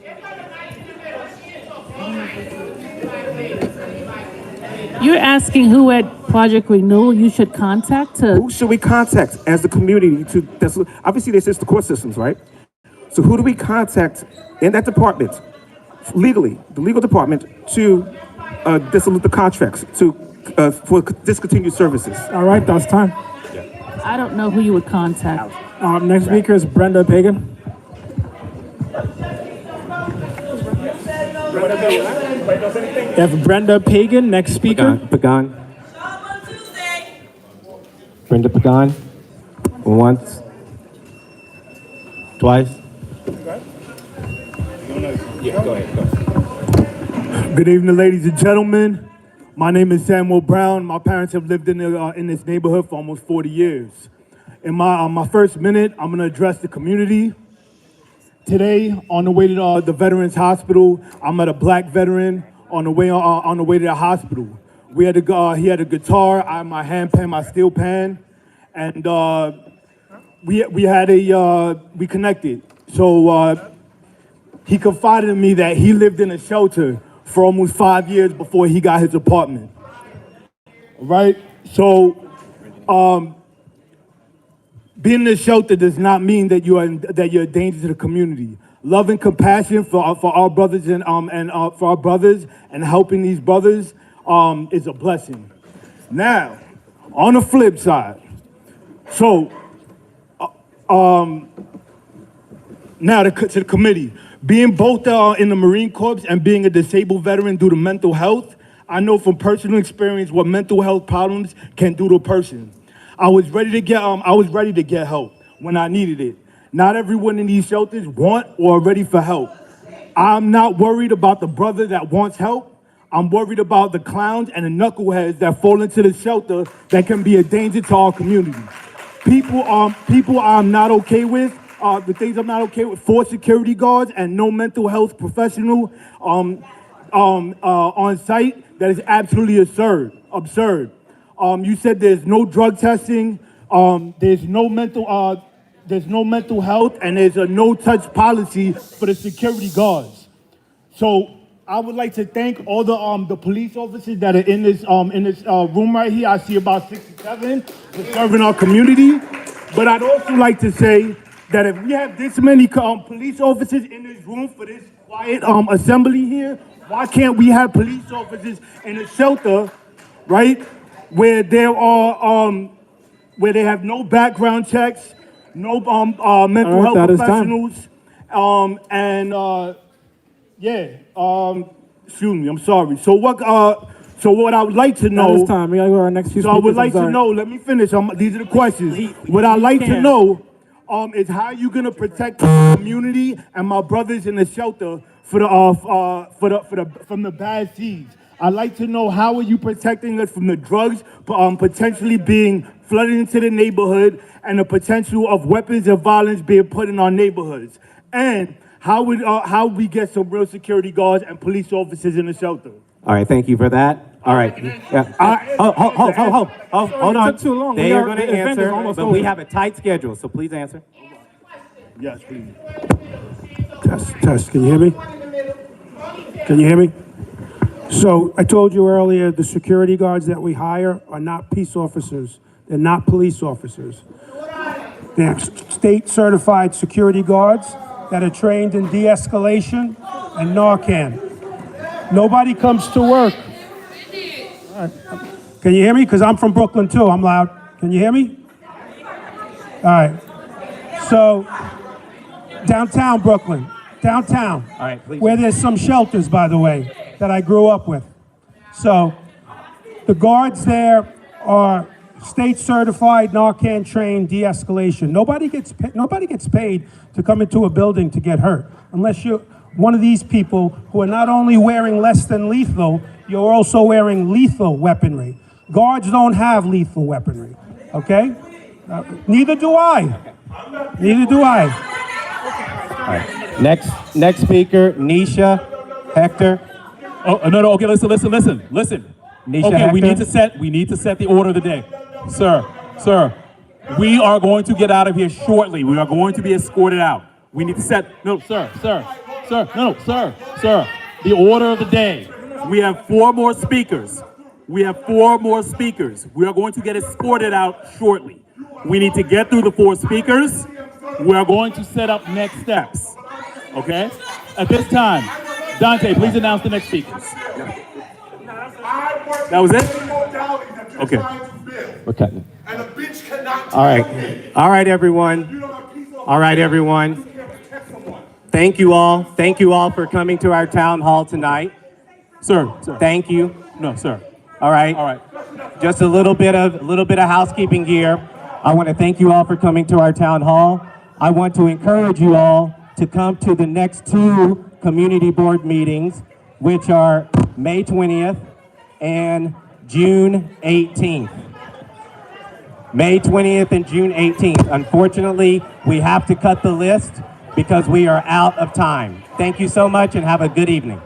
You're asking who at Project Renewal you should contact to... Who should we contact as the community to dissolute? Obviously they assist the court systems, right? So who do we contact in that department, legally, the legal department, to dissolute the contracts, for discontinued services? All right, that's time. I don't know who you would contact. Next speaker is Brenda Pagan. We have Brenda Pagan, next speaker. Pagan. Brenda Pagan. Once. Twice. Yeah, go ahead. Good evening, ladies and gentlemen. My name is Samuel Brown. My parents have lived in this neighborhood for almost 40 years. In my first minute, I'm going to address the community. Today, on the way to the Veterans Hospital, I met a black veteran on the way to the hospital. We had he had a guitar, I had my handpan, my steel pan, and we connected. So he confided in me that he lived in a shelter for almost 5 years before he got his apartment. Right? So being in a shelter does not mean that you're a danger to the community. Love and compassion for our brothers and for our brothers and helping these brothers is a blessing. Now, on the flip side, so now to the committee, being both in the Marine Corps and being a disabled veteran due to mental health, I know from personal experience what mental health problems can do to a person. I was ready to get help when I needed it. Not everyone in these shelters want or are ready for help. I'm not worried about the brother that wants help. I'm worried about the clowns and the knuckleheads that fall into the shelter that can be a danger to our community. People I'm not okay with, the things I'm not okay with, 4 security guards and no mental health professional on site, that is absolutely absurd. You said there's no drug testing, there's no mental, there's no mental health and there's a no-touch policy for the security guards. So I would like to thank all the police officers that are in this room right here. I see about 67 for serving our community. But I'd also like to say that if we have this many police officers in this room for this quiet assembly here, why can't we have police officers in a shelter, right, where there are where they have no background checks, no mental health professionals, excuse me, I'm sorry. So what I would like to know. This time, we gotta go to our next few So I would speakers, like I'm to sorry. know. Let me finish. These are the questions. What I'd like to know is how you gonna protect the community and my brothers in the shelter from the bad seeds. I'd like to know how are you protecting us from the drugs potentially being flooded into the neighborhood and the potential of weapons of violence being put in our neighborhoods, and how we get some real security guards and police officers in the shelter. All right, thank you for that. All right. Yeah. Hold on. took too long. They We are are- going the to event is answer, almost but we over. have a tight schedule, so please answer. Yes, please. Test. Can you hear me? Can you hear me? So I told you earlier, the security guards that we hire are not peace officers. They're not police officers. They're state certified security guards that are trained in de-escalation and Narcan. Nobody comes to work. All right. Can you hear me? Because I'm from Brooklyn too. I'm loud. Can you hear me? All right. So, downtown Brooklyn. Downtown. All right, please. Where there's some shelters, by the way, that I grew up with. So, the guards there are state certified, Narcan trained, de-escalation. Nobody gets paid to come into a building to get hurt, unless you're one of these people who are not only wearing less than lethal, you're also wearing lethal weaponry. Guards don't have lethal weaponry, okay? Neither do I. Neither do I. All right. Next speaker, Nisha Hector. Oh, no, okay, listen. Nisha Okay, Hector. we need to set the order of the day. Sir, we are going to get out of here shortly. We are going to be escorted out. We need to set, sir, the order of the day. We have 4 more speakers. We are going to get escorted out shortly. We need to get through the 4 speakers. We are going to set up next steps, okay? At this time, Dante, please announce the next speakers. That was it? Okay. We're cutting. All right, everyone. Thank you all for coming to our town hall tonight. Sir. Thank you. No, sir. All right. Just a little bit of housekeeping here. I want to thank you all for coming to our town hall. I want to encourage you all to come to the next 2 community board meetings, which are May 20th and June 18th. May 20th and June 18th. Unfortunately, we have to cut the list because we are out of time. Thank you so much and have a good evening.